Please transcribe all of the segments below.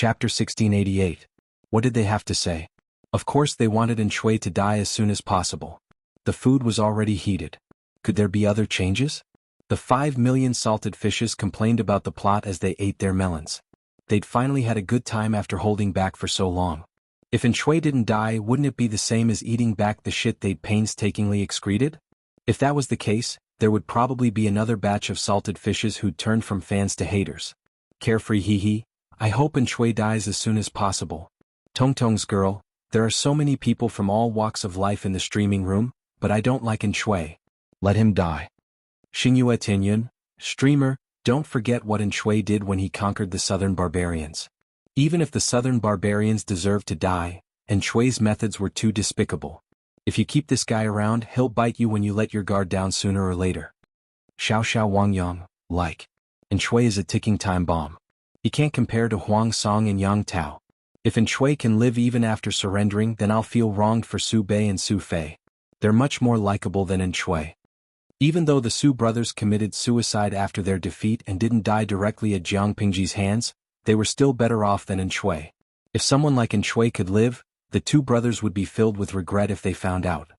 Chapter 1688. What did they have to say? Of course they wanted Shui to die as soon as possible. The food was already heated. Could there be other changes? The 5 million salted fishes complained about the plot as they ate their melons. They'd finally had a good time after holding back for so long. If Shui didn't die, wouldn't it be the same as eating back the shit they'd painstakingly excreted? If that was the case, there would probably be another batch of salted fishes who'd turned from fans to haters. Carefree hee. I hope Shui dies as soon as possible. Tongtong's girl, there are so many people from all walks of life in the streaming room, but I don't like Shui. Let him die. Xingyue Tinyun, streamer, don't forget what Shui did when he conquered the southern barbarians. Even if the southern barbarians deserved to die, Shui's methods were too despicable. If you keep this guy around, he'll bite you when you let your guard down sooner or later. Xiao Wangyang, like. Shui is a ticking time bomb. He can't compare to Huang Song and Yang Tao. If Shui can live even after surrendering, then I'll feel wronged for Su Bei and Su Fei. They're much more likable than Shui. Even though the Su brothers committed suicide after their defeat and didn't die directly at Jiang Pingji's hands, they were still better off than Shui. If someone like Shui could live, the two brothers would be filled with regret if they found out.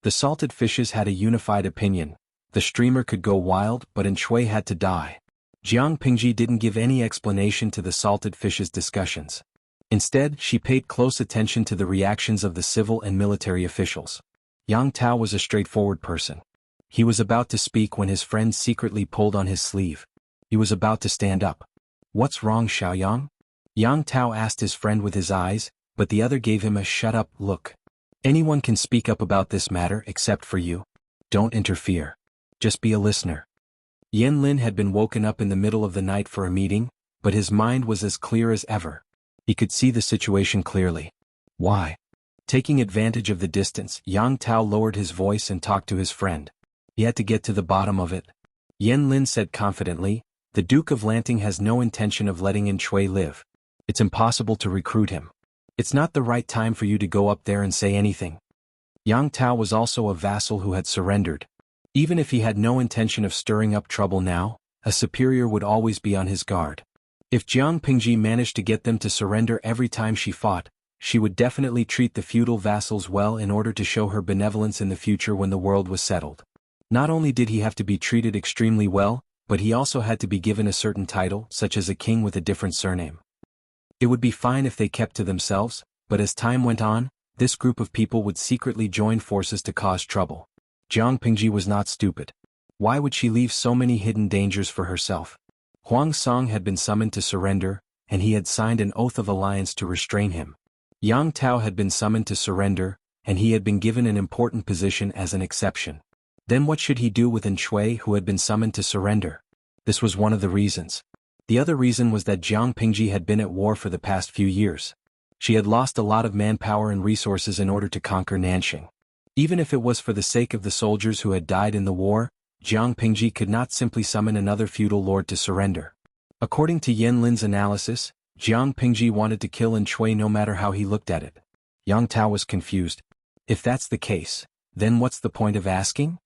The salted fishes had a unified opinion. The streamer could go wild, but Shui had to die. Jiang Pingji didn't give any explanation to the salted fishes' discussions. Instead, she paid close attention to the reactions of the civil and military officials. Yang Tao was a straightforward person. He was about to speak when his friend secretly pulled on his sleeve. He was about to stand up. What's wrong, Xiaoyang? Yang Tao asked his friend with his eyes, but the other gave him a shut-up look. Anyone can speak up about this matter except for you. Don't interfere. Just be a listener. Yan Lin had been woken up in the middle of the night for a meeting, but his mind was as clear as ever. He could see the situation clearly. Why? Taking advantage of the distance, Yang Tao lowered his voice and talked to his friend. He had to get to the bottom of it. Yan Lin said confidently, the Duke of Lanting has no intention of letting Shui live. It's impossible to recruit him. It's not the right time for you to go up there and say anything. Yang Tao was also a vassal who had surrendered. Even if he had no intention of stirring up trouble now, a superior would always be on his guard. If Jiang Pingji managed to get them to surrender every time she fought, she would definitely treat the feudal vassals well in order to show her benevolence in the future when the world was settled. Not only did he have to be treated extremely well, but he also had to be given a certain title, such as a king with a different surname. It would be fine if they kept to themselves, but as time went on, this group of people would secretly join forces to cause trouble. Jiang Pingji was not stupid. Why would she leave so many hidden dangers for herself? Huang Song had been summoned to surrender, and he had signed an oath of alliance to restrain him. Yang Tao had been summoned to surrender, and he had been given an important position as an exception. Then what should he do with Shui, who had been summoned to surrender? This was one of the reasons. The other reason was that Jiang Pingji had been at war for the past few years. She had lost a lot of manpower and resources in order to conquer Nanxing. Even if it was for the sake of the soldiers who had died in the war, Jiang Pingji could not simply summon another feudal lord to surrender. According to Yan Lin's analysis, Jiang Pingji wanted to kill Shui no matter how he looked at it. Yang Tao was confused. If that's the case, then what's the point of asking?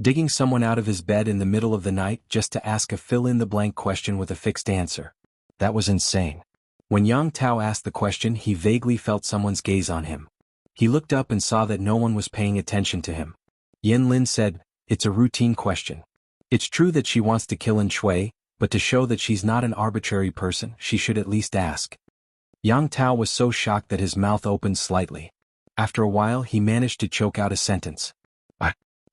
Digging someone out of his bed in the middle of the night just to ask a fill-in-the-blank question with a fixed answer. That was insane. When Yang Tao asked the question, he vaguely felt someone's gaze on him. He looked up and saw that no one was paying attention to him. Yan Lin said, it's a routine question. It's true that she wants to kill Shui, but to show that she's not an arbitrary person, she should at least ask. Yang Tao was so shocked that his mouth opened slightly. After a while, he managed to choke out a sentence.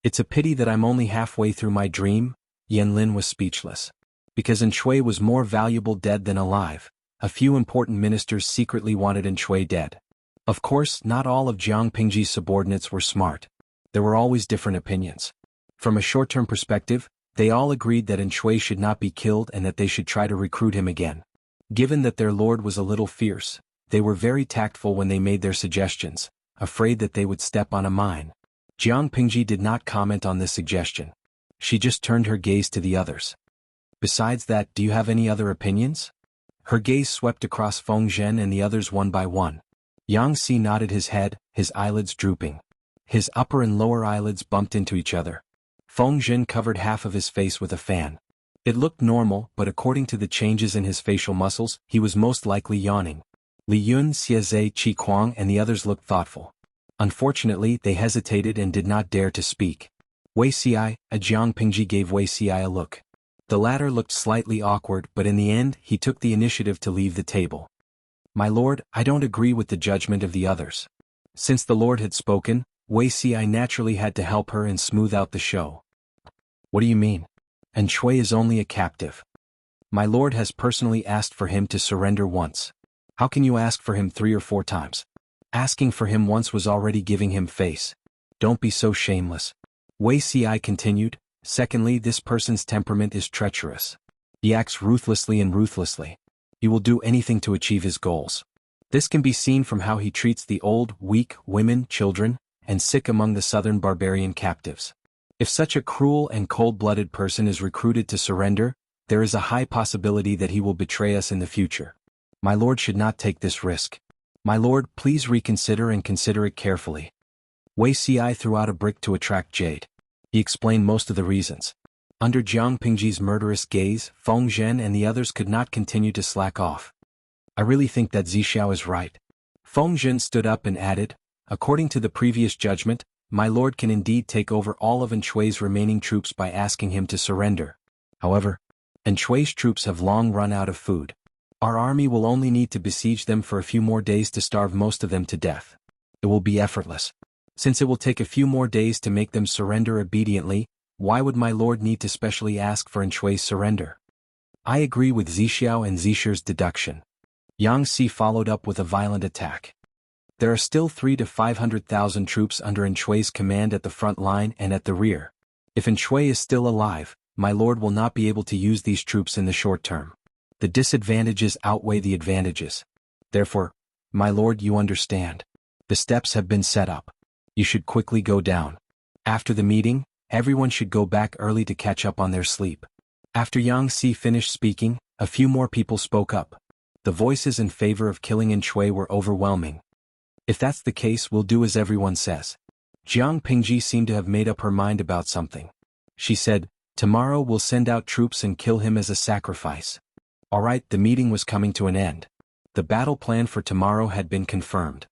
It's a pity that I'm only halfway through my dream. Yan Lin was speechless. Because Shui was more valuable dead than alive, a few important ministers secretly wanted Shui dead. Of course, not all of Jiang Pingji's subordinates were smart. There were always different opinions. From a short-term perspective, they all agreed that Shui should not be killed and that they should try to recruit him again. Given that their lord was a little fierce, they were very tactful when they made their suggestions, afraid that they would step on a mine. Jiang Pingji did not comment on this suggestion. She just turned her gaze to the others. Besides that, do you have any other opinions? Her gaze swept across Feng Zhen and the others one by one. Yang Si nodded his head, his eyelids drooping. His upper and lower eyelids bumped into each other. Feng Zhen covered half of his face with a fan. It looked normal, but according to the changes in his facial muscles, he was most likely yawning. Li Yun, Xieze, Qi Kuang and the others looked thoughtful. Unfortunately, they hesitated and did not dare to speak. Wei Xiai, Jiang Pingji gave Wei Xiai a look. The latter looked slightly awkward, but in the end, he took the initiative to leave the table. My lord, I don't agree with the judgment of the others. Since the lord had spoken, Wei Xiai naturally had to help her and smooth out the show. What do you mean? And Shui is only a captive. My lord has personally asked for him to surrender once. How can you ask for him 3 or 4 times? Asking for him once was already giving him face. Don't be so shameless. Wei Xiai continued. Secondly, this person's temperament is treacherous. He acts ruthlessly and ruthlessly. He will do anything to achieve his goals. This can be seen from how he treats the old, weak, women, children, and sick among the southern barbarian captives. If such a cruel and cold-blooded person is recruited to surrender, there is a high possibility that he will betray us in the future. My lord should not take this risk. My lord, please reconsider and consider it carefully. Wei Xiai threw out a brick to attract Jade. He explained most of the reasons. Under Jiang Pingji's murderous gaze, Feng Zhen and the others could not continue to slack off. I really think that Zixiao is right. Feng Zhen stood up and added, according to the previous judgment, my lord can indeed take over all of Anshui's remaining troops by asking him to surrender. However, Anshui's troops have long run out of food. Our army will only need to besiege them for a few more days to starve most of them to death. It will be effortless. Since it will take a few more days to make them surrender obediently, why would my lord need to specially ask for Anshui's surrender? I agree with Zixiao and Zishir's deduction. Yang Si followed up with a violent attack. There are still 300,000 to 500,000 troops under Anshui's command at the front line and at the rear. If Anshui is still alive, my lord will not be able to use these troops in the short term. The disadvantages outweigh the advantages. Therefore, my lord, you understand. The steps have been set up. You should quickly go down. After the meeting, everyone should go back early to catch up on their sleep. After Yang Si finished speaking, a few more people spoke up. The voices in favor of killing Anshui were overwhelming. If that's the case, we'll do as everyone says. Jiang Pingji seemed to have made up her mind about something. She said, tomorrow we'll send out troops and kill him as a sacrifice. Alright, the meeting was coming to an end. The battle plan for tomorrow had been confirmed.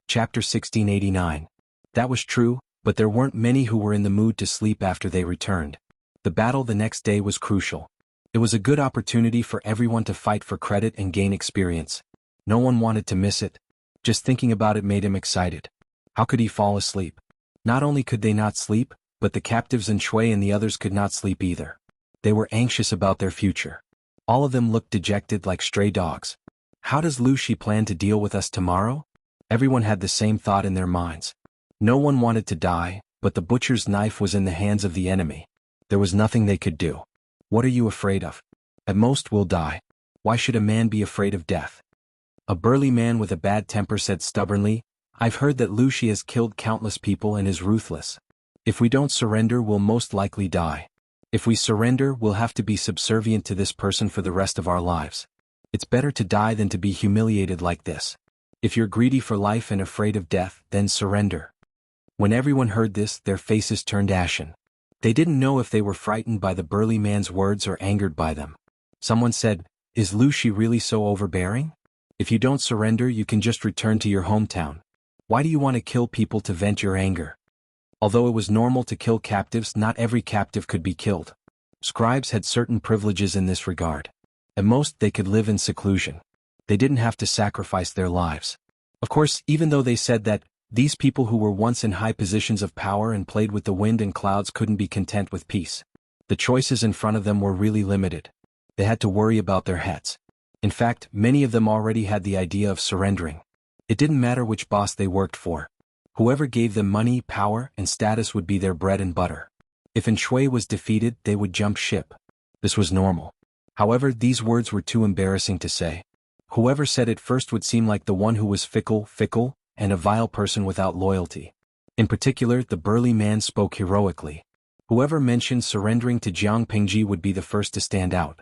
Chapter 1689. That was true, but there weren't many who were in the mood to sleep after they returned. The battle the next day was crucial. It was a good opportunity for everyone to fight for credit and gain experience. No one wanted to miss it. Just thinking about it made him excited. How could he fall asleep? Not only could they not sleep, but the captives and Shui and the others could not sleep either. They were anxious about their future. All of them looked dejected like stray dogs. How does Lu Shi plan to deal with us tomorrow? Everyone had the same thought in their minds. No one wanted to die, but the butcher's knife was in the hands of the enemy. There was nothing they could do. What are you afraid of? At most we'll die. Why should a man be afraid of death? A burly man with a bad temper said stubbornly, I've heard that Lu Shi has killed countless people and is ruthless. If we don't surrender, we'll most likely die. If we surrender, we'll have to be subservient to this person for the rest of our lives. It's better to die than to be humiliated like this. If you're greedy for life and afraid of death, then surrender. When everyone heard this, their faces turned ashen. They didn't know if they were frightened by the burly man's words or angered by them. Someone said, is Lu Shi really so overbearing? If you don't surrender, you can just return to your hometown. Why do you want to kill people to vent your anger? Although it was normal to kill captives, not every captive could be killed. Scribes had certain privileges in this regard. At most, they could live in seclusion. They didn't have to sacrifice their lives. Of course, even though they said that, these people who were once in high positions of power and played with the wind and clouds couldn't be content with peace. The choices in front of them were really limited. They had to worry about their heads. In fact, many of them already had the idea of surrendering. It didn't matter which boss they worked for. Whoever gave them money, power, and status would be their bread and butter. If Anshui was defeated, they would jump ship. This was normal. However, these words were too embarrassing to say. Whoever said it first would seem like the one who was fickle, and a vile person without loyalty. In particular, the burly man spoke heroically. Whoever mentioned surrendering to Jiang Pingji would be the first to stand out.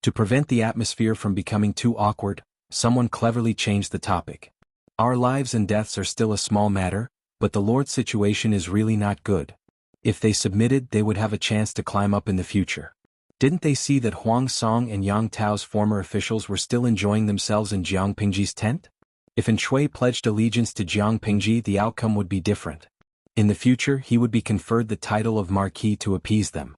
To prevent the atmosphere from becoming too awkward, someone cleverly changed the topic. Our lives and deaths are still a small matter, but the Lord's situation is really not good. If they submitted, they would have a chance to climb up in the future. Didn't they see that Huang Song and Yang Tao's former officials were still enjoying themselves in Jiang Pingji's tent? If Shui pledged allegiance to Jiang Pingji, the outcome would be different. In the future, he would be conferred the title of Marquis to appease them.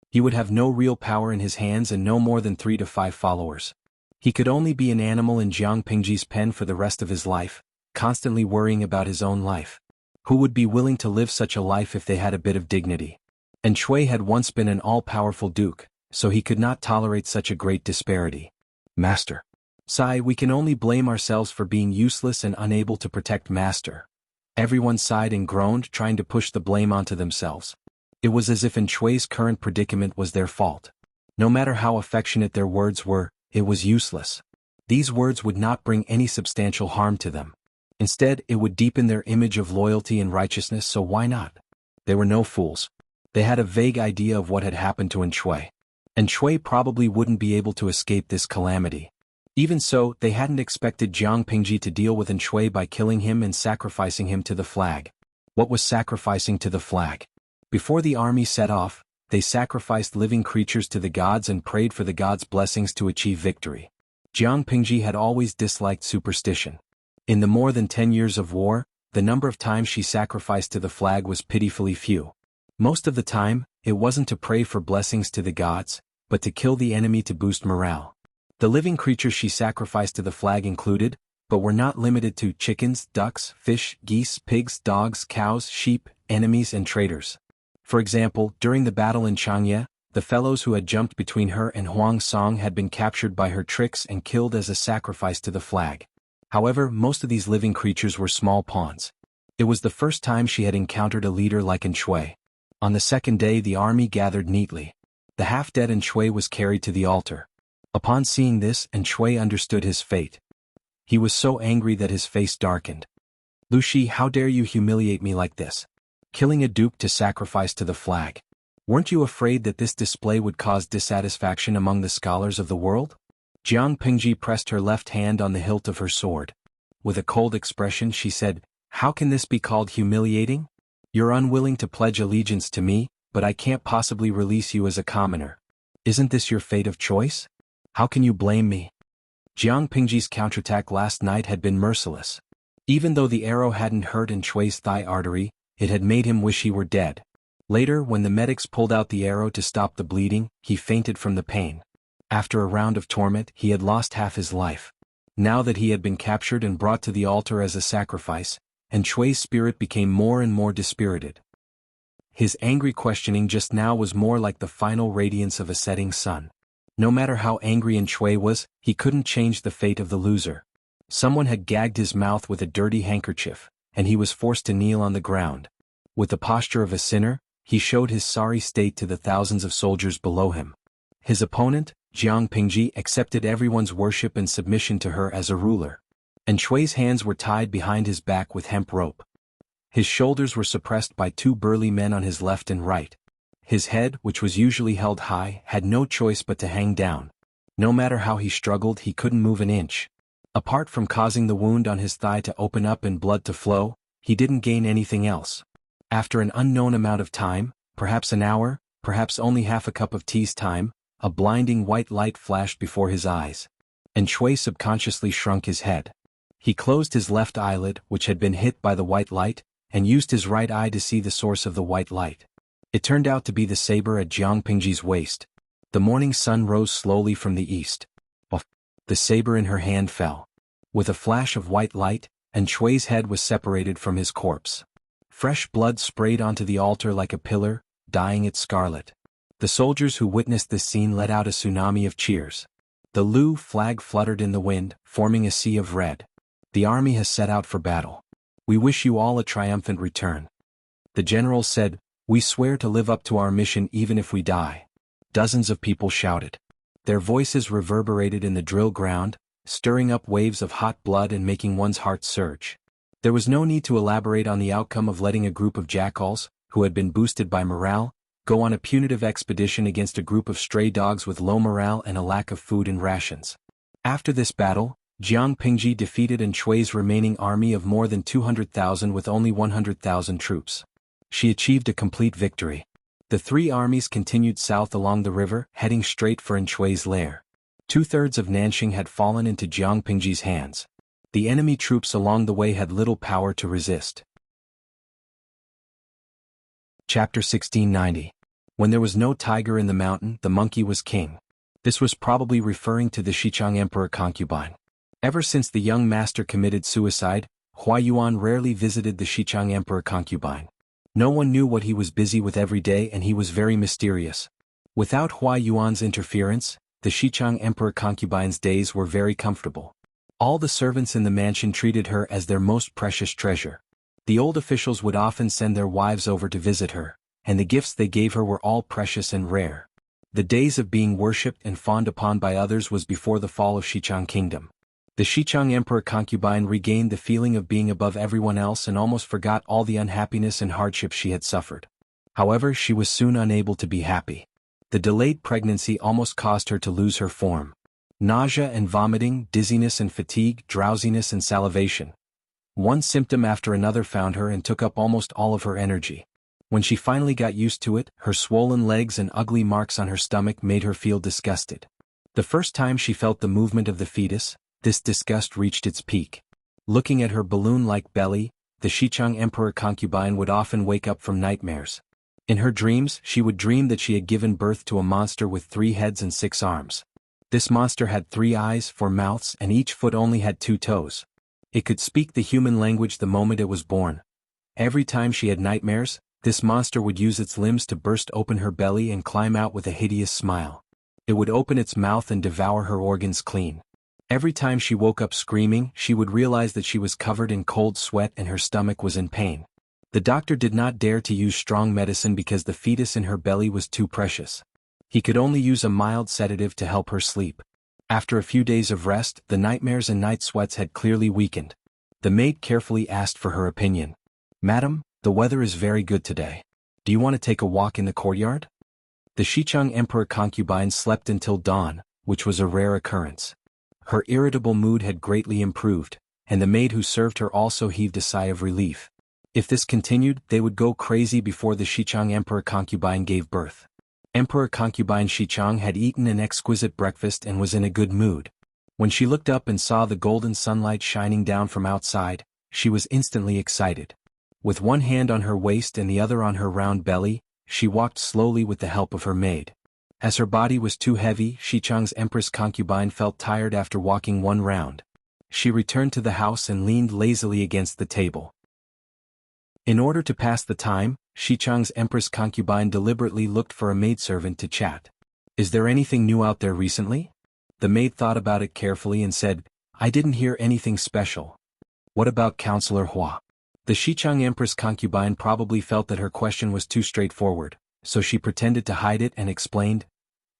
He would have no real power in his hands and no more than 3 to 5 followers. He could only be an animal in Jiang Pingji's pen for the rest of his life, constantly worrying about his own life. Who would be willing to live such a life if they had a bit of dignity? And Shui had once been an all-powerful duke, so he could not tolerate such a great disparity. Master. Sigh, we can only blame ourselves for being useless and unable to protect Master. Everyone sighed and groaned, trying to push the blame onto themselves. It was as if Shui's current predicament was their fault. No matter how affectionate their words were, it was useless. These words would not bring any substantial harm to them. Instead, it would deepen their image of loyalty and righteousness, so why not? They were no fools. They had a vague idea of what had happened to Shui. And Shui probably wouldn't be able to escape this calamity. Even so, they hadn't expected Jiang Pingji to deal with Shui by killing him and sacrificing him to the flag. What was sacrificing to the flag? Before the army set off, they sacrificed living creatures to the gods and prayed for the gods' blessings to achieve victory. Jiang Pingji had always disliked superstition. In the more than 10 years of war, the number of times she sacrificed to the flag was pitifully few. Most of the time, it wasn't to pray for blessings to the gods, but to kill the enemy to boost morale. The living creatures she sacrificed to the flag included, but were not limited to, chickens, ducks, fish, geese, pigs, dogs, cows, sheep, enemies and traitors. For example, during the battle in Changye, the fellows who had jumped between her and Huang Song had been captured by her tricks and killed as a sacrifice to the flag. However, most of these living creatures were small pawns. It was the first time she had encountered a leader like Shui. On the second day, the army gathered neatly. The half-dead Shui was carried to the altar. Upon seeing this, Shui understood his fate. He was so angry that his face darkened. Lu Shi, how dare you humiliate me like this? Killing a duke to sacrifice to the flag. Weren't you afraid that this display would cause dissatisfaction among the scholars of the world? Jiang Pingji pressed her left hand on the hilt of her sword. With a cold expression she said, "How can this be called humiliating? You're unwilling to pledge allegiance to me, but I can't possibly release you as a commoner. Isn't this your fate of choice? How can you blame me?" Jiang Pingji's counterattack last night had been merciless. Even though the arrow hadn't hurt Shui's thigh artery, it had made him wish he were dead. Later, when the medics pulled out the arrow to stop the bleeding, he fainted from the pain. After a round of torment, he had lost half his life. Now that he had been captured and brought to the altar as a sacrifice, Shui's spirit became more and more dispirited. His angry questioning just now was more like the final radiance of a setting sun. No matter how angry Shui was, he couldn't change the fate of the loser. Someone had gagged his mouth with a dirty handkerchief, and he was forced to kneel on the ground. With the posture of a sinner, he showed his sorry state to the thousands of soldiers below him. His opponent, Jiang Pingji, accepted everyone's worship and submission to her as a ruler. Shui's hands were tied behind his back with hemp rope. His shoulders were suppressed by 2 burly men on his left and right. His head, which was usually held high, had no choice but to hang down. No matter how he struggled, he couldn't move an inch. Apart from causing the wound on his thigh to open up and blood to flow, he didn't gain anything else. After an unknown amount of time, perhaps an hour, perhaps only half a cup of tea's time, a blinding white light flashed before his eyes. Shui subconsciously shrunk his head. He closed his left eyelid, which had been hit by the white light, and used his right eye to see the source of the white light. It turned out to be the saber at Jiang Pingji's waist. The morning sun rose slowly from the east. The saber in her hand fell. With a flash of white light, Shui's head was separated from his corpse. Fresh blood sprayed onto the altar like a pillar, dyeing it scarlet. The soldiers who witnessed this scene let out a tsunami of cheers. The Lu flag fluttered in the wind, forming a sea of red. The army has set out for battle. We wish you all a triumphant return. The general said, "We swear to live up to our mission even if we die." Dozens of people shouted. Their voices reverberated in the drill ground, stirring up waves of hot blood and making one's heart surge. There was no need to elaborate on the outcome of letting a group of jackals, who had been boosted by morale, go on a punitive expedition against a group of stray dogs with low morale and a lack of food and rations. After this battle, Jiang Pingji defeated Shui's remaining army of more than 200,000 with only 100,000 troops. She achieved a complete victory. The three armies continued south along the river, heading straight for Shui's lair. 2/3 of Nanxing had fallen into Jiang Pingji's hands. The enemy troops along the way had little power to resist. Chapter 1690. When there was no tiger in the mountain, the monkey was king. This was probably referring to the Xichang Emperor concubine. Ever since the young master committed suicide, Huayuan rarely visited the Xichang Emperor concubine. No one knew what he was busy with every day, and he was very mysterious. Without Huayuan's interference, the Xichang Emperor concubine's days were very comfortable. All the servants in the mansion treated her as their most precious treasure. The old officials would often send their wives over to visit her, and the gifts they gave her were all precious and rare. The days of being worshipped and fawned upon by others was before the fall of Xichang Kingdom. The Xichang Emperor concubine regained the feeling of being above everyone else and almost forgot all the unhappiness and hardships she had suffered. However, she was soon unable to be happy. The delayed pregnancy almost caused her to lose her form. Nausea and vomiting, dizziness and fatigue, drowsiness and salivation. One symptom after another found her and took up almost all of her energy. When she finally got used to it, her swollen legs and ugly marks on her stomach made her feel disgusted. The first time she felt the movement of the fetus, this disgust reached its peak. Looking at her balloon-like belly, the Xichang Emperor concubine would often wake up from nightmares. In her dreams, she would dream that she had given birth to a monster with 3 heads and 6 arms. This monster had 3 eyes, 4 mouths, and each foot only had 2 toes. It could speak the human language the moment it was born. Every time she had nightmares, this monster would use its limbs to burst open her belly and climb out with a hideous smile. It would open its mouth and devour her organs clean. Every time she woke up screaming, she would realize that she was covered in cold sweat and her stomach was in pain. The doctor did not dare to use strong medicine because the fetus in her belly was too precious. He could only use a mild sedative to help her sleep. After a few days of rest, the nightmares and night sweats had clearly weakened. The maid carefully asked for her opinion. "Madam, the weather is very good today. Do you want to take a walk in the courtyard?" The Xichang Emperor concubine slept until dawn, which was a rare occurrence. Her irritable mood had greatly improved, and the maid who served her also heaved a sigh of relief. If this continued, they would go crazy before the Xichang Emperor concubine gave birth. Emperor concubine Xichang had eaten an exquisite breakfast and was in a good mood. When she looked up and saw the golden sunlight shining down from outside, she was instantly excited. With one hand on her waist and the other on her round belly, she walked slowly with the help of her maid. As her body was too heavy, Xichang's Empress concubine felt tired after walking one round. She returned to the house and leaned lazily against the table. In order to pass the time, Xichang's Empress concubine deliberately looked for a maidservant to chat. "Is there anything new out there recently?" The maid thought about it carefully and said, "I didn't hear anything special." "What about Counselor Hua?" The Xichang Empress concubine probably felt that her question was too straightforward, so she pretended to hide it and explained,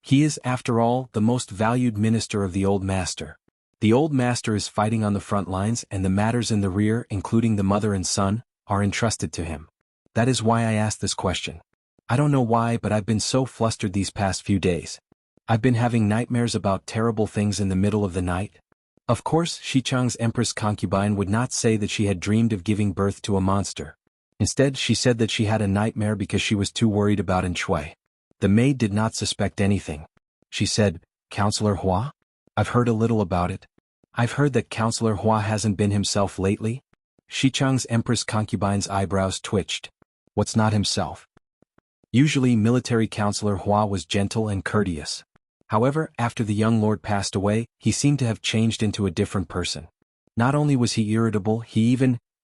"He is, after all, the most valued minister of the old master. The old master is fighting on the front lines and the matters in the rear, including the mother and son, are entrusted to him. That is why I asked this question. I don't know why, but I've been so flustered these past few days. I've been having nightmares about terrible things in the middle of the night." Of course, Xichang's Empress concubine would not say that she had dreamed of giving birth to a monster. Instead, she said that she had a nightmare because she was too worried about Shui. The maid did not suspect anything. She said, "Counselor Hua? I've heard a little about it. I've heard that Counselor Hua hasn't been himself lately." Xichang's Empress concubine's eyebrows twitched. "What's not himself?" Usually military Counselor Hua was gentle and courteous. However, after the young lord passed away, he seemed to have changed into a different person. Not only was he irritable, he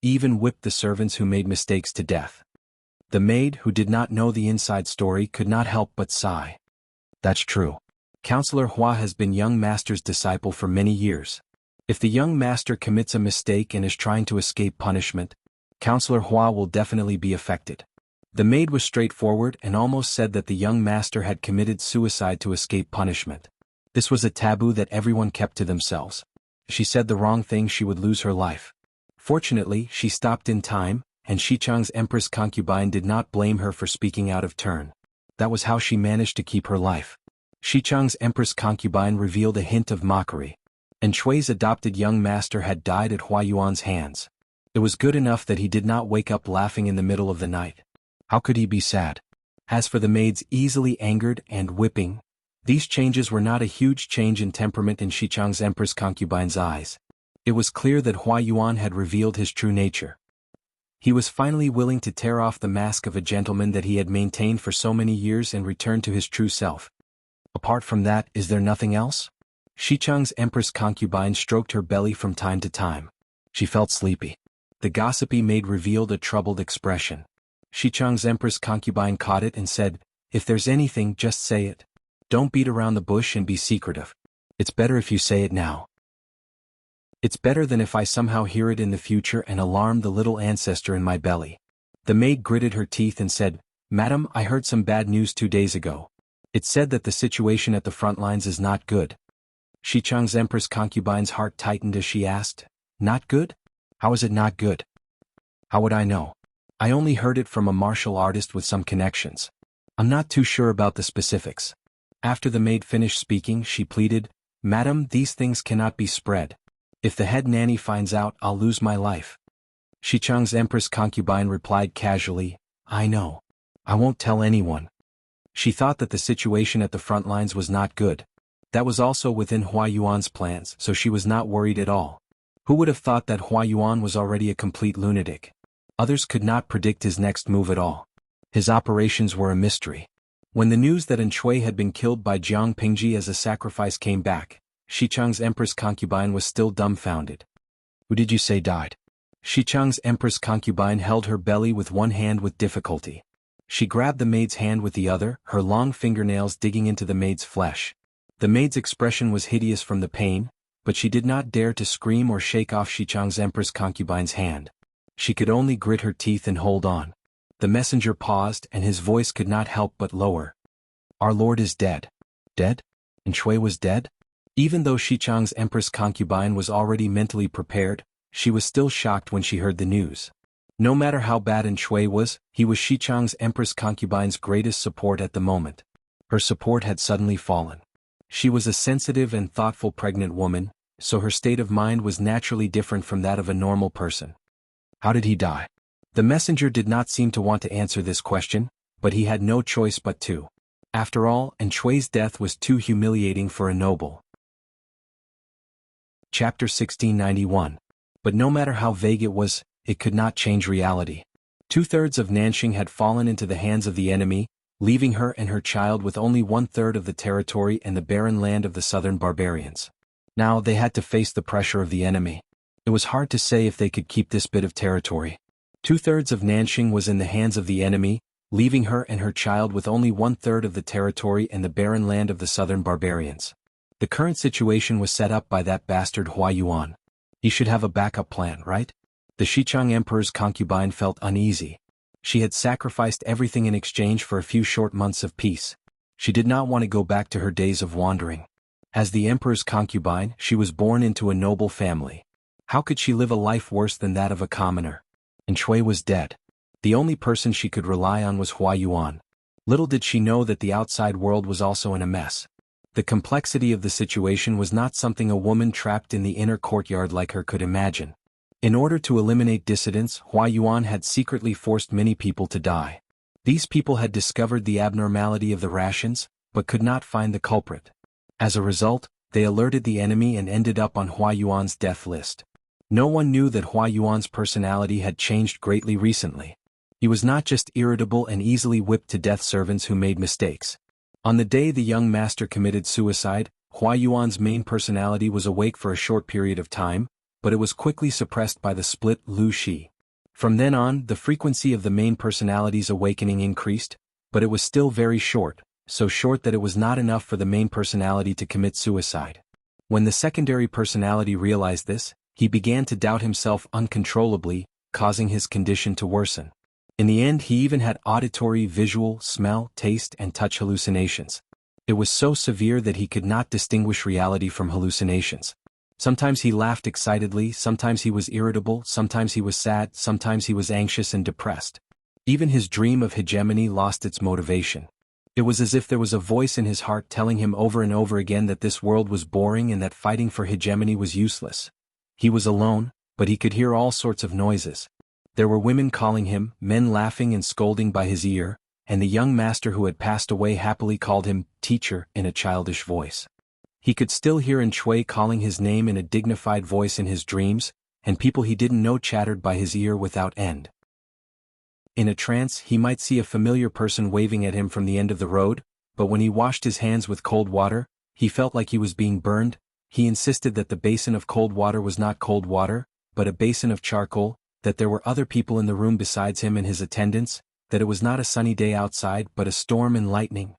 even whipped the servants who made mistakes to death. The maid, who did not know the inside story, could not help but sigh. "That's true. Counselor Hua has been young master's disciple for many years. If the young master commits a mistake and is trying to escape punishment, Counselor Hua will definitely be affected." The maid was straightforward and almost said that the young master had committed suicide to escape punishment. This was a taboo that everyone kept to themselves. If she said the wrong thing, she would lose her life. Fortunately, she stopped in time, and Xichang's Empress concubine did not blame her for speaking out of turn. That was how she managed to keep her life. Xichang's Empress concubine revealed a hint of mockery. Shui's adopted young master had died at Huayuan's hands. It was good enough that he did not wake up laughing in the middle of the night. How could he be sad? As for the maids easily angered and whipping, these changes were not a huge change in temperament in Xichang's Empress concubine's eyes. It was clear that Hua Yuan had revealed his true nature. He was finally willing to tear off the mask of a gentleman that he had maintained for so many years and return to his true self. Apart from that, is there nothing else? Xichang's Empress concubine stroked her belly from time to time. She felt sleepy. The gossipy maid revealed a troubled expression. Xichang's Empress concubine caught it and said, "If there's anything, just say it. Don't beat around the bush and be secretive. It's better if you say it now. It's better than if I somehow hear it in the future and alarm the little ancestor in my belly." The maid gritted her teeth and said, "Madam, I heard some bad news 2 days ago. It said that the situation at the front lines is not good." Xichang's Empress concubine's heart tightened as she asked, "Not good? How is it not good?" "How would I know? I only heard it from a martial artist with some connections. I'm not too sure about the specifics." After the maid finished speaking, she pleaded, "Madam, these things cannot be spread. If the head nanny finds out, I'll lose my life." Xichang's Empress concubine replied casually, "I know. I won't tell anyone." She thought that the situation at the front lines was not good. That was also within Hua Yuan's plans, so she was not worried at all. Who would have thought that Hua Yuan was already a complete lunatic? Others could not predict his next move at all. His operations were a mystery. When the news that An Shui had been killed by Jiang Pingji as a sacrifice came back, Xichang's Empress concubine was still dumbfounded. "Who did you say died?" Xichang's Empress concubine held her belly with one hand with difficulty. She grabbed the maid's hand with the other, her long fingernails digging into the maid's flesh. The maid's expression was hideous from the pain, but she did not dare to scream or shake off Xichang's Empress concubine's hand. She could only grit her teeth and hold on. The messenger paused, and his voice could not help but lower. "Our lord is dead." Dead? And Shui was dead? Even though Xichang's Empress concubine was already mentally prepared, she was still shocked when she heard the news. No matter how bad An Shui was, he was Xichang's Empress concubine's greatest support at the moment. Her support had suddenly fallen. She was a sensitive and thoughtful pregnant woman, so her state of mind was naturally different from that of a normal person. How did he die? The messenger did not seem to want to answer this question, but he had no choice but to. After all, An Shui's death was too humiliating for a noble. Chapter 1691. But no matter how vague it was, it could not change reality. 2/3 of Nanxing had fallen into the hands of the enemy, leaving her and her child with only 1/3 of the territory and the barren land of the southern barbarians. Now they had to face the pressure of the enemy. It was hard to say if they could keep this bit of territory. 2/3 of Nanxing was in the hands of the enemy, leaving her and her child with only 1/3 of the territory and the barren land of the southern barbarians. The current situation was set up by that bastard Hua Yuan. He should have a backup plan, right? The Xichang Emperor's concubine felt uneasy. She had sacrificed everything in exchange for a few short months of peace. She did not want to go back to her days of wandering. As the Emperor's concubine, she was born into a noble family. How could she live a life worse than that of a commoner? And Shui was dead. The only person she could rely on was Hua Yuan. Little did she know that the outside world was also in a mess. The complexity of the situation was not something a woman trapped in the inner courtyard like her could imagine. In order to eliminate dissidents, Hua Yuan had secretly forced many people to die. These people had discovered the abnormality of the rations, but could not find the culprit. As a result, they alerted the enemy and ended up on Hua Yuan's death list. No one knew that Hua Yuan's personality had changed greatly recently. He was not just irritable and easily whipped to death servants who made mistakes. On the day the young master committed suicide, Hua Yuan's main personality was awake for a short period of time, but it was quickly suppressed by the split Lu Shi. From then on, the frequency of the main personality's awakening increased, but it was still very short, so short that it was not enough for the main personality to commit suicide. When the secondary personality realized this, he began to doubt himself uncontrollably, causing his condition to worsen. In the end, he even had auditory, visual, smell, taste, and touch hallucinations. It was so severe that he could not distinguish reality from hallucinations. Sometimes he laughed excitedly, sometimes he was irritable, sometimes he was sad, sometimes he was anxious and depressed. Even his dream of hegemony lost its motivation. It was as if there was a voice in his heart telling him over and over again that this world was boring and that fighting for hegemony was useless. He was alone, but he could hear all sorts of noises. There were women calling him, men laughing and scolding by his ear, and the young master who had passed away happily called him teacher in a childish voice. He could still hear Shui calling his name in a dignified voice in his dreams, and people he didn't know chattered by his ear without end. In a trance he might see a familiar person waving at him from the end of the road, but when he washed his hands with cold water, he felt like he was being burned. He insisted that the basin of cold water was not cold water, but a basin of charcoal, that there were other people in the room besides him and his attendants, that it was not a sunny day outside but a storm and lightning.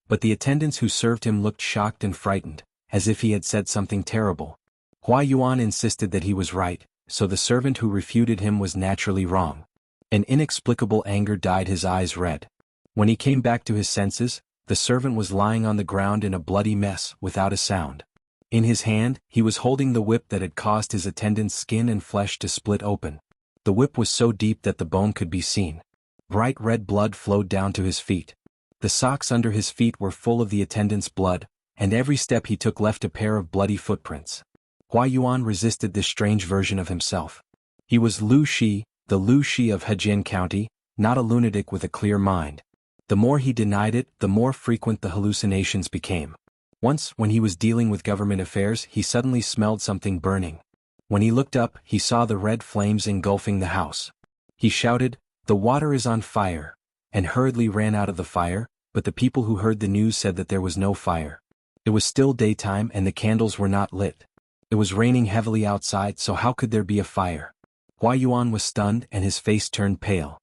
But the attendants who served him looked shocked and frightened, as if he had said something terrible. Hua Yuan insisted that he was right, so the servant who refuted him was naturally wrong. An inexplicable anger dyed his eyes red. When he came back to his senses, the servant was lying on the ground in a bloody mess without a sound. In his hand, he was holding the whip that had caused his attendant's skin and flesh to split open. The whip was so deep that the bone could be seen. Bright red blood flowed down to his feet. The socks under his feet were full of the attendant's blood, and every step he took left a pair of bloody footprints. Hua Yuan resisted this strange version of himself. He was Lu Shi, the Lu Shi of Hejian County, not a lunatic with a clear mind. The more he denied it, the more frequent the hallucinations became. Once, when he was dealing with government affairs, he suddenly smelled something burning. When he looked up, he saw the red flames engulfing the house. He shouted, "The water is on fire," and hurriedly ran out of the fire, but the people who heard the news said that there was no fire. It was still daytime and the candles were not lit. It was raining heavily outside, so how could there be a fire? Hua Yuan was stunned and his face turned pale.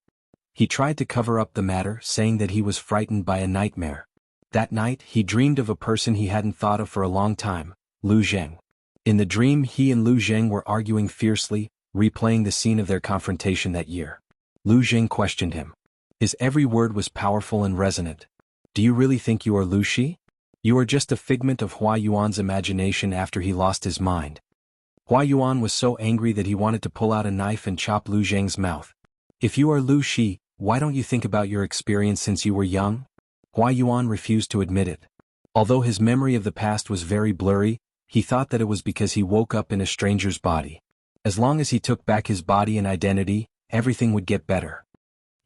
He tried to cover up the matter, saying that he was frightened by a nightmare. That night, he dreamed of a person he hadn't thought of for a long time, Lu Zheng. In the dream, he and Lu Zheng were arguing fiercely, replaying the scene of their confrontation that year. Lu Zheng questioned him. His every word was powerful and resonant. "Do you really think you are Lu Shi? You are just a figment of Hua Yuan's imagination after he lost his mind." Hua Yuan was so angry that he wanted to pull out a knife and chop Lu Zheng's mouth. "If you are Lu Shi, why don't you think about your experience since you were young?" Hua Yuan refused to admit it. Although his memory of the past was very blurry, he thought that it was because he woke up in a stranger's body. As long as he took back his body and identity, everything would get better.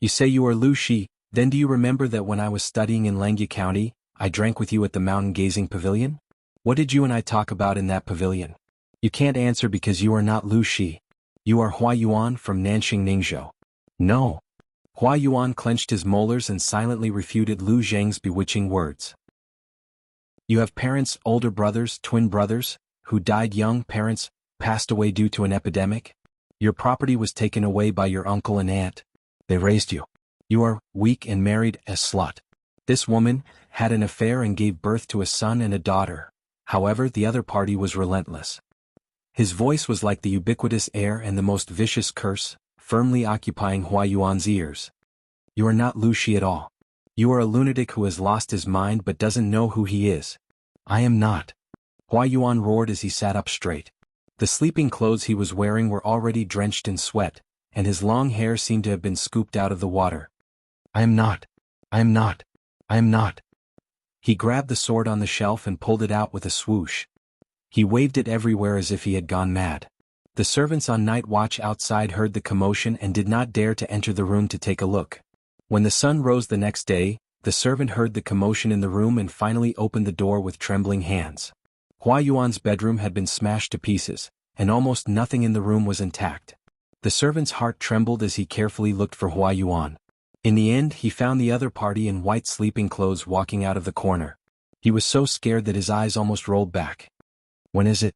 "You say you are Lu Shi, then do you remember that when I was studying in Langya County, I drank with you at the mountain-gazing pavilion? What did you and I talk about in that pavilion?" "You can't answer because you are not Lu Shi. You are Hua Yuan from Nanxing Ningzhou." "No." Hua Yuan clenched his molars and silently refuted Lu Zheng's bewitching words. "You have parents, older brothers, twin brothers, who died young. Parents passed away due to an epidemic. Your property was taken away by your uncle and aunt. They raised you. You are weak and married a slut. This woman had an affair and gave birth to a son and a daughter. However, the other party was relentless." His voice was like the ubiquitous air and the most vicious curse, firmly occupying Hua Yuan's ears. "You are not Lu Shi at all. You are a lunatic who has lost his mind but doesn't know who he is." "I am not." Hua Yuan roared as he sat up straight. The sleeping clothes he was wearing were already drenched in sweat, and his long hair seemed to have been scooped out of the water. "I am not. I am not. I am not." He grabbed the sword on the shelf and pulled it out with a swoosh. He waved it everywhere as if he had gone mad. The servants on night watch outside heard the commotion and did not dare to enter the room to take a look. When the sun rose the next day, the servant heard the commotion in the room and finally opened the door with trembling hands. Hua Yuan's bedroom had been smashed to pieces, and almost nothing in the room was intact. The servant's heart trembled as he carefully looked for Hua Yuan. In the end, he found the other party in white sleeping clothes walking out of the corner. He was so scared that his eyes almost rolled back. "When is it?"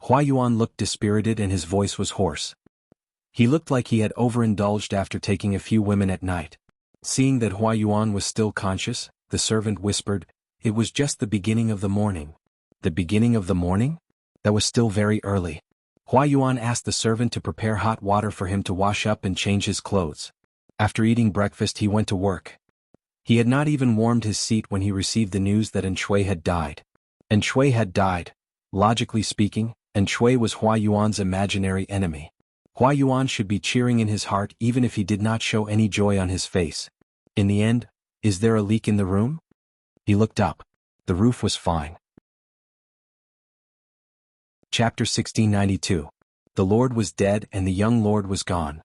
Hua Yuan looked dispirited and his voice was hoarse. He looked like he had overindulged after taking a few women at night. Seeing that Hua Yuan was still conscious, the servant whispered, "It was just the beginning of the morning." "The beginning of the morning?" That was still very early. Hua Yuan asked the servant to prepare hot water for him to wash up and change his clothes. After eating breakfast he went to work. He had not even warmed his seat when he received the news that Shui had died. Shui had died. Logically speaking, Shui was Hua Yuan's imaginary enemy. Hua Yuan should be cheering in his heart even if he did not show any joy on his face. In the end, "Is there a leak in the room?" He looked up. The roof was fine. Chapter 1692. The Lord was dead and the young lord was gone.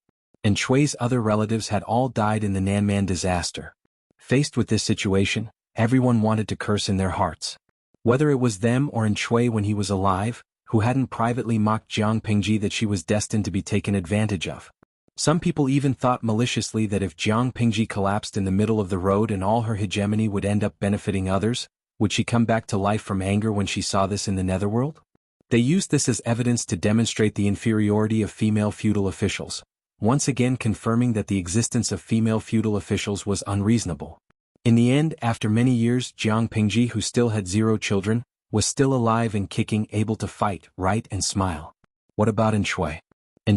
Shui's other relatives had all died in the Nanman disaster. Faced with this situation, everyone wanted to curse in their hearts. Whether it was them or Shui when he was alive, who hadn't privately mocked Jiang Pingji that she was destined to be taken advantage of. Some people even thought maliciously that if Jiang Pingji collapsed in the middle of the road and all her hegemony would end up benefiting others, would she come back to life from anger when she saw this in the netherworld? They used this as evidence to demonstrate the inferiority of female feudal officials, once again confirming that the existence of female feudal officials was unreasonable. In the end, after many years, Jiang Pingji, who still had 0 children, was still alive and kicking, able to fight, write and smile. What about Shui?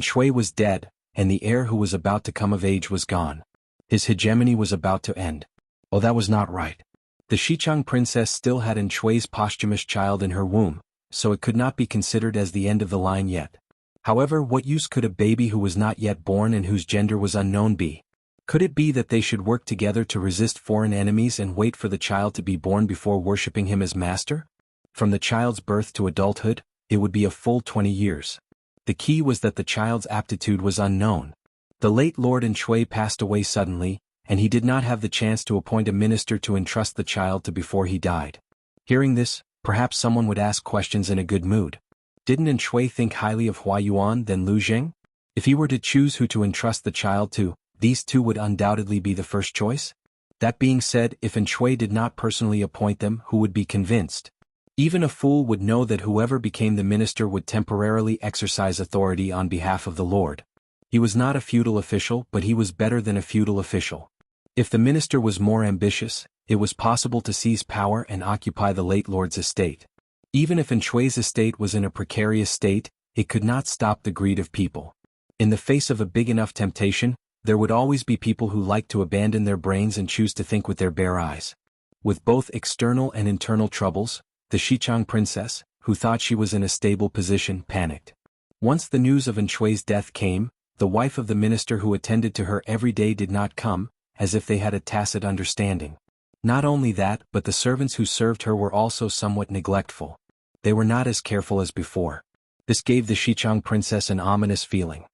Shui was dead, and the heir who was about to come of age was gone. His hegemony was about to end. Oh, that was not right. The Xichang princess still had Shui's posthumous child in her womb, so it could not be considered as the end of the line yet. However, what use could a baby who was not yet born and whose gender was unknown be? Could it be that they should work together to resist foreign enemies and wait for the child to be born before worshipping him as master? From the child's birth to adulthood, it would be a full 20 years. The key was that the child's aptitude was unknown. The late Lord Shui passed away suddenly, and he did not have the chance to appoint a minister to entrust the child to before he died. Hearing this, perhaps someone would ask questions in a good mood. Didn't Shui think highly of Hua Yuan than Lu Zheng? If he were to choose who to entrust the child to, these two would undoubtedly be the first choice. That being said, if Shui did not personally appoint them, who would be convinced? Even a fool would know that whoever became the minister would temporarily exercise authority on behalf of the Lord. He was not a feudal official, but he was better than a feudal official. If the minister was more ambitious, it was possible to seize power and occupy the late Lord's estate. Even if Shui's estate was in a precarious state, it could not stop the greed of people. In the face of a big enough temptation, there would always be people who liked to abandon their brains and choose to think with their bare eyes. With both external and internal troubles, the Xichang princess, who thought she was in a stable position, panicked. Once the news of Shui's death came, the wife of the minister who attended to her every day did not come, as if they had a tacit understanding. Not only that, but the servants who served her were also somewhat neglectful. They were not as careful as before. This gave the Xichang princess an ominous feeling.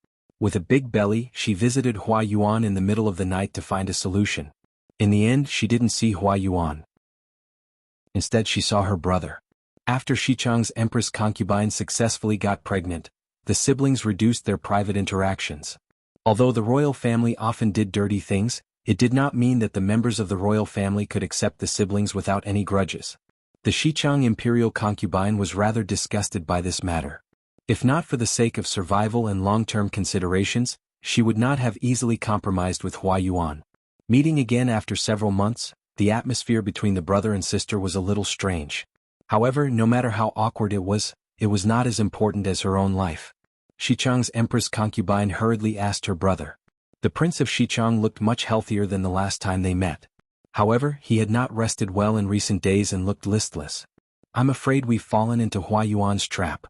With a big belly, she visited Hua Yuan in the middle of the night to find a solution. In the end, she didn't see Hua Yuan. Instead, she saw her brother. After Xichang's Empress concubine successfully got pregnant, the siblings reduced their private interactions. Although the royal family often did dirty things, it did not mean that the members of the royal family could accept the siblings without any grudges. The Xichang imperial concubine was rather disgusted by this matter. If not for the sake of survival and long-term considerations, she would not have easily compromised with Hua Yuan. Meeting again after several months, the atmosphere between the brother and sister was a little strange. However, no matter how awkward it was not as important as her own life. Xichang's Empress concubine hurriedly asked her brother. The Prince of Xichang looked much healthier than the last time they met. However, he had not rested well in recent days and looked listless. I'm afraid we've fallen into Hua Yuan's trap.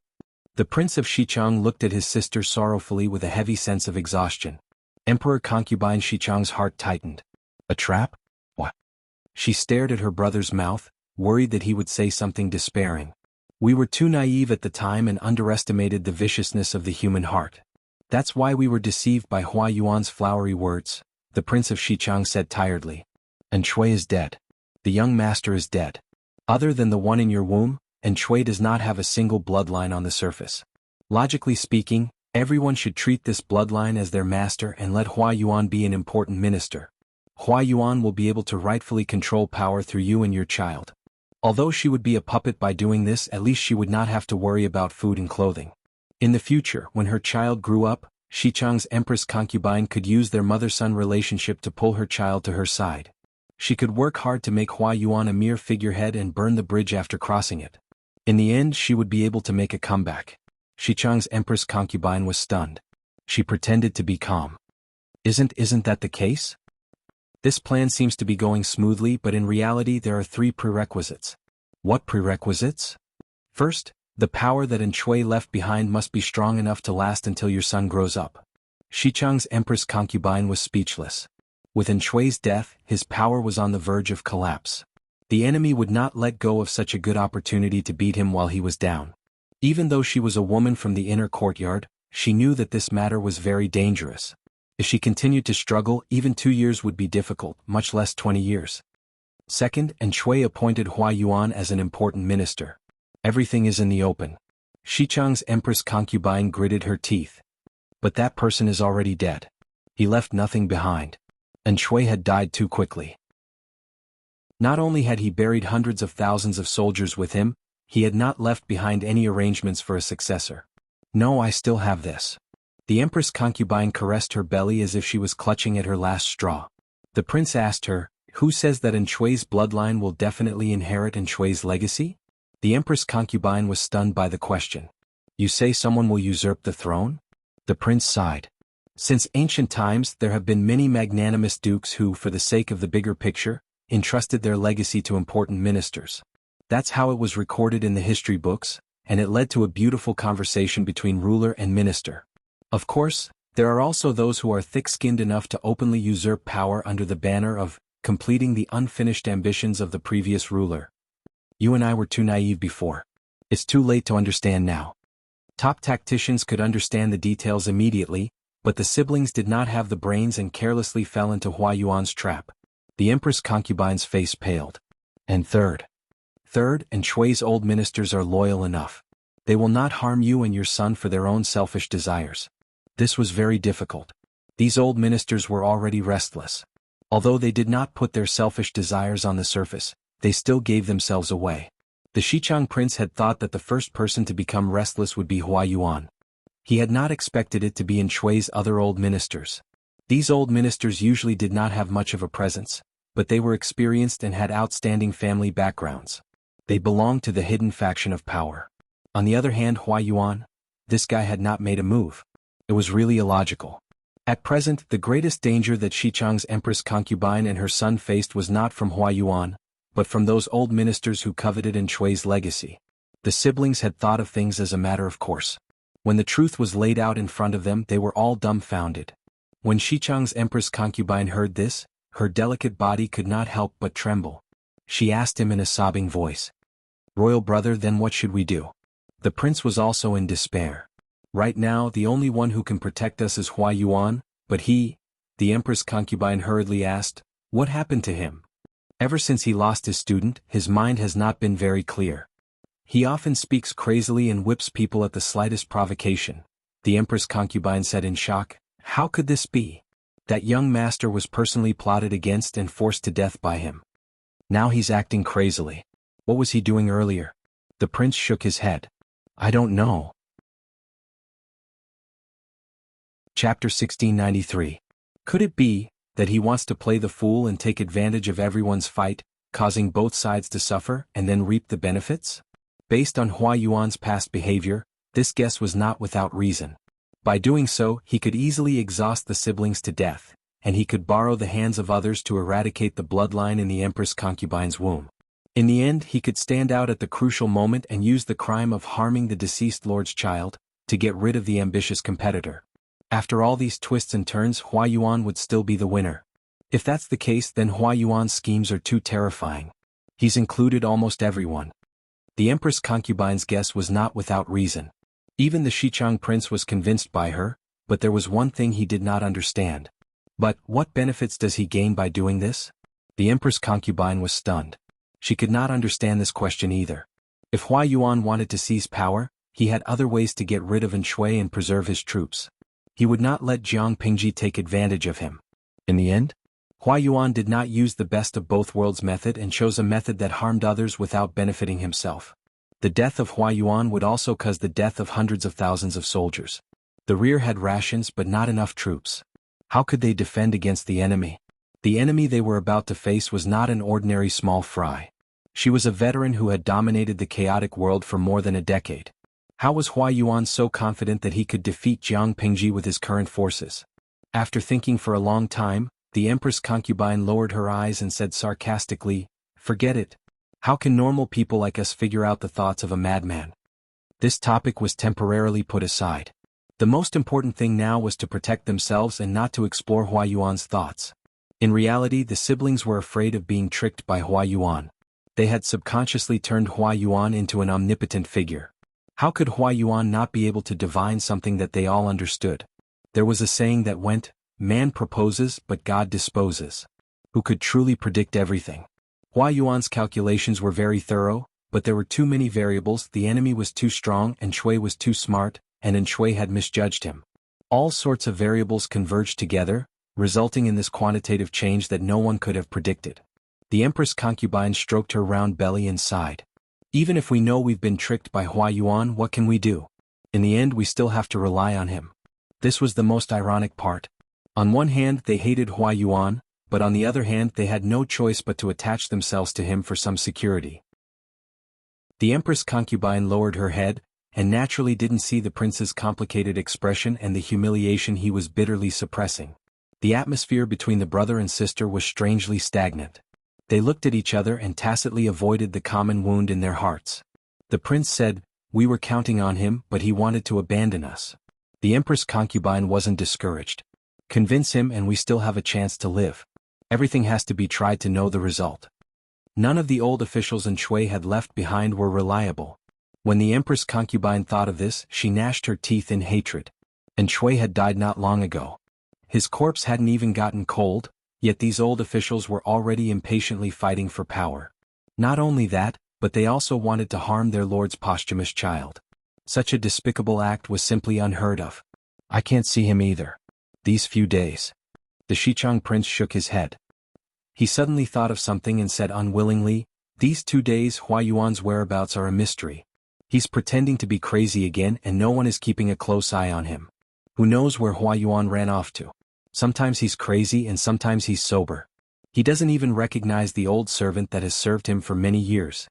The Prince of Xichang looked at his sister sorrowfully with a heavy sense of exhaustion. Emperor concubine Xichang's heart tightened. A trap? What? She stared at her brother's mouth, worried that he would say something despairing. We were too naive at the time and underestimated the viciousness of the human heart. That's why we were deceived by Hua Yuan's flowery words, the Prince of Xichang said tiredly. Shui is dead. The young master is dead. Other than the one in your womb, Shui does not have a single bloodline on the surface. Logically speaking, everyone should treat this bloodline as their master and let Hua Yuan be an important minister. Hua Yuan will be able to rightfully control power through you and your child. Although she would be a puppet by doing this, at least she would not have to worry about food and clothing. In the future, when her child grew up, Xichang's Empress concubine could use their mother-son relationship to pull her child to her side. She could work hard to make Hua Yuan a mere figurehead and burn the bridge after crossing it. In the end, she would be able to make a comeback. Xichang's Empress concubine was stunned. She pretended to be calm. Isn't that the case? This plan seems to be going smoothly, but in reality there are 3 prerequisites. What prerequisites? First, the power that Shui left behind must be strong enough to last until your son grows up. Xichang's Empress concubine was speechless. With Shui's death, his power was on the verge of collapse. The enemy would not let go of such a good opportunity to beat him while he was down. Even though she was a woman from the inner courtyard, she knew that this matter was very dangerous. If she continued to struggle, even 2 years would be difficult, much less 20 years. Second, and Shui appointed Hua Yuan as an important minister. Everything is in the open. Xichang's Empress concubine gritted her teeth. But that person is already dead. He left nothing behind. And Shui had died too quickly. Not only had he buried hundreds of thousands of soldiers with him, he had not left behind any arrangements for a successor. No, I still have this. The Empress concubine caressed her belly as if she was clutching at her last straw. The prince asked her, "Who says that Shui's bloodline will definitely inherit Shui's legacy?" The Empress concubine was stunned by the question. "You say someone will usurp the throne?" The prince sighed. Since ancient times there have been many magnanimous dukes who, for the sake of the bigger picture, entrusted their legacy to important ministers. That's how it was recorded in the history books, and it led to a beautiful conversation between ruler and minister. Of course, there are also those who are thick-skinned enough to openly usurp power under the banner of completing the unfinished ambitions of the previous ruler. You and I were too naive before. It's too late to understand now. Top tacticians could understand the details immediately, but the siblings did not have the brains and carelessly fell into Hua Yuan's trap. The Empress concubine's face paled. And third, and Shui's old ministers are loyal enough. They will not harm you and your son for their own selfish desires. This was very difficult. These old ministers were already restless. Although they did not put their selfish desires on the surface, they still gave themselves away. The Xichang prince had thought that the first person to become restless would be Hua Yuan. He had not expected it to be Shui's other old ministers. These old ministers usually did not have much of a presence, but they were experienced and had outstanding family backgrounds. They belonged to the hidden faction of power. On the other hand, Hua Yuan, this guy had not made a move. It was really illogical. At present, the greatest danger that Xichang's Empress concubine and her son faced was not from Hua Yuan, but from those old ministers who coveted Shui's legacy. The siblings had thought of things as a matter of course. When the truth was laid out in front of them, they were all dumbfounded. When Xichang's Empress concubine heard this, her delicate body could not help but tremble. She asked him in a sobbing voice, "Royal brother, then what should we do?" The prince was also in despair. Right now, the only one who can protect us is Hua Yuan, but he, the Empress concubine hurriedly asked, "What happened to him?" Ever since he lost his student, his mind has not been very clear. He often speaks crazily and whips people at the slightest provocation. The Empress concubine said in shock, "How could this be? That young master was personally plotted against and forced to death by him. Now he's acting crazily. What was he doing earlier?" The prince shook his head. "I don't know." Chapter 1693. Could it be that he wants to play the fool and take advantage of everyone's fight, causing both sides to suffer and then reap the benefits? Based on Hua Yuan's past behavior, this guess was not without reason. By doing so, he could easily exhaust the siblings to death, and he could borrow the hands of others to eradicate the bloodline in the Empress concubine's womb. In the end, he could stand out at the crucial moment and use the crime of harming the deceased lord's child to get rid of the ambitious competitor. After all these twists and turns, Hua Yuan would still be the winner. If that's the case, then Hua Yuan's schemes are too terrifying. He's included almost everyone. The Empress concubine's guess was not without reason. Even the Xichang prince was convinced by her, but there was one thing he did not understand. But what benefits does he gain by doing this? The Empress concubine was stunned. She could not understand this question either. If Hua Yuan wanted to seize power, he had other ways to get rid of Shui and preserve his troops. He would not let Jiang Pingji take advantage of him. In the end, Hua Yuan did not use the best of both worlds method and chose a method that harmed others without benefiting himself. The death of Hua Yuan would also cause the death of hundreds of thousands of soldiers. The rear had rations but not enough troops. How could they defend against the enemy? The enemy they were about to face was not an ordinary small fry. She was a veteran who had dominated the chaotic world for more than a decade. How was Hua Yuan so confident that he could defeat Jiang Pingji with his current forces? After thinking for a long time, the Empress concubine lowered her eyes and said sarcastically, "Forget it. How can normal people like us figure out the thoughts of a madman?" This topic was temporarily put aside. The most important thing now was to protect themselves and not to explore Hua Yuan's thoughts. In reality, the siblings were afraid of being tricked by Hua Yuan. They had subconsciously turned Hua Yuan into an omnipotent figure. How could Hua Yuan not be able to divine something that they all understood? There was a saying that went, man proposes but God disposes. Who could truly predict everything? Hua Yuan's calculations were very thorough, but there were too many variables. The enemy was too strong and Shui was too smart, and Shui had misjudged him. All sorts of variables converged together, resulting in this quantitative change that no one could have predicted. The Empress concubine stroked her round belly and sighed. Even if we know we've been tricked by Hua Yuan, what can we do? In the end we still have to rely on him. This was the most ironic part. On one hand they hated Hua Yuan, but on the other hand they had no choice but to attach themselves to him for some security. The Empress concubine lowered her head, and naturally didn't see the prince's complicated expression and the humiliation he was bitterly suppressing. The atmosphere between the brother and sister was strangely stagnant. They looked at each other and tacitly avoided the common wound in their hearts. The prince said, "We were counting on him, but he wanted to abandon us." The Empress concubine wasn't discouraged. "Convince him and we still have a chance to live. Everything has to be tried to know the result." None of the old officials Shui had left behind were reliable. When the Empress concubine thought of this, she gnashed her teeth in hatred. Shui had died not long ago. His corpse hadn't even gotten cold, yet these old officials were already impatiently fighting for power. Not only that, but they also wanted to harm their lord's posthumous child. Such a despicable act was simply unheard of. "I can't see him either. These few days." The Xichang prince shook his head. He suddenly thought of something and said unwillingly, "These 2 days Hua Yuan's whereabouts are a mystery. He's pretending to be crazy again and no one is keeping a close eye on him. Who knows where Hua Yuan ran off to? Sometimes he's crazy and sometimes he's sober. He doesn't even recognize the old servant that has served him for many years.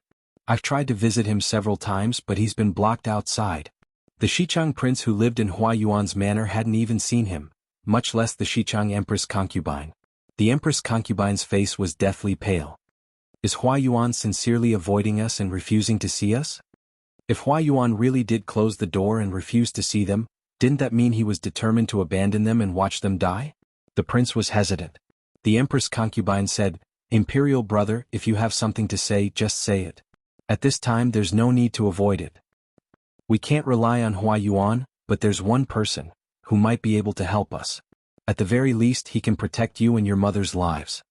I've tried to visit him several times but he's been blocked outside." The Xichang prince who lived in Hua Yuan's manor hadn't even seen him, much less the Xichang Empress concubine. The Empress concubine's face was deathly pale. "Is Hua Yuan sincerely avoiding us and refusing to see us?" If Hua Yuan really did close the door and refused to see them, didn't that mean he was determined to abandon them and watch them die? The prince was hesitant. The Empress concubine said, "Imperial brother, if you have something to say, just say it. At this time there's no need to avoid it. We can't rely on Hua Yuan, but there's one person who might be able to help us. At the very least he can protect you and your mother's lives."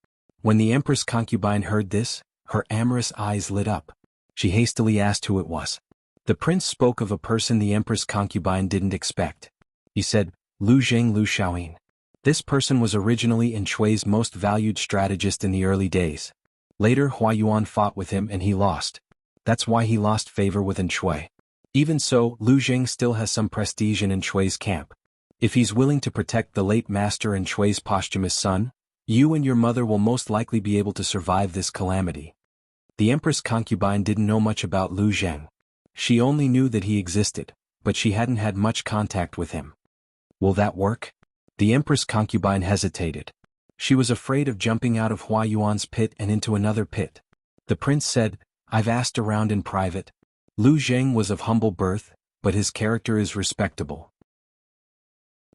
When the Empress concubine heard this, her amorous eyes lit up. She hastily asked who it was. The prince spoke of a person the Empress concubine didn't expect. He said, "Lu Zheng Lu Xiaoyin." This person was originally Shui's most valued strategist in the early days. Later Hua Yuan fought with him and he lost. That's why he lost favor with Shui. Even so, Lu Zheng still has some prestige in Shui's camp. If he's willing to protect the late master and Shui's posthumous son, you and your mother will most likely be able to survive this calamity. The Empress concubine didn't know much about Lu Zheng. She only knew that he existed, but she hadn't had much contact with him. Will that work? The Empress concubine hesitated. She was afraid of jumping out of Hua Yuan's pit and into another pit. The prince said, "I've asked around in private. Lu Zheng was of humble birth, but his character is respectable.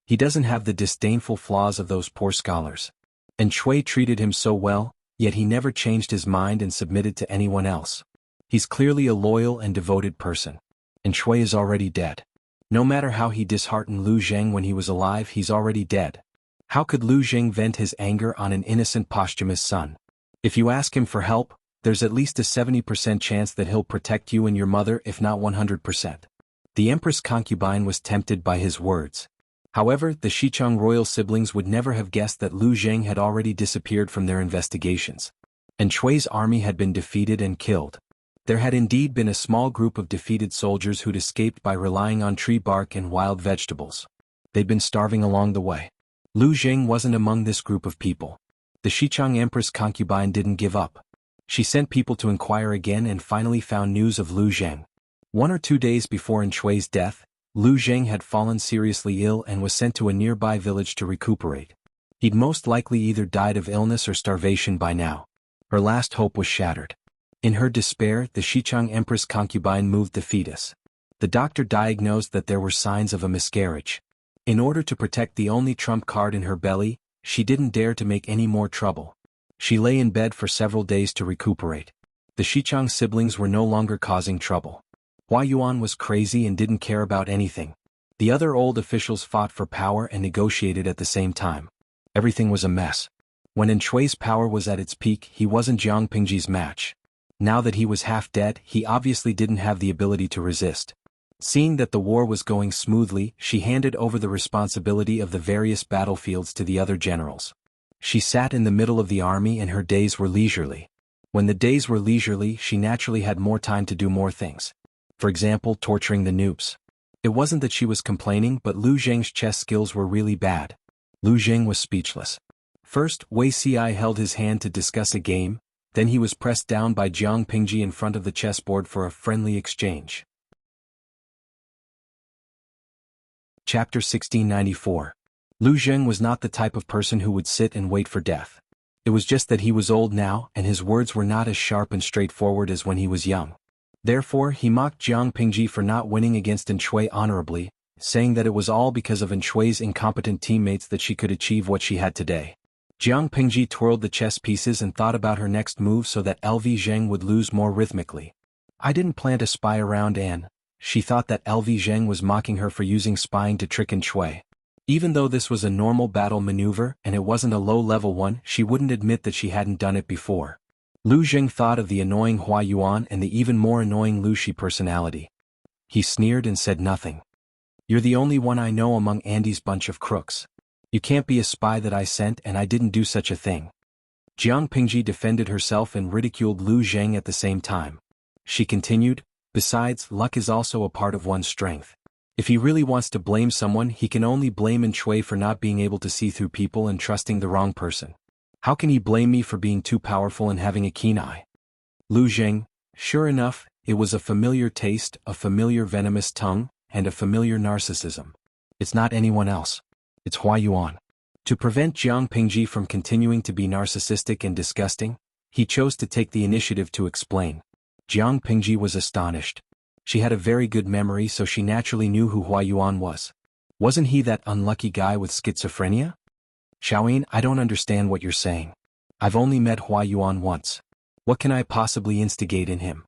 He doesn't have the disdainful flaws of those poor scholars. And Shui treated him so well, yet he never changed his mind and submitted to anyone else. He's clearly a loyal and devoted person. And Shui is already dead. No matter how he disheartened Lu Zheng when he was alive, he's already dead. How could Lu Zheng vent his anger on an innocent posthumous son? If you ask him for help, there's at least a 70% chance that he'll protect you and your mother, if not 100%. The Empress concubine was tempted by his words. However, the Xichang royal siblings would never have guessed that Lu Zheng had already disappeared from their investigations. And Shui's army had been defeated and killed. There had indeed been a small group of defeated soldiers who'd escaped by relying on tree bark and wild vegetables. They'd been starving along the way. Lu Zheng wasn't among this group of people. The Xichang Empress concubine didn't give up. She sent people to inquire again and finally found news of Lu Zheng. 1 or 2 days before Shui's death, Lu Zheng had fallen seriously ill and was sent to a nearby village to recuperate. He'd most likely either died of illness or starvation by now. Her last hope was shattered. In her despair, the Xichang Empress concubine moved the fetus. The doctor diagnosed that there were signs of a miscarriage. In order to protect the only trump card in her belly, she didn't dare to make any more trouble. She lay in bed for several days to recuperate. The Xichang siblings were no longer causing trouble. Hua Yuan was crazy and didn't care about anything. The other old officials fought for power and negotiated at the same time. Everything was a mess. When Enchui's power was at its peak, he wasn't Jiang Pingji's match. Now that he was half dead, he obviously didn't have the ability to resist. Seeing that the war was going smoothly, she handed over the responsibility of the various battlefields to the other generals. She sat in the middle of the army and her days were leisurely. When the days were leisurely, she naturally had more time to do more things. For example, torturing the noobs. It wasn't that she was complaining, but Lu Zheng's chess skills were really bad. Lu Zheng was speechless. First, Wei Ci held his hand to discuss a game, then he was pressed down by Jiang Pingji in front of the chessboard for a friendly exchange. Chapter 1694. Lu Zheng was not the type of person who would sit and wait for death. It was just that he was old now and his words were not as sharp and straightforward as when he was young. Therefore, he mocked Jiang Pingji for not winning against Enchui honorably, saying that it was all because of Enchui's incompetent teammates that she could achieve what she had today. Jiang Pingji twirled the chess pieces and thought about her next move so that LV Zheng would lose more rhythmically. I didn't plan to spy around Anne. She thought that LV Zheng was mocking her for using spying to trick Enchui. Even though this was a normal battle maneuver and it wasn't a low-level one, she wouldn't admit that she hadn't done it before. Lu Zheng thought of the annoying Hua Yuan and the even more annoying Lu Shi personality. He sneered and said nothing. You're the only one I know among Andy's bunch of crooks. You can't be a spy that I sent and I didn't do such a thing. Jiang Pingji defended herself and ridiculed Lu Zheng at the same time. She continued, besides, luck is also a part of one's strength. If he really wants to blame someone, he can only blame Enchui for not being able to see through people and trusting the wrong person. How can he blame me for being too powerful and having a keen eye? Lu Zheng, sure enough, it was a familiar taste, a familiar venomous tongue, and a familiar narcissism. It's not anyone else. It's Hua Yuan. To prevent Jiang Pingji from continuing to be narcissistic and disgusting, he chose to take the initiative to explain. Jiang Pingji was astonished. She had a very good memory, so she naturally knew who Hua Yuan was. Wasn't he that unlucky guy with schizophrenia? Xiaoyin, I don't understand what you're saying. I've only met Hua Yuan once. What can I possibly instigate in him?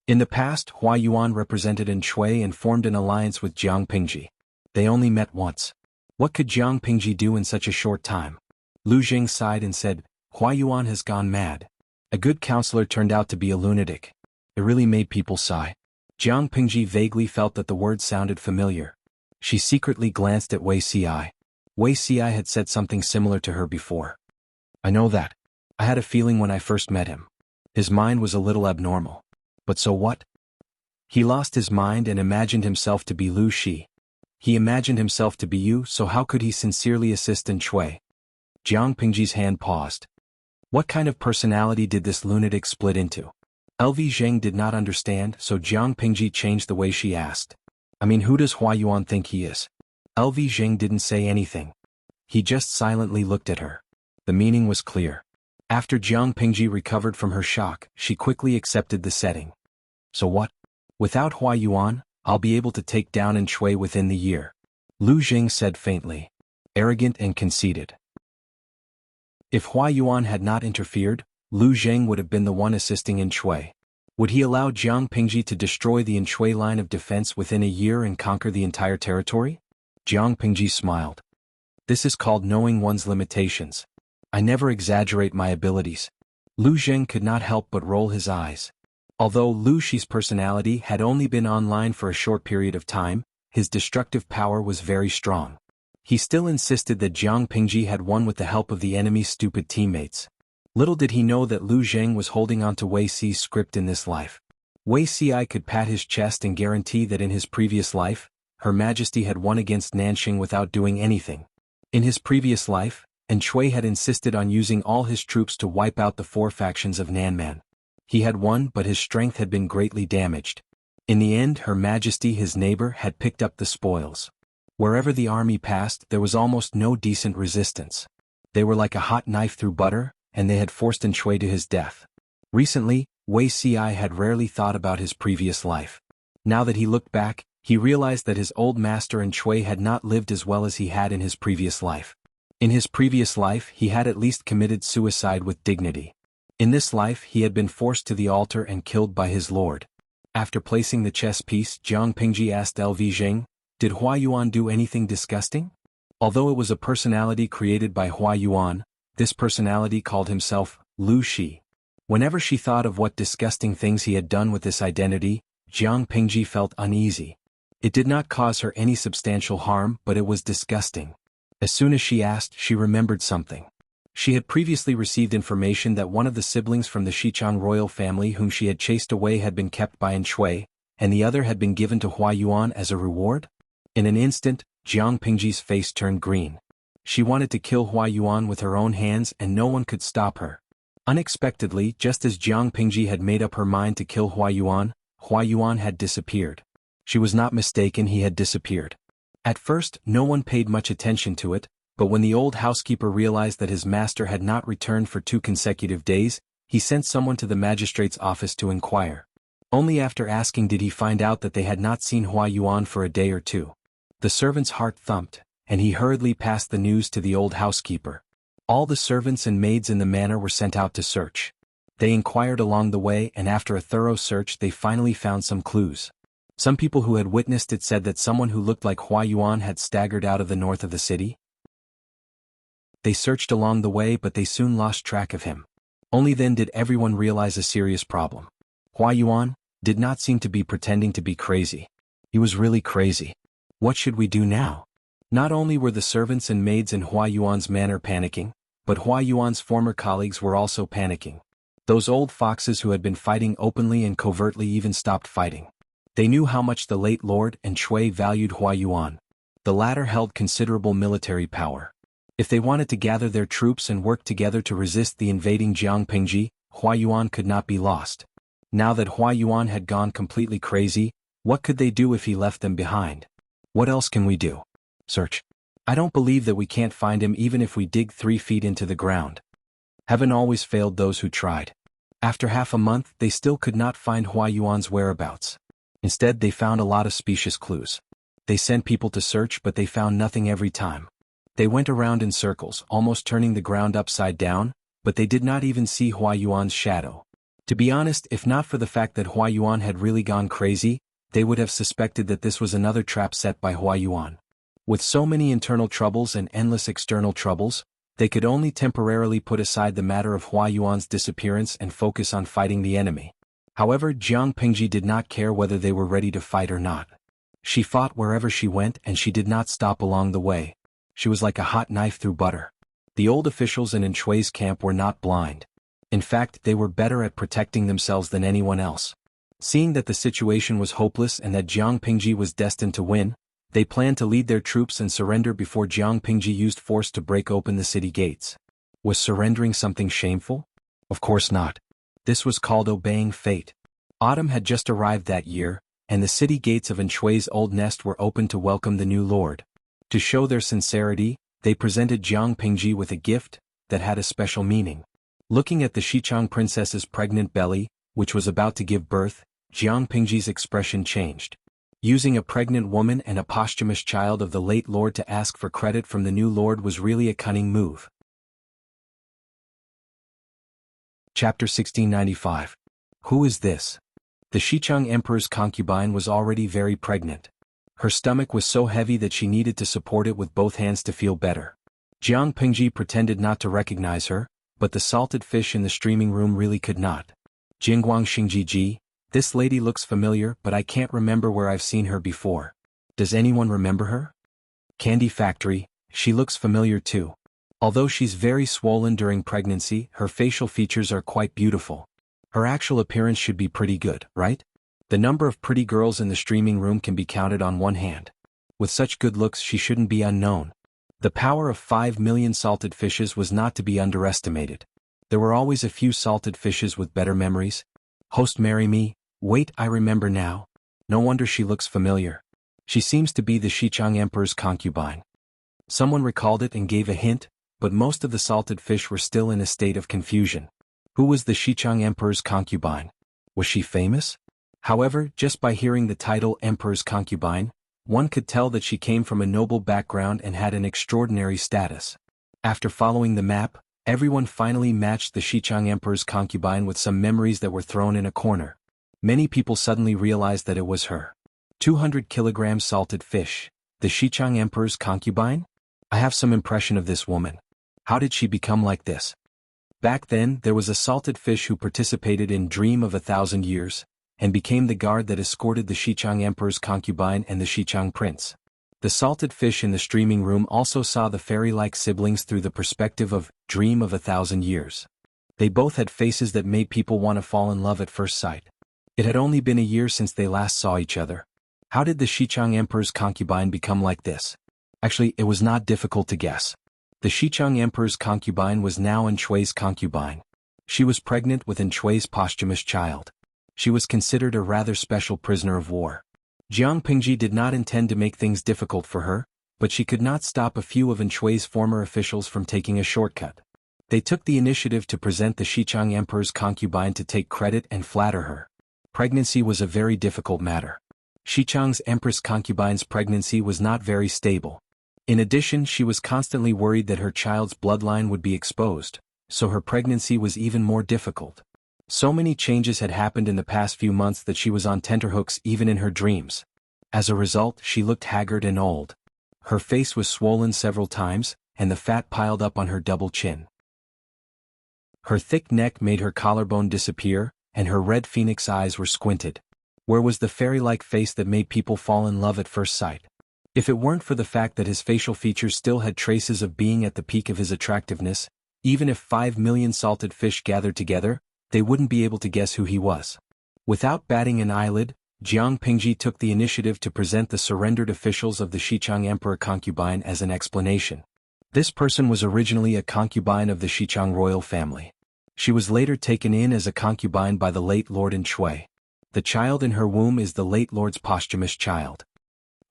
In the past, Hua Yuan represented Enchui and formed an alliance with Jiang Pingji. They only met once. What could Jiang Pingji do in such a short time? Lu Zheng sighed and said, Hua Yuan has gone mad. A good counselor turned out to be a lunatic. It really made people sigh. Jiang Pingji vaguely felt that the word sounded familiar. She secretly glanced at Wei Ci. Wei Ci had said something similar to her before. I know that. I had a feeling when I first met him. His mind was a little abnormal. But so what? He lost his mind and imagined himself to be Lu Shi. He imagined himself to be you, so how could he sincerely assist Enchui? Jiang Pingji's hand paused. What kind of personality did this lunatic split into? LV Zheng did not understand, so Jiang Pingji changed the way she asked. I mean, who does Hua Yuan think he is? LV Zheng didn't say anything. He just silently looked at her. The meaning was clear. After Jiang Pingji recovered from her shock, she quickly accepted the setting. So what? Without Hua Yuan, I'll be able to take down Enchui within the year. Lu Zheng said faintly. Arrogant and conceited. If Hua Yuan had not interfered, Lu Zheng would have been the one assisting Enchui. Would he allow Jiang Pingji to destroy the Enchui line of defense within a year and conquer the entire territory? Jiang Pingji smiled. This is called knowing one's limitations. I never exaggerate my abilities. Lu Zheng could not help but roll his eyes. Although Lu Shi's personality had only been online for a short period of time, his destructive power was very strong. He still insisted that Jiang Pingji had won with the help of the enemy's stupid teammates. Little did he know that Lu Zheng was holding on to Wei Ci's script in this life. Wei Ci could pat his chest and guarantee that in his previous life, Her Majesty had won against Nanxing without doing anything. In his previous life, Enchui had insisted on using all his troops to wipe out the 4 factions of Nanman. He had won, but his strength had been greatly damaged. In the end, Her Majesty, his neighbor, had picked up the spoils. Wherever the army passed, there was almost no decent resistance. They were like a hot knife through butter, and they had forced Enchui to his death. Recently, Wei Ci had rarely thought about his previous life. Now that he looked back, he realized that his old master Enchui had not lived as well as he had in his previous life. In his previous life, he had at least committed suicide with dignity. In this life, he had been forced to the altar and killed by his lord. After placing the chess piece, Jiang Pingji asked LV Zheng, did Hua Yuan do anything disgusting? Although it was a personality created by Hua Yuan, this personality called himself Lu Shi. Whenever she thought of what disgusting things he had done with this identity, Jiang Pingji felt uneasy. It did not cause her any substantial harm, but it was disgusting. As soon as she asked, she remembered something. She had previously received information that one of the siblings from the Xichang royal family whom she had chased away had been kept by Shui, and the other had been given to Hua Yuan as a reward? In an instant, Jiang Pingji's face turned green. She wanted to kill Hua Yuan with her own hands and no one could stop her. Unexpectedly, just as Jiang Pingji had made up her mind to kill Hua Yuan had disappeared. She was not mistaken, he had disappeared. At first, no one paid much attention to it, but when the old housekeeper realized that his master had not returned for 2 consecutive days, he sent someone to the magistrate's office to inquire. Only after asking did he find out that they had not seen Hua Yuan for a day or two. The servant's heart thumped, and he hurriedly passed the news to the old housekeeper. All the servants and maids in the manor were sent out to search. They inquired along the way and after a thorough search they finally found some clues. Some people who had witnessed it said that someone who looked like Hua Yuan had staggered out of the north of the city. They searched along the way but they soon lost track of him. Only then did everyone realize a serious problem. Hua Yuan did not seem to be pretending to be crazy. He was really crazy. What should we do now? Not only were the servants and maids in Hua Yuan's manor panicking, but Hua Yuan's former colleagues were also panicking. Those old foxes who had been fighting openly and covertly even stopped fighting. They knew how much the late Lord and Shui valued Hua Yuan. The latter held considerable military power. If they wanted to gather their troops and work together to resist the invading Jiang Pingji, Hua Yuan could not be lost. Now that Hua Yuan had gone completely crazy, what could they do if he left them behind? What else can we do? Search. I don't believe that we can't find him even if we dig 3 feet into the ground. Heaven always failed those who tried. After half a month they still could not find Hua Yuan's whereabouts. Instead they found a lot of specious clues. They sent people to search but they found nothing every time. They went around in circles, almost turning the ground upside down, but they did not even see Hua Yuan's shadow. To be honest, if not for the fact that Hua Yuan had really gone crazy, they would have suspected that this was another trap set by Hua Yuan. With so many internal troubles and endless external troubles, they could only temporarily put aside the matter of Hua Yuan's disappearance and focus on fighting the enemy. However, Jiang Pingji did not care whether they were ready to fight or not. She fought wherever she went and she did not stop along the way. She was like a hot knife through butter. The old officials in Shui's camp were not blind. In fact, they were better at protecting themselves than anyone else. Seeing that the situation was hopeless and that Jiang Pingji was destined to win, they planned to lead their troops and surrender before Jiang Pingji used force to break open the city gates. Was surrendering something shameful? Of course not. This was called obeying fate. Autumn had just arrived that year, and the city gates of Shui's old nest were open to welcome the new lord. To show their sincerity, they presented Jiang Pingji with a gift that had a special meaning. Looking at the Xichang princess's pregnant belly, which was about to give birth, Jiang Pingji's expression changed. Using a pregnant woman and a posthumous child of the late lord to ask for credit from the new lord was really a cunning move. Chapter 1695. Who is this? The Xichang emperor's concubine was already very pregnant. Her stomach was so heavy that she needed to support it with both hands to feel better. Jiang Pingji pretended not to recognize her, but the salted fish in the streaming room really could not. Jingguang Xingjiji, this lady looks familiar but I can't remember where I've seen her before. Does anyone remember her? Candy Factory, she looks familiar too. Although she's very swollen during pregnancy, her facial features are quite beautiful. Her actual appearance should be pretty good, right? The number of pretty girls in the streaming room can be counted on one hand. With such good looks she shouldn't be unknown. The power of 5 million salted fishes was not to be underestimated. There were always a few salted fishes with better memories. Host marry me, wait I remember now. No wonder she looks familiar. She seems to be the Xichang emperor's concubine. Someone recalled it and gave a hint, but most of the salted fish were still in a state of confusion. Who was the Xichang emperor's concubine? Was she famous? However, just by hearing the title Emperor's Concubine, one could tell that she came from a noble background and had an extraordinary status. After following the map, everyone finally matched the Xichang Emperor's concubine with some memories that were thrown in a corner. Many people suddenly realized that it was her. 200 kilograms salted fish, the Xichang Emperor's concubine? I have some impression of this woman. How did she become like this? Back then, there was a salted fish who participated in Dream of 1,000 Years, and became the guard that escorted the Xichang Emperor's concubine and the Xichang Prince. The salted fish in the streaming room also saw the fairy-like siblings through the perspective of Dream of 1,000 Years. They both had faces that made people want to fall in love at first sight. It had only been a year since they last saw each other. How did the Xichang Emperor's concubine become like this? Actually, it was not difficult to guess. The Xichang Emperor's concubine was now Enchui's concubine. She was pregnant with Enchui's posthumous child. She was considered a rather special prisoner of war. Jiang Pingji did not intend to make things difficult for her, but she could not stop a few of Enchui's former officials from taking a shortcut. They took the initiative to present the Xichang Emperor's concubine to take credit and flatter her. Pregnancy was a very difficult matter. Xichang's Empress concubine's pregnancy was not very stable. In addition, she was constantly worried that her child's bloodline would be exposed, so her pregnancy was even more difficult. So many changes had happened in the past few months that she was on tenterhooks even in her dreams. As a result, she looked haggard and old. Her face was swollen several times, and the fat piled up on her double chin. Her thick neck made her collarbone disappear, and her red phoenix eyes were squinted. Where was the fairy-like face that made people fall in love at first sight? If it weren't for the fact that his facial features still had traces of being at the peak of his attractiveness, even if 5 million salted fish gathered together, they wouldn't be able to guess who he was. Without batting an eyelid, Jiang Pingji took the initiative to present the surrendered officials of the Xichang Emperor concubine as an explanation. This person was originally a concubine of the Xichang royal family. She was later taken in as a concubine by the late Lord Enchui. The child in her womb is the late Lord's posthumous child.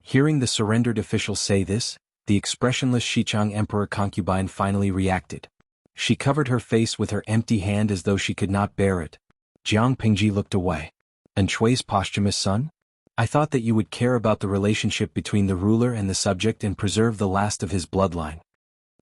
Hearing the surrendered officials say this, the expressionless Xichang Emperor concubine finally reacted. She covered her face with her empty hand as though she could not bear it. Jiang Pingji looked away. Enchui's posthumous son? I thought that you would care about the relationship between the ruler and the subject and preserve the last of his bloodline.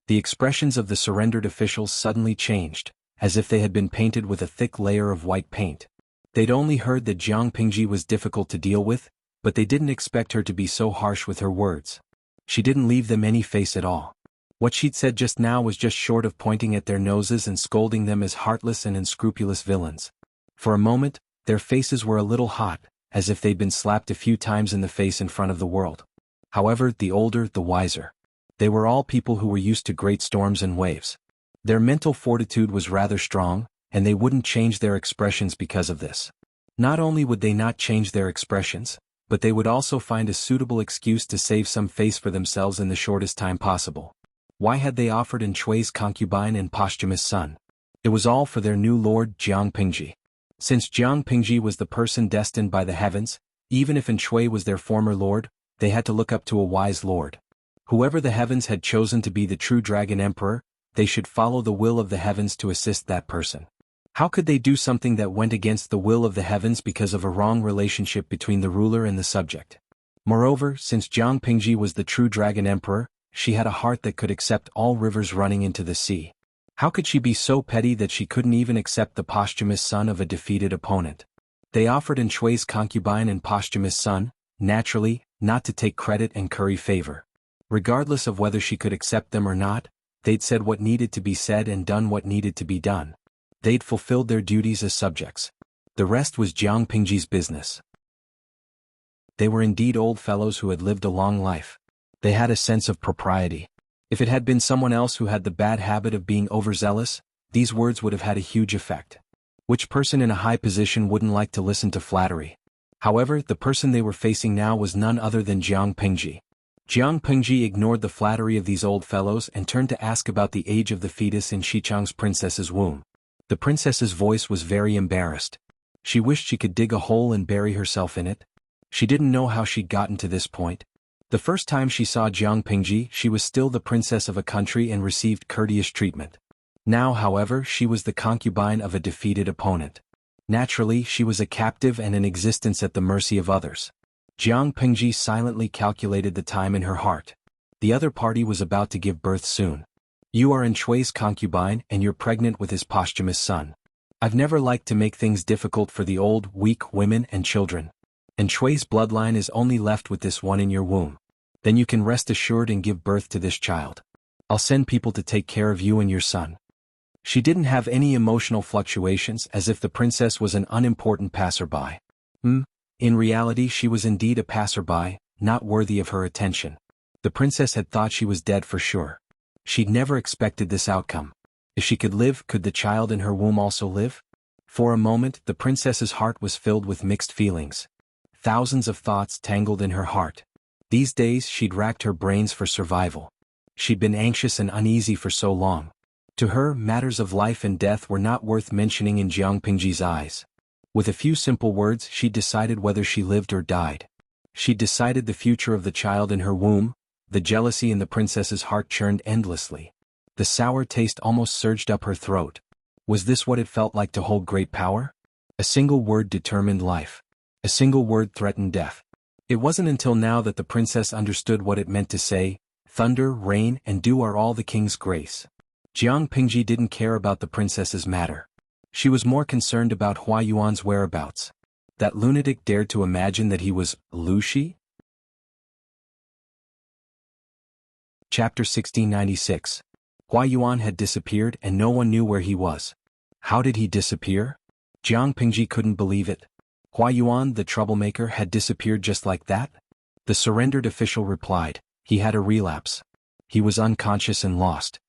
The expressions of the surrendered officials suddenly changed, as if they had been painted with a thick layer of white paint. They'd only heard that Jiang Pingji was difficult to deal with, but they didn't expect her to be so harsh with her words. She didn't leave them any face at all. What she'd said just now was just short of pointing at their noses and scolding them as heartless and unscrupulous villains. For a moment, their faces were a little hot, as if they'd been slapped a few times in the face in front of the world. However, the older, the wiser. They were all people who were used to great storms and waves. Their mental fortitude was rather strong, and they wouldn't change their expressions because of this. Not only would they not change their expressions, but they would also find a suitable excuse to save some face for themselves in the shortest time possible. Why had they offered Enchui's concubine and posthumous son? It was all for their new lord Jiang Pingji. Since Jiang Pingji was the person destined by the heavens, even if Enchui was their former lord, they had to look up to a wise lord. Whoever the heavens had chosen to be the true dragon emperor, they should follow the will of the heavens to assist that person. How could they do something that went against the will of the heavens because of a wrong relationship between the ruler and the subject? Moreover, since Jiang Pingji was the true dragon emperor, she had a heart that could accept all rivers running into the sea. How could she be so petty that she couldn't even accept the posthumous son of a defeated opponent? They offered Enchui's concubine and posthumous son, naturally, not to take credit and curry favor. Regardless of whether she could accept them or not, they'd said what needed to be said and done what needed to be done. They'd fulfilled their duties as subjects. The rest was Jiang Pingji's business. They were indeed old fellows who had lived a long life. They had a sense of propriety. If it had been someone else who had the bad habit of being overzealous, these words would have had a huge effect. Which person in a high position wouldn't like to listen to flattery? However, the person they were facing now was none other than Jiang Pingji. Jiang Pingji ignored the flattery of these old fellows and turned to ask about the age of the fetus in Xichang's princess's womb. The princess's voice was very embarrassed. She wished she could dig a hole and bury herself in it. She didn't know how she'd gotten to this point. The first time she saw Jiang Pingji, she was still the princess of a country and received courteous treatment. Now, however, she was the concubine of a defeated opponent. Naturally, she was a captive and an existence at the mercy of others. Jiang Pingji silently calculated the time in her heart. The other party was about to give birth soon. You are Enchui's concubine and you're pregnant with his posthumous son. I've never liked to make things difficult for the old, weak women and children. Enchui's bloodline is only left with this one in your womb. Then you can rest assured and give birth to this child. I'll send people to take care of you and your son. She didn't have any emotional fluctuations, as if the princess was an unimportant passerby. In reality she was indeed a passerby, not worthy of her attention. The princess had thought she was dead for sure. She'd never expected this outcome. If she could live, could the child in her womb also live? For a moment, the princess's heart was filled with mixed feelings. Thousands of thoughts tangled in her heart. These days she'd racked her brains for survival. She'd been anxious and uneasy for so long. To her, matters of life and death were not worth mentioning in Jiang Pingji's eyes. With a few simple words she'd decided whether she lived or died. She'd decided the future of the child in her womb. The jealousy in the princess's heart churned endlessly. The sour taste almost surged up her throat. Was this what it felt like to hold great power? A single word determined life. A single word threatened death. It wasn't until now that the princess understood what it meant to say, "Thunder, rain, and dew are all the king's grace." Jiang Pingji didn't care about the princess's matter. She was more concerned about Hua Yuan's whereabouts. That lunatic dared to imagine that he was Lu Shi? Chapter 1696. Hua Yuan had disappeared and no one knew where he was. How did he disappear? Jiang Pingji couldn't believe it. Hua Yuan, the troublemaker, had disappeared just like that? The surrendered official replied, he had a relapse. He was unconscious and lost.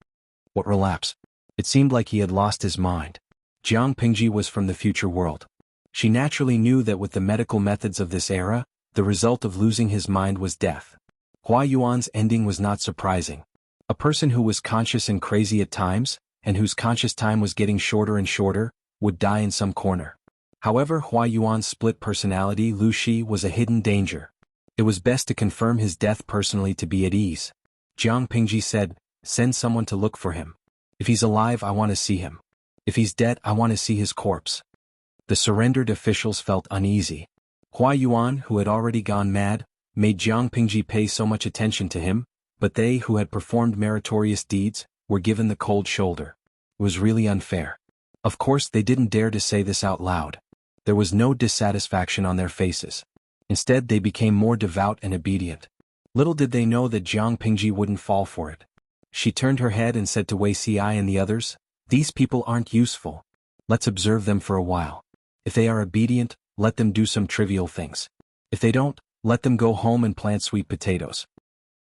What relapse? It seemed like he had lost his mind. Jiang Pingji was from the future world. She naturally knew that with the medical methods of this era, the result of losing his mind was death. Hua Yuan's ending was not surprising. A person who was conscious and crazy at times, and whose conscious time was getting shorter and shorter, would die in some corner. However, Hua Yuan's split personality Lu Shi was a hidden danger. It was best to confirm his death personally to be at ease. Jiang Pingji said, "Send someone to look for him. If he's alive, I want to see him. If he's dead, I want to see his corpse." The surrendered officials felt uneasy. Hua Yuan, who had already gone mad, made Jiang Pingji pay so much attention to him, but they who had performed meritorious deeds were given the cold shoulder. It was really unfair. Of course they didn't dare to say this out loud. There was no dissatisfaction on their faces. Instead they became more devout and obedient. Little did they know that Jiang Pingji wouldn't fall for it. She turned her head and said to Wei Ci and the others, "These people aren't useful. Let's observe them for a while. If they are obedient, let them do some trivial things. If they don't, let them go home and plant sweet potatoes."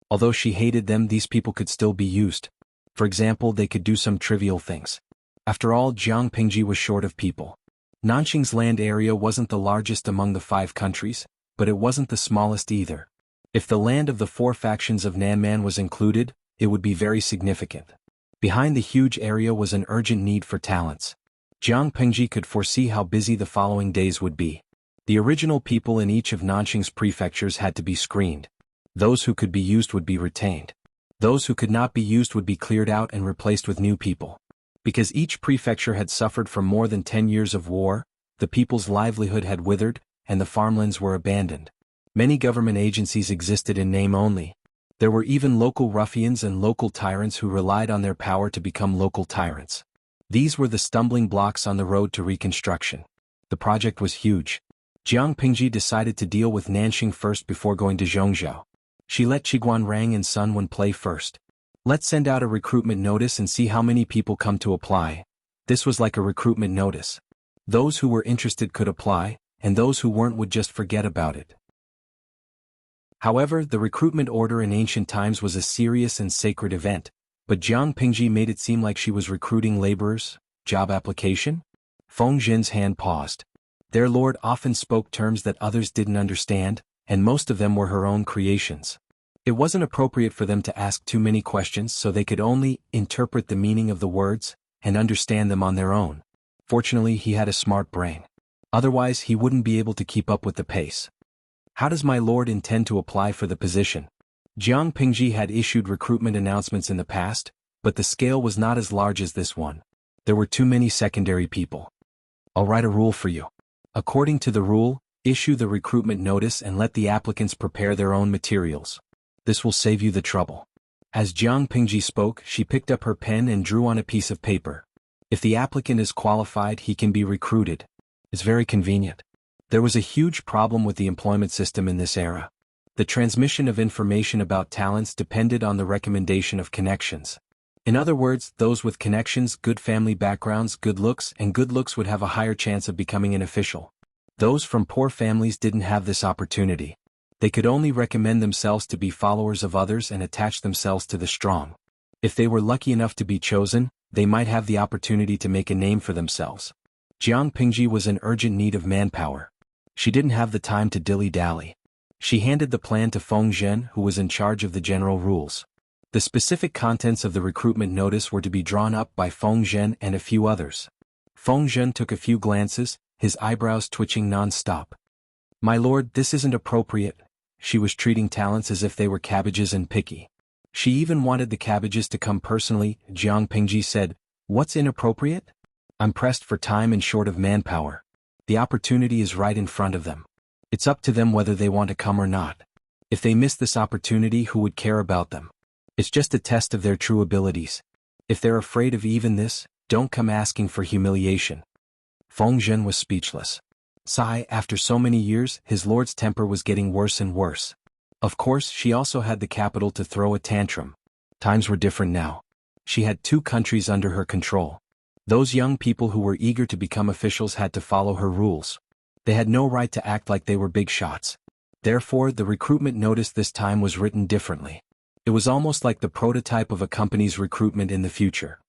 Although she hated them, these people could still be used. For example, they could do some trivial things. After all, Jiang Pingji was short of people. Nanxing's land area wasn't the largest among the 5 countries, but it wasn't the smallest either. If the land of the 4 factions of Nanman was included, it would be very significant. Behind the huge area was an urgent need for talents. Jiang Pingji could foresee how busy the following days would be. The original people in each of Nanxing's prefectures had to be screened. Those who could be used would be retained. Those who could not be used would be cleared out and replaced with new people. Because each prefecture had suffered from more than 10 years of war, the people's livelihood had withered, and the farmlands were abandoned. Many government agencies existed in name only. There were even local ruffians and local tyrants who relied on their power to become local tyrants. These were the stumbling blocks on the road to reconstruction. The project was huge. Jiang Pingji decided to deal with Nanxing first before going to Zhongzhou. She let Qiguan Rang and Sun Wen play first. Let's send out a recruitment notice and see how many people come to apply. This was like a recruitment notice. Those who were interested could apply, and those who weren't would just forget about it. However, the recruitment order in ancient times was a serious and sacred event, but Jiang Pingji made it seem like she was recruiting laborers. Job application? Feng Zhen's hand paused. Their lord often spoke terms that others didn't understand, and most of them were her own creations. It wasn't appropriate for them to ask too many questions, so they could only interpret the meaning of the words and understand them on their own. Fortunately, he had a smart brain. Otherwise, he wouldn't be able to keep up with the pace. How does my lord intend to apply for the position? Jiang Pingji had issued recruitment announcements in the past, but the scale was not as large as this one. There were too many secondary people. I'll write a rule for you. According to the rule, issue the recruitment notice and let the applicants prepare their own materials. This will save you the trouble. As Jiang Pingji spoke, she picked up her pen and drew on a piece of paper. If the applicant is qualified, he can be recruited. It's very convenient. There was a huge problem with the employment system in this era. The transmission of information about talents depended on the recommendation of connections. In other words, those with connections, good family backgrounds, good looks would have a higher chance of becoming an official. Those from poor families didn't have this opportunity. They could only recommend themselves to be followers of others and attach themselves to the strong. If they were lucky enough to be chosen, they might have the opportunity to make a name for themselves. Jiang Pingji was in urgent need of manpower. She didn't have the time to dilly-dally. She handed the plan to Feng Zhen, who was in charge of the general rules. The specific contents of the recruitment notice were to be drawn up by Feng Zhen and a few others. Feng Zhen took a few glances, his eyebrows twitching non-stop. "My lord, this isn't appropriate." She was treating talents as if they were cabbages and picky. She even wanted the cabbages to come personally. Jiang Pingji said, "What's inappropriate? I'm pressed for time and short of manpower. The opportunity is right in front of them. It's up to them whether they want to come or not. If they miss this opportunity, who would care about them? It's just a test of their true abilities. If they're afraid of even this, don't come asking for humiliation." Feng Zhen was speechless. Sigh, after so many years, his lord's temper was getting worse and worse. Of course, she also had the capital to throw a tantrum. Times were different now. She had 2 countries under her control. Those young people who were eager to become officials had to follow her rules. They had no right to act like they were big shots. Therefore, the recruitment notice this time was written differently. It was almost like the prototype of a company's recruitment in the future.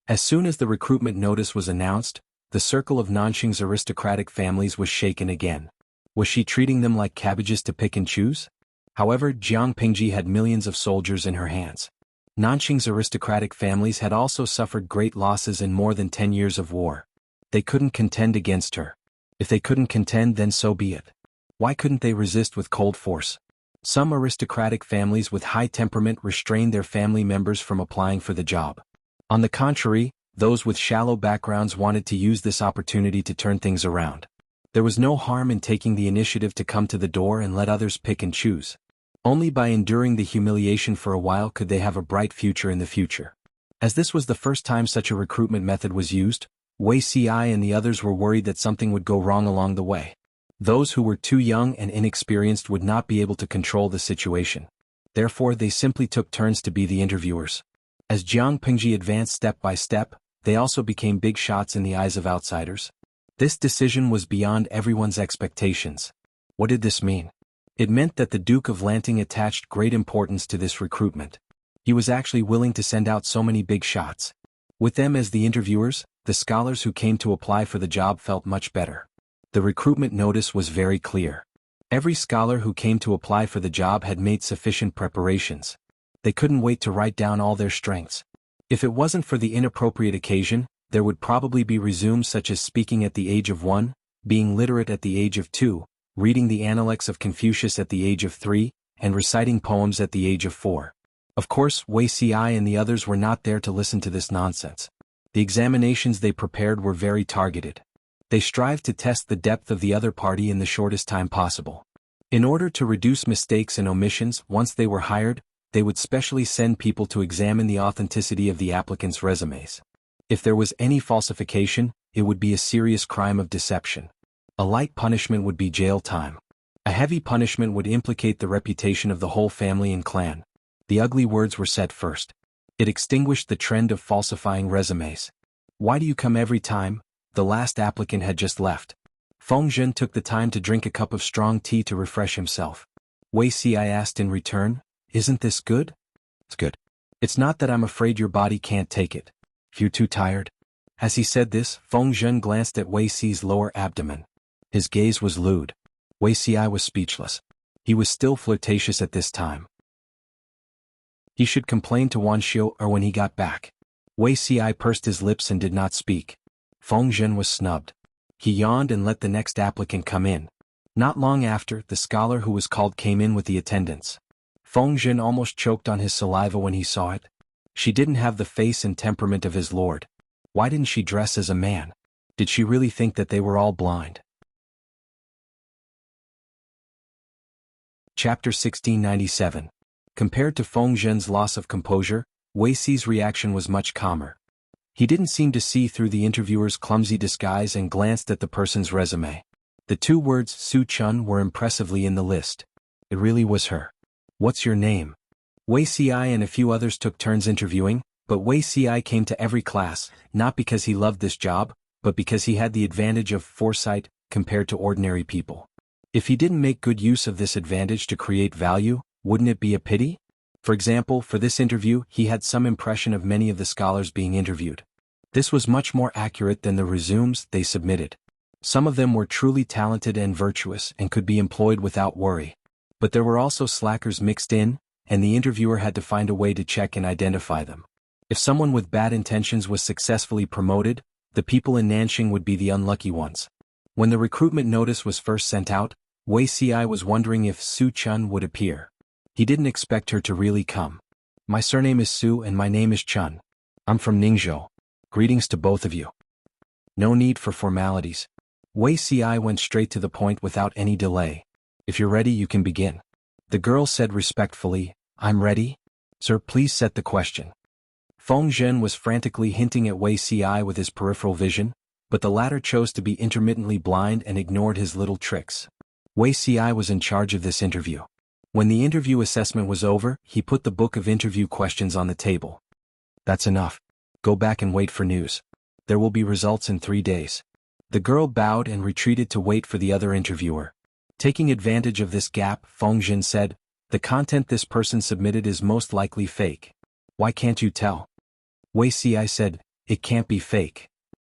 As soon as the recruitment notice was announced, the circle of Nanxing's aristocratic families was shaken again. Was she treating them like cabbages to pick and choose? However, Jiang Pingji had millions of soldiers in her hands. Nanxing's aristocratic families had also suffered great losses in more than 10 years of war. They couldn't contend against her. If they couldn't contend, then so be it. Why couldn't they resist with cold force? Some aristocratic families with high temperament restrained their family members from applying for the job. On the contrary, those with shallow backgrounds wanted to use this opportunity to turn things around. There was no harm in taking the initiative to come to the door and let others pick and choose. Only by enduring the humiliation for a while could they have a bright future in the future. As this was the first time such a recruitment method was used, Wuxia and the others were worried that something would go wrong along the way. Those who were too young and inexperienced would not be able to control the situation. Therefore, they simply took turns to be the interviewers. As Jiang Pingji advanced step by step, they also became big shots in the eyes of outsiders. This decision was beyond everyone's expectations. What did this mean? It meant that the Duke of Lanting attached great importance to this recruitment. He was actually willing to send out so many big shots. With them as the interviewers, the scholars who came to apply for the job felt much better. The recruitment notice was very clear. Every scholar who came to apply for the job had made sufficient preparations. They couldn't wait to write down all their strengths. If it wasn't for the inappropriate occasion, there would probably be resumes such as speaking at the age of 1, being literate at the age of 2, reading the Analects of Confucius at the age of 3, and reciting poems at the age of 4. Of course, Wuxia and the others were not there to listen to this nonsense. The examinations they prepared were very targeted. They strived to test the depth of the other party in the shortest time possible. In order to reduce mistakes and omissions, once they were hired, they would specially send people to examine the authenticity of the applicants' resumes. If there was any falsification, it would be a serious crime of deception. A light punishment would be jail time. A heavy punishment would implicate the reputation of the whole family and clan. The ugly words were said first. It extinguished the trend of falsifying resumes. "Why do you come every time?" The last applicant had just left. Feng Zhen took the time to drink a cup of strong tea to refresh himself. Wuxia asked in return, "Isn't this good?" "It's good. It's not that I'm afraid your body can't take it. If you're too tired." As he said this, Feng Zhen glanced at Wuxia's lower abdomen. His gaze was lewd. Wuxia was speechless. He was still flirtatious at this time. He should complain to Wan Xiu or when he got back. Wuxia pursed his lips and did not speak. Feng Zhen was snubbed. He yawned and let the next applicant come in. Not long after, the scholar who was called came in with the attendants. Feng Zhen almost choked on his saliva when he saw it. She didn't have the face and temperament of his lord. Why didn't she dress as a man? Did she really think that they were all blind? Chapter 1697. Compared to Feng Zhen's loss of composure, Wuxi's reaction was much calmer. He didn't seem to see through the interviewer's clumsy disguise and glanced at the person's resume. The 2 words Su Chun were impressively in the list. It really was her. "What's your name?" Wei Ci and a few others took turns interviewing, but Wei Ci came to every class, not because he loved this job, but because he had the advantage of foresight compared to ordinary people. If he didn't make good use of this advantage to create value, wouldn't it be a pity? For example, for this interview, he had some impression of many of the scholars being interviewed. This was much more accurate than the resumes they submitted. Some of them were truly talented and virtuous and could be employed without worry. But there were also slackers mixed in, and the interviewer had to find a way to check and identify them. If someone with bad intentions was successfully promoted, the people in Nanxing would be the unlucky ones. When the recruitment notice was first sent out, Wei Ci was wondering if Su Chun would appear. He didn't expect her to really come. My surname is Su and my name is Chun. I'm from Ningzhou. Greetings to both of you. No need for formalities. Wei Ci went straight to the point without any delay. If you're ready, you can begin. The girl said respectfully, I'm ready. Sir, please set the question. Feng Zhen was frantically hinting at Wei Ci with his peripheral vision, but the latter chose to be intermittently blind and ignored his little tricks. Wei Ci was in charge of this interview. When the interview assessment was over, he put the book of interview questions on the table. That's enough. Go back and wait for news. There will be results in 3 days. The girl bowed and retreated to wait for the other interviewer. Taking advantage of this gap, Feng Zhen said, the content this person submitted is most likely fake. Why can't you tell? Wei Ci said, it can't be fake.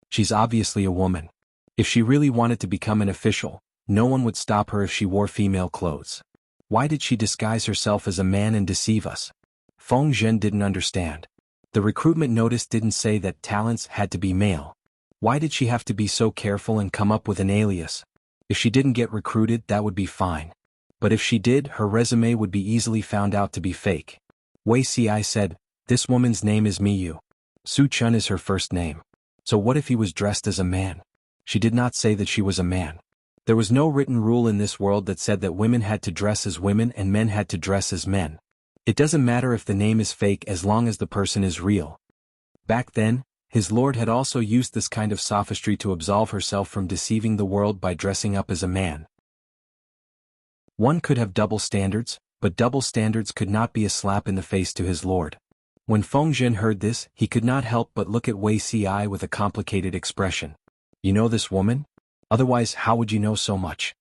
She's obviously a woman. If she really wanted to become an official, no one would stop her if she wore female clothes. Why did she disguise herself as a man and deceive us? Feng Zhen didn't understand. The recruitment notice didn't say that talents had to be male. Why did she have to be so careful and come up with an alias? If she didn't get recruited, that would be fine. But if she did, her resume would be easily found out to be fake. Wei Ci said, this woman's name is Miyu. Su Chun is her first name. So what if he was dressed as a man? She did not say that she was a man. There was no written rule in this world that said that women had to dress as women and men had to dress as men. It doesn't matter if the name is fake as long as the person is real. Back then, his lord had also used this kind of sophistry to absolve herself from deceiving the world by dressing up as a man. One could have double standards, but double standards could not be a slap in the face to his lord. When Feng Zhen heard this, he could not help but look at Wei Ci with a complicated expression. You know this woman? Otherwise, how would you know so much?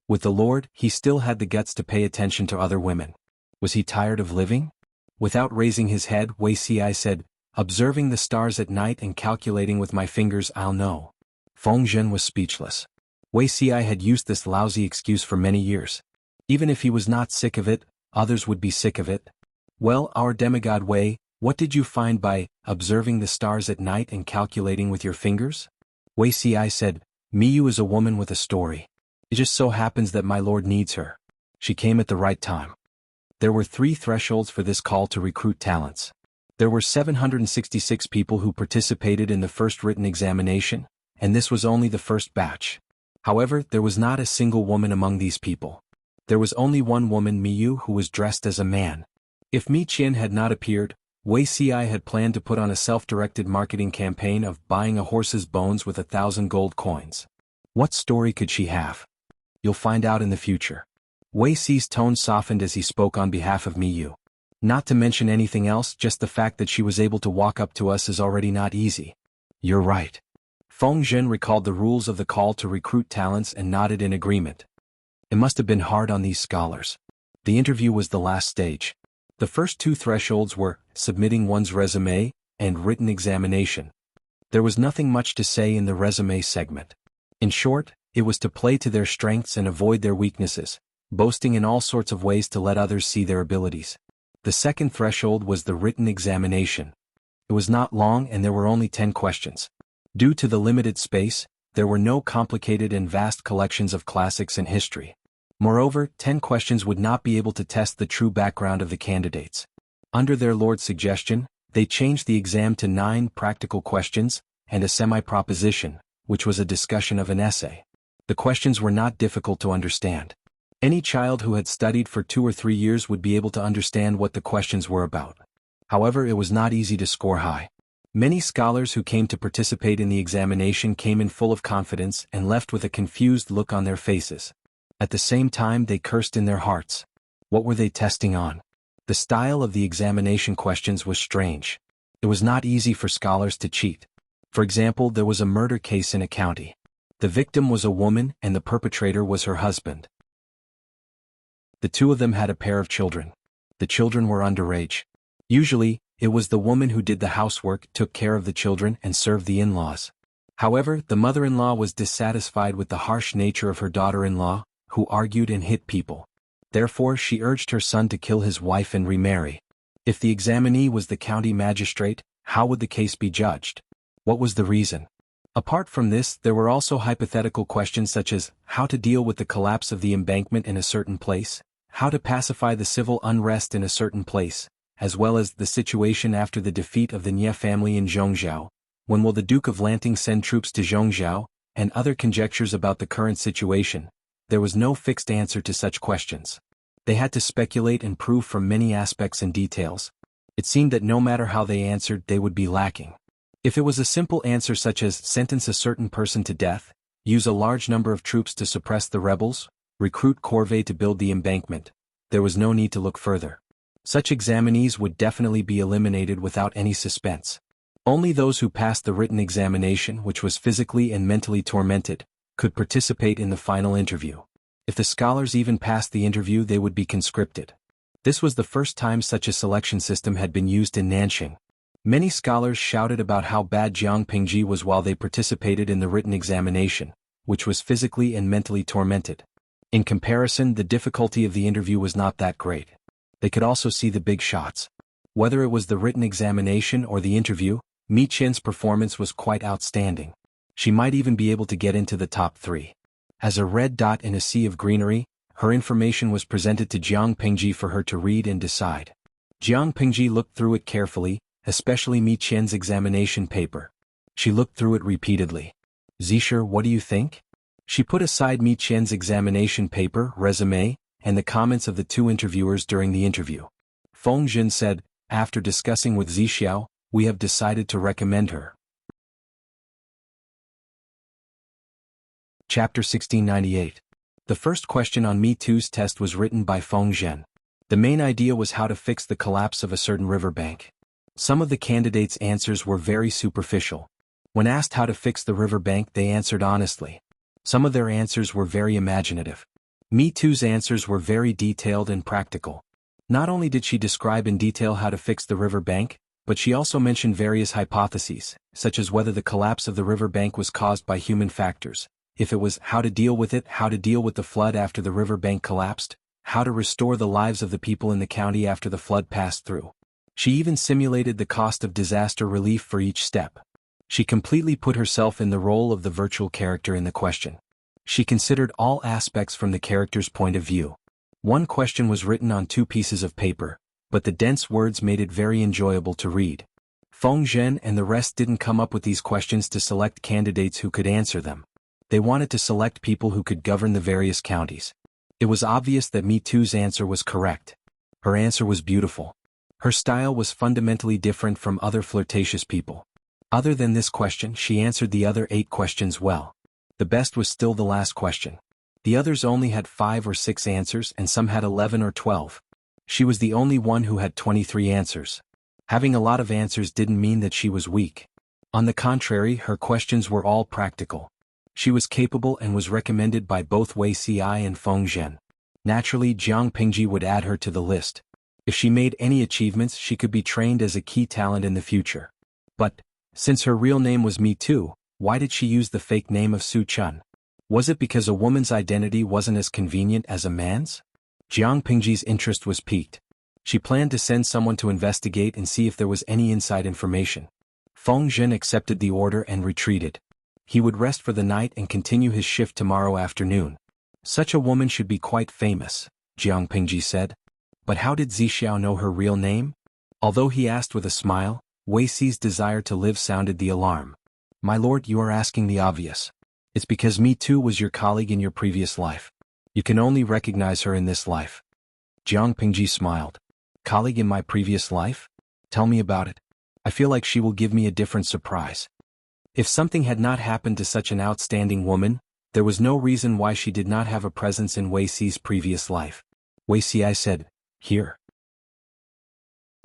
With the lord, he still had the guts to pay attention to other women. Was he tired of living? Without raising his head, Wei Ci said, observing the stars at night and calculating with my fingers, I'll know. Feng Zhen was speechless. Wei Ci had used this lousy excuse for many years. Even if he was not sick of it, others would be sick of it. Well, our demigod Wei, what did you find by observing the stars at night and calculating with your fingers? Wei Ci said, Miyu is a woman with a story. It just so happens that my lord needs her. She came at the right time. There were 3 thresholds for this call to recruit talents. There were 766 people who participated in the first written examination, and this was only the first batch. However, there was not a single woman among these people. There was only one woman, Miyu, who was dressed as a man. If Mi Qian had not appeared, Wei Ci had planned to put on a self-directed marketing campaign of buying a horse's bones with 1,000 gold coins. What story could she have? You'll find out in the future. Wei Ci's tone softened as he spoke on behalf of Miyu. Not to mention anything else, just the fact that she was able to walk up to us is already not easy. You're right. Feng Zhen recalled the rules of the call to recruit talents and nodded in agreement. It must have been hard on these scholars. The interview was the last stage. The first 2 thresholds were submitting one's resume and written examination. There was nothing much to say in the resume segment. In short, it was to play to their strengths and avoid their weaknesses, boasting in all sorts of ways to let others see their abilities. The second threshold was the written examination. It was not long and there were only 10 questions. Due to the limited space, there were no complicated and vast collections of classics and history. Moreover, 10 questions would not be able to test the true background of the candidates. Under their lord's suggestion, they changed the exam to 9 practical questions and a semi-proposition, which was a discussion of an essay. The questions were not difficult to understand. Any child who had studied for 2 or 3 years would be able to understand what the questions were about. However, it was not easy to score high. Many scholars who came to participate in the examination came in full of confidence and left with a confused look on their faces. At the same time, they cursed in their hearts. What were they testing on? The style of the examination questions was strange. It was not easy for scholars to cheat. For example, there was a murder case in a county. The victim was a woman and the perpetrator was her husband. The two of them had a pair of children. The children were underage. Usually, it was the woman who did the housework, took care of the children, and served the in-laws. However, the mother-in-law was dissatisfied with the harsh nature of her daughter-in-law, who argued and hit people. Therefore, she urged her son to kill his wife and remarry. If the examinee was the county magistrate, how would the case be judged? What was the reason? Apart from this, there were also hypothetical questions such as how to deal with the collapse of the embankment in a certain place, how to pacify the civil unrest in a certain place, as well as the situation after the defeat of the Nie family in Zhongzhou. When will the Duke of Lanting send troops to Zhongzhou, and other conjectures about the current situation? There was no fixed answer to such questions. They had to speculate and prove from many aspects and details. It seemed that no matter how they answered, they would be lacking. If it was a simple answer such as sentence a certain person to death, use a large number of troops to suppress the rebels, recruit corvée to build the embankment, there was no need to look further. Such examinees would definitely be eliminated without any suspense. Only those who passed the written examination, which was physically and mentally tormented, could participate in the final interview. If the scholars even passed the interview, they would be conscripted. This was the first time such a selection system had been used in Nanxing. Many scholars shouted about how bad Jiang Pingji was while they participated in the written examination, which was physically and mentally tormented. In comparison, the difficulty of the interview was not that great. They could also see the big shots. Whether it was the written examination or the interview, Mi Qian's performance was quite outstanding. She might even be able to get into the top 3. As a red dot in a sea of greenery, her information was presented to Jiang Pingji for her to read and decide. Jiang Pingji looked through it carefully, especially Mi Qian's examination paper. She looked through it repeatedly. Zisher, what do you think? She put aside Mi Qian's examination paper, resume, and the comments of the two interviewers during the interview. Feng Jin said, after discussing with Zixiao, we have decided to recommend her. Chapter 1698. The first question on Me Too's test was written by Feng Zhen. The main idea was how to fix the collapse of a certain riverbank. Some of the candidates' answers were very superficial. When asked how to fix the riverbank, they answered honestly. Some of their answers were very imaginative. Me Too's answers were very detailed and practical. Not only did she describe in detail how to fix the riverbank, but she also mentioned various hypotheses, such as whether the collapse of the riverbank was caused by human factors. If it was, how to deal with it, how to deal with the flood after the riverbank collapsed, how to restore the lives of the people in the county after the flood passed through. She even simulated the cost of disaster relief for each step. She completely put herself in the role of the virtual character in the question. She considered all aspects from the character's point of view. One question was written on 2 pieces of paper, but the dense words made it very enjoyable to read. Feng Zhen and the rest didn't come up with these questions to select candidates who could answer them. They wanted to select people who could govern the various counties. It was obvious that Me Too's answer was correct. Her answer was beautiful. Her style was fundamentally different from other flirtatious people. Other than this question, she answered the other 8 questions well. The best was still the last question. The others only had 5 or 6 answers and some had 11 or 12. She was the only one who had 23 answers. Having a lot of answers didn't mean that she was weak. On the contrary, her questions were all practical. She was capable and was recommended by both Wei Ci and Feng Zhen. Naturally, Jiang Pingji would add her to the list. If she made any achievements, she could be trained as a key talent in the future. But, since her real name was Me Too, why did she use the fake name of Su Chun? Was it because a woman's identity wasn't as convenient as a man's? Jiang Pingji's interest was piqued. She planned to send someone to investigate and see if there was any inside information. Feng Zhen accepted the order and retreated. He would rest for the night and continue his shift tomorrow afternoon. Such a woman should be quite famous, Jiang Pingji said. But how did Zixiao know her real name? Although he asked with a smile, Wei Ci's desire to live sounded the alarm. My lord, you are asking the obvious. It's because Me Too was your colleague in your previous life. You can only recognize her in this life. Jiang Pingji smiled. Colleague in my previous life? Tell me about it. I feel like she will give me a different surprise. If something had not happened to such an outstanding woman, there was no reason why she did not have a presence in Wei Ci's previous life. Wei Ci said, here.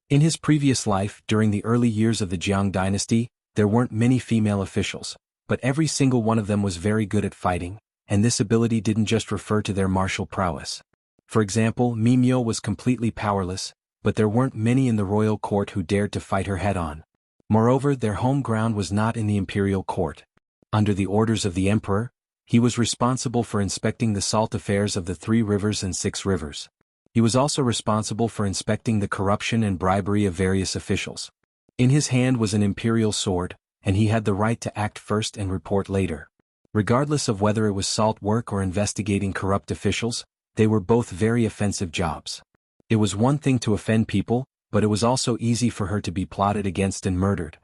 In his previous life, during the early years of the Jiang dynasty, there weren't many female officials, but every single one of them was very good at fighting, and this ability didn't just refer to their martial prowess. For example, Mimyo was completely powerless, but there weren't many in the royal court who dared to fight her head-on. Moreover, their home ground was not in the imperial court. Under the orders of the emperor, he was responsible for inspecting the salt affairs of the 3 rivers and 6 rivers. He was also responsible for inspecting the corruption and bribery of various officials. In his hand was an imperial sword, and he had the right to act first and report later. Regardless of whether it was salt work or investigating corrupt officials, they were both very offensive jobs. It was one thing to offend people, but it was also easy for her to be plotted against and murdered.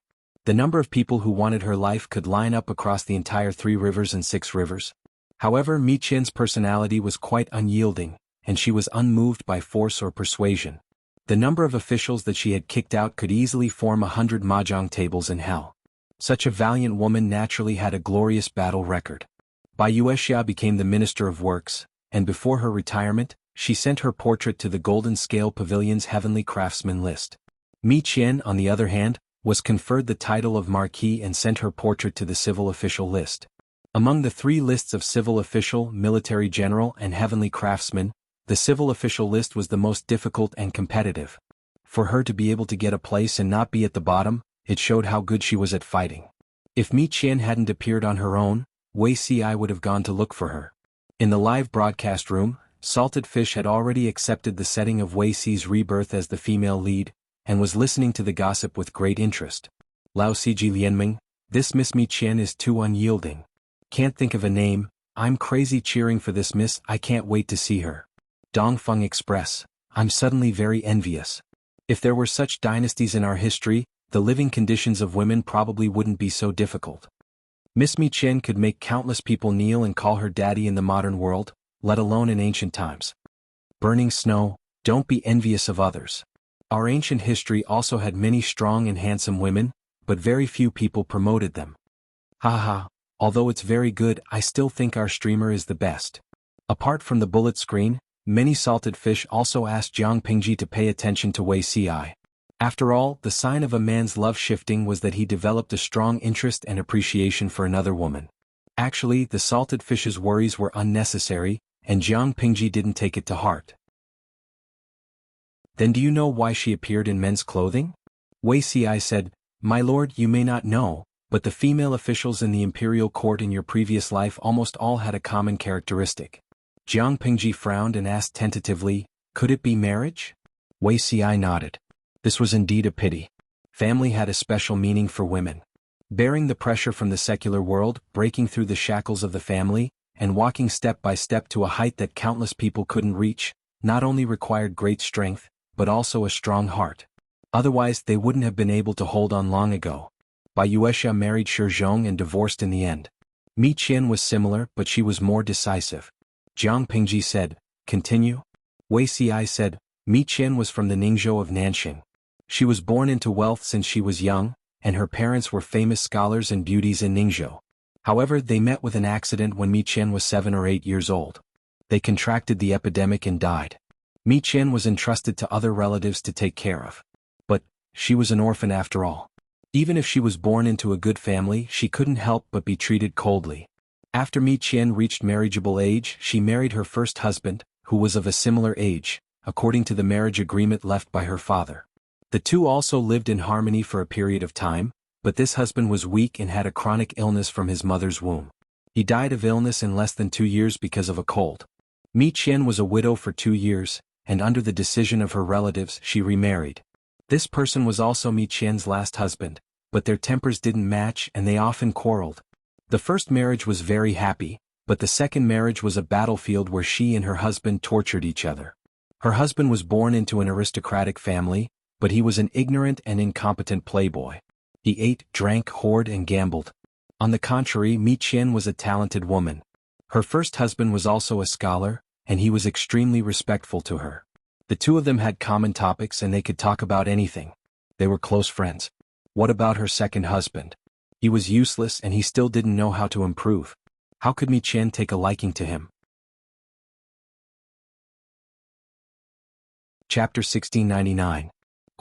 The number of people who wanted her life could line up across the entire 3 rivers and 6 rivers. However, Mi Qian's personality was quite unyielding, and she was unmoved by force or persuasion. The number of officials that she had kicked out could easily form 100 mahjong tables in hell. Such a valiant woman naturally had a glorious battle record. Bai Yuexia became the Minister of Works, and before her retirement, she sent her portrait to the Golden Scale Pavilion's Heavenly Craftsman list. Mi Qian, on the other hand, was conferred the title of Marquis and sent her portrait to the Civil Official list. Among the 3 lists of Civil Official, Military General and Heavenly Craftsman, the Civil Official list was the most difficult and competitive. For her to be able to get a place and not be at the bottom, it showed how good she was at fighting. If Mi Qian hadn't appeared on her own, Wei Ci would have gone to look for her. In the live broadcast room, Salted Fish had already accepted the setting of Wei Ci's rebirth as the female lead, and was listening to the gossip with great interest. Lao Siji Lianming, this Miss Mi Qian is too unyielding. Can't think of a name, I'm crazy cheering for this miss, I can't wait to see her. Dongfeng Express, I'm suddenly very envious. If there were such dynasties in our history, the living conditions of women probably wouldn't be so difficult. Miss Mi Qian could make countless people kneel and call her daddy in the modern world, let alone in ancient times. Burning Snow, don't be envious of others. Our ancient history also had many strong and handsome women, but very few people promoted them. Haha, although it's very good, I still think our streamer is the best. Apart from the bullet screen, many Salted Fish also asked Jiang Pingji to pay attention to Wei Ci. After all, the sign of a man's love shifting was that he developed a strong interest and appreciation for another woman. Actually, the Salted Fish's worries were unnecessary, and Jiang Pingji didn't take it to heart. Then do you know why she appeared in men's clothing? Wei Ci said, My lord, you may not know, but the female officials in the imperial court in your previous life almost all had a common characteristic. Jiang Pingji frowned and asked tentatively, could it be marriage? Wei Ci nodded. This was indeed a pity. Family had a special meaning for women. Bearing the pressure from the secular world, breaking through the shackles of the family, and walking step by step to a height that countless people couldn't reach, not only required great strength, but also a strong heart. Otherwise they wouldn't have been able to hold on long ago. Bai Yuexia married Shi Zhong and divorced in the end. Mi Qian was similar, but she was more decisive. Jiang Pingji said, continue? Wei Ci said, Mi Qian was from the Ningzhou of Nanxing. She was born into wealth since she was young, and her parents were famous scholars and beauties in Ningzhou. However, they met with an accident when Mi Qian was 7 or 8 years old. They contracted the epidemic and died. Mi Qian was entrusted to other relatives to take care of. But she was an orphan after all. Even if she was born into a good family, she couldn't help but be treated coldly. After Mi Qian reached marriageable age, she married her first husband, who was of a similar age, according to the marriage agreement left by her father. The two also lived in harmony for a period of time, but this husband was weak and had a chronic illness from his mother's womb. He died of illness in less than 2 years because of a cold. Mi Qian was a widow for 2 years, and under the decision of her relatives, she remarried. This person was also Mi Qian's last husband, but their tempers didn't match and they often quarreled. The first marriage was very happy, but the second marriage was a battlefield where she and her husband tortured each other. Her husband was born into an aristocratic family, but he was an ignorant and incompetent playboy. He ate, drank, whored and gambled. On the contrary, Mi Qian was a talented woman. Her first husband was also a scholar, and he was extremely respectful to her. The two of them had common topics and they could talk about anything. They were close friends. What about her second husband? He was useless and he still didn't know how to improve. How could Mi Qian take a liking to him? Chapter 1699.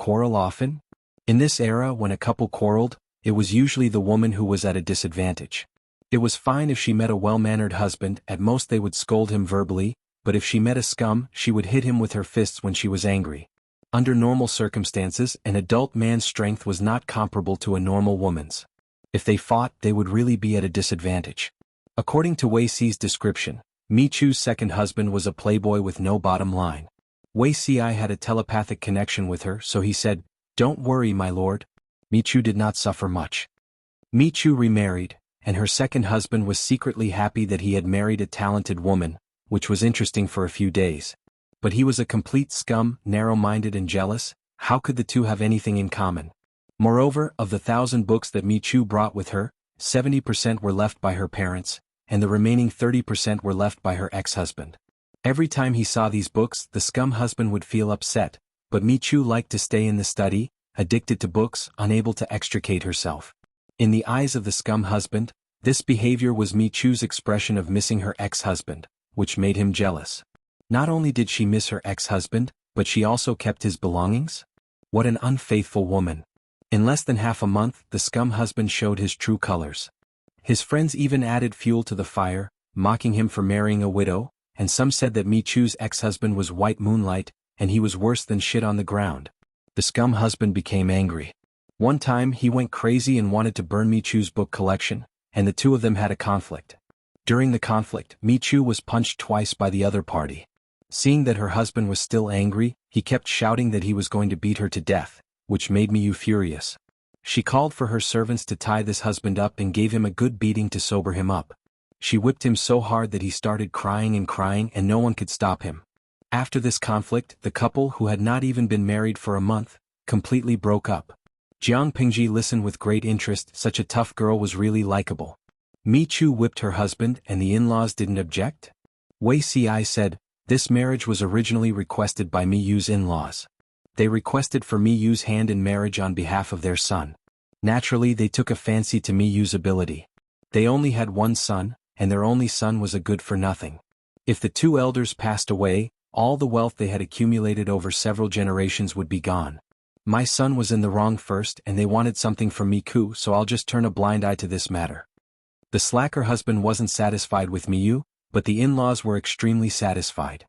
quarrel often? In this era when a couple quarreled, it was usually the woman who was at a disadvantage. It was fine if she met a well-mannered husband, at most they would scold him verbally, but if she met a scum, she would hit him with her fists when she was angry. Under normal circumstances, an adult man's strength was not comparable to a normal woman's. If they fought, they would really be at a disadvantage. According to Wei Si's description, Mi Chu's second husband was a playboy with no bottom line. Wei Si had a telepathic connection with her, so he said, "Don't worry, my lord." Mi Chu did not suffer much. Mi Chu remarried, and her second husband was secretly happy that he had married a talented woman, which was interesting for a few days. But he was a complete scum, narrow-minded and jealous. How could the two have anything in common? Moreover, of the 1,000 books that Mi Chu brought with her, 70% were left by her parents, and the remaining 30% were left by her ex-husband. Every time he saw these books, the scum husband would feel upset, but Mi Chu liked to stay in the study, addicted to books, unable to extricate herself. In the eyes of the scum husband, this behavior was Mi Chu's expression of missing her ex-husband, which made him jealous. Not only did she miss her ex-husband, but she also kept his belongings? What an unfaithful woman. In less than half a month, the scum husband showed his true colors. His friends even added fuel to the fire, mocking him for marrying a widow, and some said that Mi Chu's ex-husband was white moonlight, and he was worse than shit on the ground. The scum husband became angry. One time he went crazy and wanted to burn Mi Chu's book collection, and the two of them had a conflict. During the conflict, Mi Chu was punched twice by the other party. Seeing that her husband was still angry, he kept shouting that he was going to beat her to death, which made Mi Yu furious. She called for her servants to tie this husband up and gave him a good beating to sober him up. She whipped him so hard that he started crying and no one could stop him. After this conflict, the couple, who had not even been married for a month, completely broke up. Jiang Pingji listened with great interest. Such a tough girl was really likable. Mi Chu whipped her husband and the in-laws didn't object? Wei Si said, "This marriage was originally requested by Mi Yu's in-laws. They requested for Mi Yu's hand in marriage on behalf of their son. Naturally they took a fancy to Mi Yu's ability. They only had one son, and their only son was a good-for-nothing. If the two elders passed away, all the wealth they had accumulated over several generations would be gone. My son was in the wrong first and they wanted something from Mi Ku, so I'll just turn a blind eye to this matter." The slacker husband wasn't satisfied with Mi Yu, but the in-laws were extremely satisfied.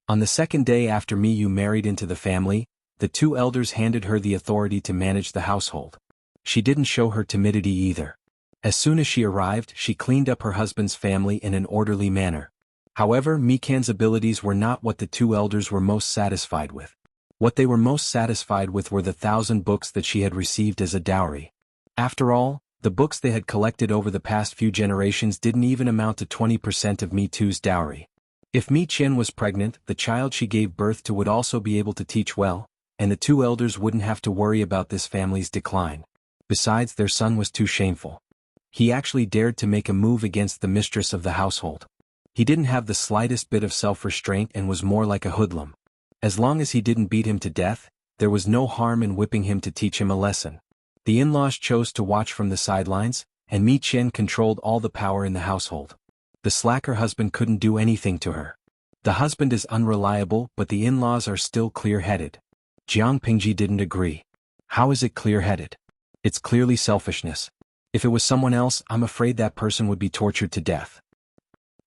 On the second day after Mi Yu married into the family, the two elders handed her the authority to manage the household. She didn't show her timidity either. As soon as she arrived, she cleaned up her husband's family in an orderly manner. However, Mi Can's abilities were not what the two elders were most satisfied with. What they were most satisfied with were the 1,000 books that she had received as a dowry. After all, the books they had collected over the past few generations didn't even amount to 20% of Mi Tu's dowry. If Mi Qian was pregnant, the child she gave birth to would also be able to teach well, and the two elders wouldn't have to worry about this family's decline. Besides, their son was too shameful. He actually dared to make a move against the mistress of the household. He didn't have the slightest bit of self-restraint and was more like a hoodlum. As long as he didn't beat him to death, there was no harm in whipping him to teach him a lesson. The in-laws chose to watch from the sidelines, and Mi Qian controlled all the power in the household. The slacker husband couldn't do anything to her. The husband is unreliable, but the in-laws are still clear-headed. Jiang Pingji didn't agree. How is it clear-headed? It's clearly selfishness. If it was someone else, I'm afraid that person would be tortured to death.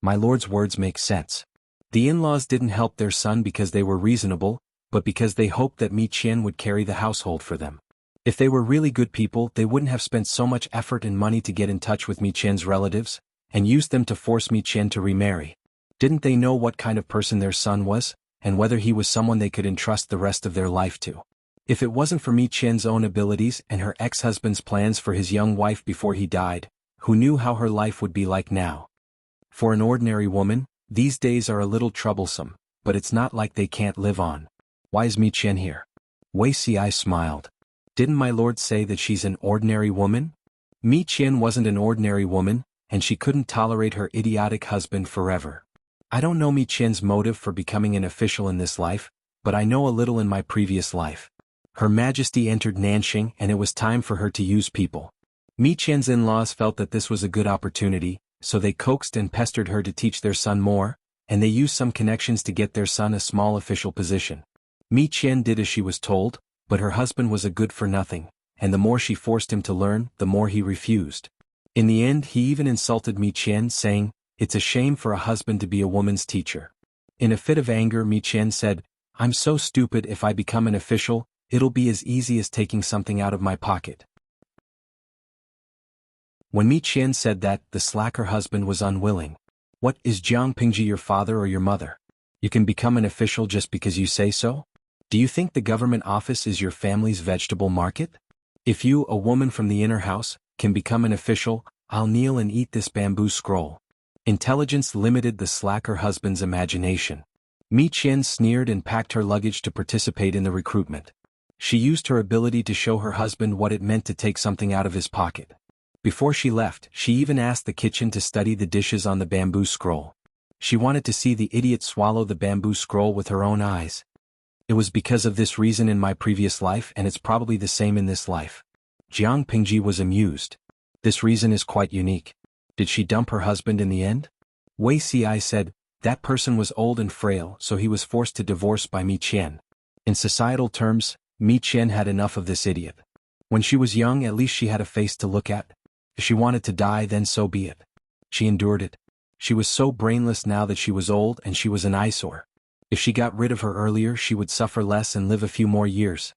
My lord's words make sense. The in-laws didn't help their son because they were reasonable, but because they hoped that Mi Qian would carry the household for them. If they were really good people, they wouldn't have spent so much effort and money to get in touch with Mi Qian's relatives, and used them to force Mi Qian to remarry. Didn't they know what kind of person their son was, and whether he was someone they could entrust the rest of their life to? If it wasn't for Mi Qian's own abilities and her ex-husband's plans for his young wife before he died, who knew how her life would be like now? For an ordinary woman, these days are a little troublesome, but it's not like they can't live on. Why is Mi Qian here? Wei Si smiled. Didn't my lord say that she's an ordinary woman? Mi Qian wasn't an ordinary woman, and she couldn't tolerate her idiotic husband forever. I don't know Mi Qian's motive for becoming an official in this life, but I know a little in my previous life. Her Majesty entered Nanxing and it was time for her to use people. Mi Qian's in-laws felt that this was a good opportunity, so they coaxed and pestered her to teach their son more, and they used some connections to get their son a small official position. Mi Qian did as she was told, but her husband was a good-for-nothing, and the more she forced him to learn, the more he refused. In the end he even insulted Mi Qian, saying, "It's a shame for a husband to be a woman's teacher." In a fit of anger Mi Qian said, "I'm so stupid, if I become an official, it'll be as easy as taking something out of my pocket." When Mi Qian said that, the slacker husband was unwilling. "What, is Jiang Pingji your father or your mother? You can become an official just because you say so? Do you think the government office is your family's vegetable market? If you, a woman from the inner house, can become an official, I'll kneel and eat this bamboo scroll." Intelligence limited the slacker husband's imagination. Mi Qian sneered and packed her luggage to participate in the recruitment. She used her ability to show her husband what it meant to take something out of his pocket. Before she left, she even asked the kitchen to study the dishes on the bamboo scroll. She wanted to see the idiot swallow the bamboo scroll with her own eyes. "It was because of this reason in my previous life, and it's probably the same in this life." Jiang Pingji was amused. "This reason is quite unique. Did she dump her husband in the end?" Wei Ci said, "That person was old and frail, so he was forced to divorce by Mi Qian. In societal terms, Mi Qian had enough of this idiot. When she was young, at least she had a face to look at. If she wanted to die, then so be it. She endured it. She was so brainless now that she was old, and she was an eyesore. If she got rid of her earlier, she would suffer less and live a few more years."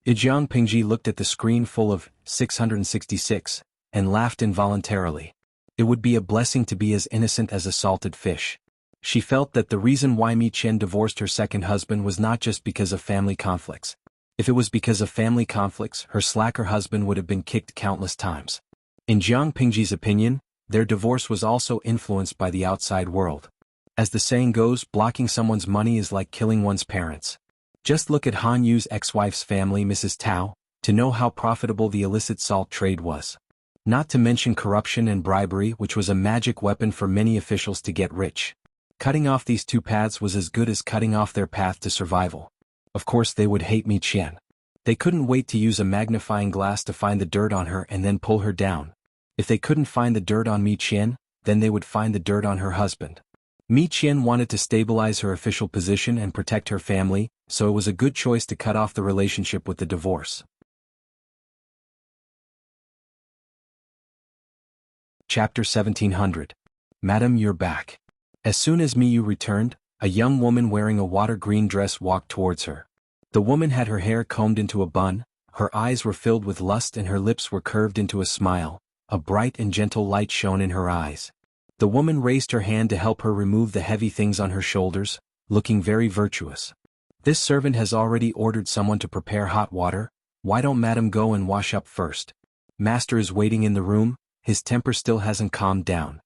Jiang Pingji looked at the screen full of 666 and laughed involuntarily. It would be a blessing to be as innocent as a salted fish. She felt that the reason why Mi Qian divorced her second husband was not just because of family conflicts. If it was because of family conflicts, her slacker husband would have been kicked countless times. In Jiang Pingji's opinion, their divorce was also influenced by the outside world. As the saying goes, blocking someone's money is like killing one's parents. Just look at Han Yu's ex-wife's family, Mrs. Tao, to know how profitable the illicit salt trade was. Not to mention corruption and bribery, which was a magic weapon for many officials to get rich. Cutting off these two paths was as good as cutting off their path to survival. Of course they would hate Mi Qian. They couldn't wait to use a magnifying glass to find the dirt on her and then pull her down. If they couldn't find the dirt on Mi Qian, then they would find the dirt on her husband. Mi Qian wanted to stabilize her official position and protect her family, so it was a good choice to cut off the relationship with the divorce. Chapter 1700. Madam, you're back. As soon as Miyu returned, a young woman wearing a water-green dress walked towards her. The woman had her hair combed into a bun, her eyes were filled with lust and her lips were curved into a smile. A bright and gentle light shone in her eyes. The woman raised her hand to help her remove the heavy things on her shoulders, looking very virtuous. "This servant has already ordered someone to prepare hot water. Why don't Madam go and wash up first? Master is waiting in the room, his temper still hasn't calmed down."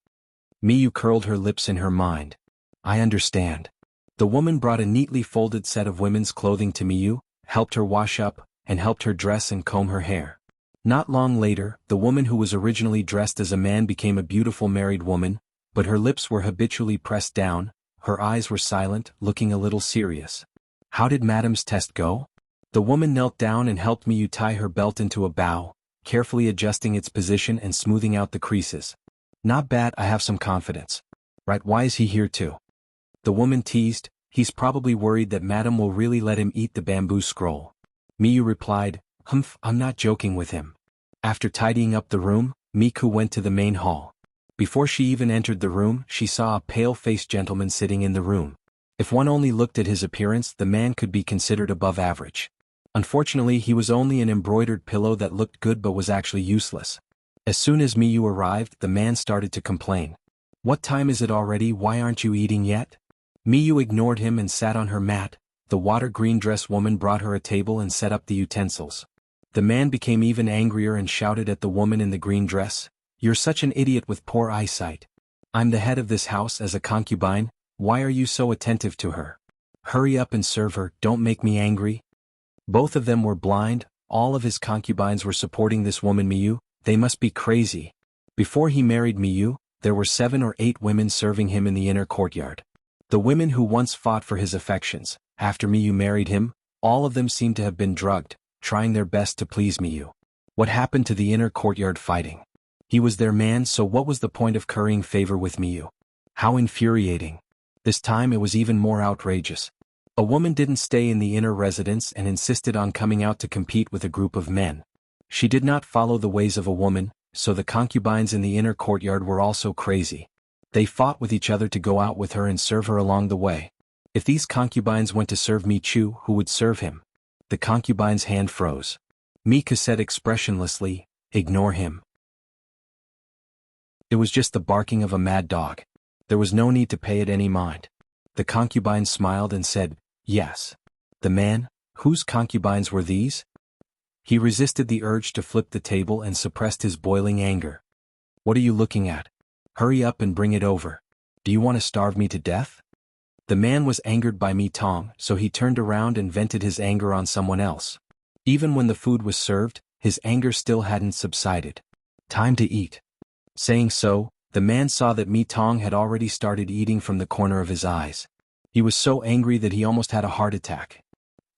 Miyu curled her lips in her mind. "I understand." The woman brought a neatly folded set of women's clothing to Miyu, helped her wash up, and helped her dress and comb her hair. Not long later, the woman who was originally dressed as a man became a beautiful married woman, but her lips were habitually pressed down, her eyes were silent, looking a little serious. "How did Madam's test go?" The woman knelt down and helped Miyu tie her belt into a bow, carefully adjusting its position and smoothing out the creases. "Not bad, I have some confidence." "Right, why is he here too?" The woman teased, "He's probably worried that Madam will really let him eat the bamboo scroll." Miyu replied, "Humph, I'm not joking with him." After tidying up the room, Miku went to the main hall. Before she even entered the room, she saw a pale-faced gentleman sitting in the room. If one only looked at his appearance, the man could be considered above average. Unfortunately, he was only an embroidered pillow that looked good but was actually useless. As soon as Miyu arrived, the man started to complain. "What time is it already? Why aren't you eating yet?" Miyu ignored him and sat on her mat. The water-green dress woman brought her a table and set up the utensils. The man became even angrier and shouted at the woman in the green dress, "You're such an idiot with poor eyesight. I'm the head of this house as a concubine, why are you so attentive to her? Hurry up and serve her, don't make me angry." Both of them were blind, all of his concubines were supporting this woman Miyu, they must be crazy. Before he married Miyu, there were 7 or 8 women serving him in the inner courtyard. The women who once fought for his affections, after Miyu married him, all of them seemed to have been drugged, trying their best to please Miyu. What happened to the inner courtyard fighting? He was their man, so what was the point of currying favor with Miyu? How infuriating. This time it was even more outrageous. A woman didn't stay in the inner residence and insisted on coming out to compete with a group of men. She did not follow the ways of a woman, so the concubines in the inner courtyard were also crazy. They fought with each other to go out with her and serve her along the way. If these concubines went to serve Mi Chu, who would serve him? The concubine's hand froze. Mika said expressionlessly, "Ignore him." It was just the barking of a mad dog. There was no need to pay it any mind. The concubine smiled and said, "Yes." The man, whose concubines were these? He resisted the urge to flip the table and suppressed his boiling anger. "What are you looking at? Hurry up and bring it over. Do you want to starve me to death?" The man was angered by Mi Tong, so he turned around and vented his anger on someone else. Even when the food was served, his anger still hadn't subsided. "Time to eat." Saying so, the man saw that Mi Tong had already started eating from the corner of his eyes. He was so angry that he almost had a heart attack.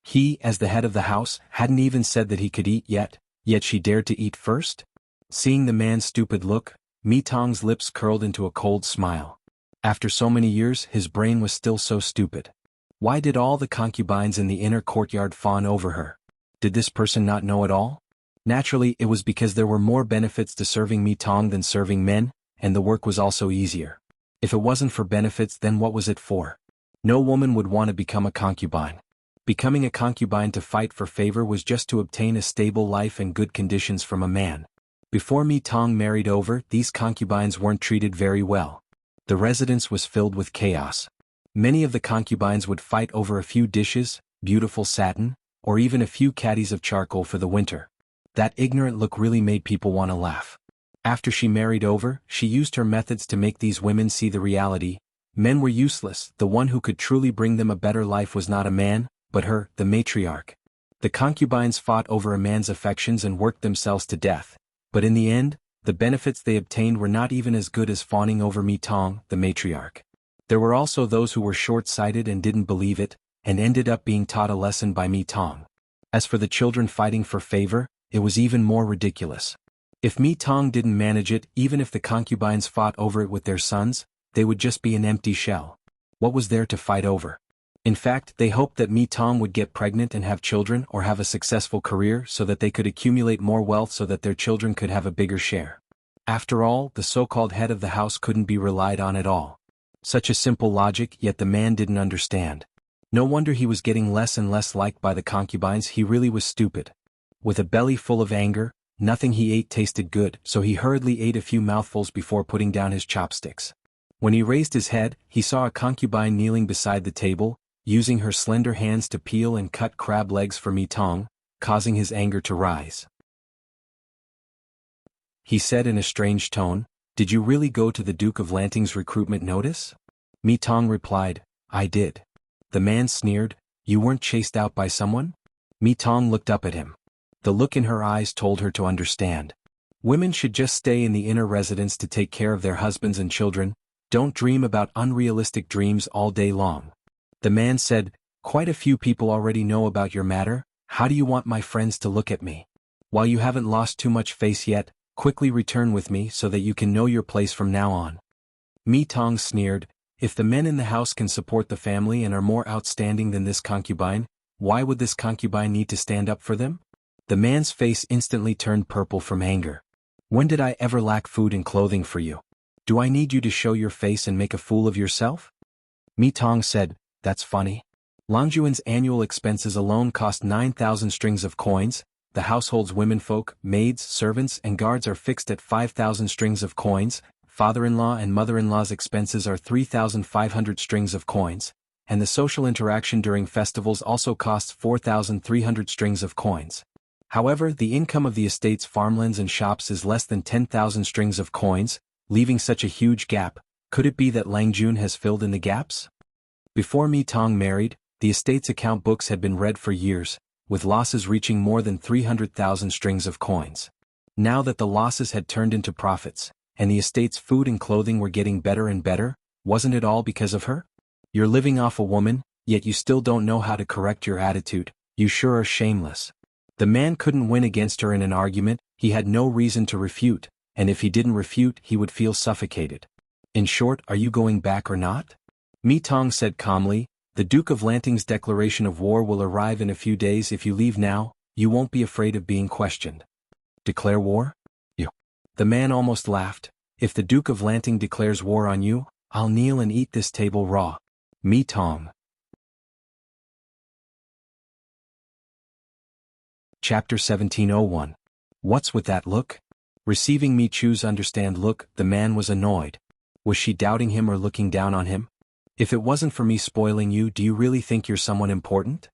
He, as the head of the house, hadn't even said that he could eat yet she dared to eat first? Seeing the man's stupid look, Mi Tong's lips curled into a cold smile. After so many years, his brain was still so stupid. Why did all the concubines in the inner courtyard fawn over her? Did this person not know it all? Naturally, it was because there were more benefits to serving Mi Tong than serving men, and the work was also easier. If it wasn't for benefits, then what was it for? No woman would want to become a concubine. Becoming a concubine to fight for favor was just to obtain a stable life and good conditions from a man. Before Mi Tong married over, these concubines weren't treated very well. The residence was filled with chaos. Many of the concubines would fight over a few dishes, beautiful satin, or even a few caddies of charcoal for the winter. That ignorant look really made people want to laugh. After she married over, she used her methods to make these women see the reality. Men were useless. The one who could truly bring them a better life was not a man, but her, the matriarch. The concubines fought over a man's affections and worked themselves to death, but in the end, the benefits they obtained were not even as good as fawning over Mi Tong, the matriarch. There were also those who were short-sighted and didn't believe it, and ended up being taught a lesson by Mi Tong. As for the children fighting for favor, it was even more ridiculous. If Mi Tong didn't manage it, even if the concubines fought over it with their sons, they would just be an empty shell. What was there to fight over? In fact, they hoped that Mi Tong would get pregnant and have children or have a successful career so that they could accumulate more wealth so that their children could have a bigger share. After all, the so-called head of the house couldn't be relied on at all. Such a simple logic, yet the man didn't understand. No wonder he was getting less and less liked by the concubines. He really was stupid. With a belly full of anger, nothing he ate tasted good, so he hurriedly ate a few mouthfuls before putting down his chopsticks. When he raised his head, he saw a concubine kneeling beside the table, using her slender hands to peel and cut crab legs for Mi Tong, causing his anger to rise. He said in a strange tone, "Did you really go to the Duke of Lanting's recruitment notice?" Mi Tong replied, "I did." The man sneered, "You weren't chased out by someone?" Mi Tong looked up at him. The look in her eyes told her to understand. Women should just stay in the inner residence to take care of their husbands and children. Don't dream about unrealistic dreams all day long. The man said, "Quite a few people already know about your matter. How do you want my friends to look at me? While you haven't lost too much face yet, quickly return with me so that you can know your place from now on." Mi Tong sneered, "If the men in the house can support the family and are more outstanding than this concubine, why would this concubine need to stand up for them?" The man's face instantly turned purple from anger. "When did I ever lack food and clothing for you? Do I need you to show your face and make a fool of yourself?" Mi Tong said, "That's funny. Longjuan's annual expenses alone cost 9,000 strings of coins. The household's womenfolk, maids, servants, and guards are fixed at 5,000 strings of coins. Father-in-law and mother-in-law's expenses are 3,500 strings of coins, and the social interaction during festivals also costs 4,300 strings of coins. However, the income of the estate's farmlands and shops is less than 10,000 strings of coins, leaving such a huge gap. Could it be that Langjun has filled in the gaps?" Before Mi Tong married, the estate's account books had been read for years, with losses reaching more than 300,000 strings of coins. Now that the losses had turned into profits, and the estate's food and clothing were getting better and better, wasn't it all because of her? You're living off a woman, yet you still don't know how to correct your attitude. You sure are shameless. The man couldn't win against her in an argument. He had no reason to refute, and if he didn't refute, he would feel suffocated. "In short, are you going back or not?" Mi Tong said calmly, The Duke of Lanting's declaration of war will arrive in a few days. If you leave now, you won't be afraid of being questioned. Declare war? You. The man almost laughed. If the Duke of Lanting declares war on you, I'll kneel and eat this table raw. Me Tong. Chapter 1701. What's with that look? Receiving Mi Chu's understand look, the man was annoyed. Was she doubting him or looking down on him? If it wasn't for me spoiling you, do you really think you're someone important?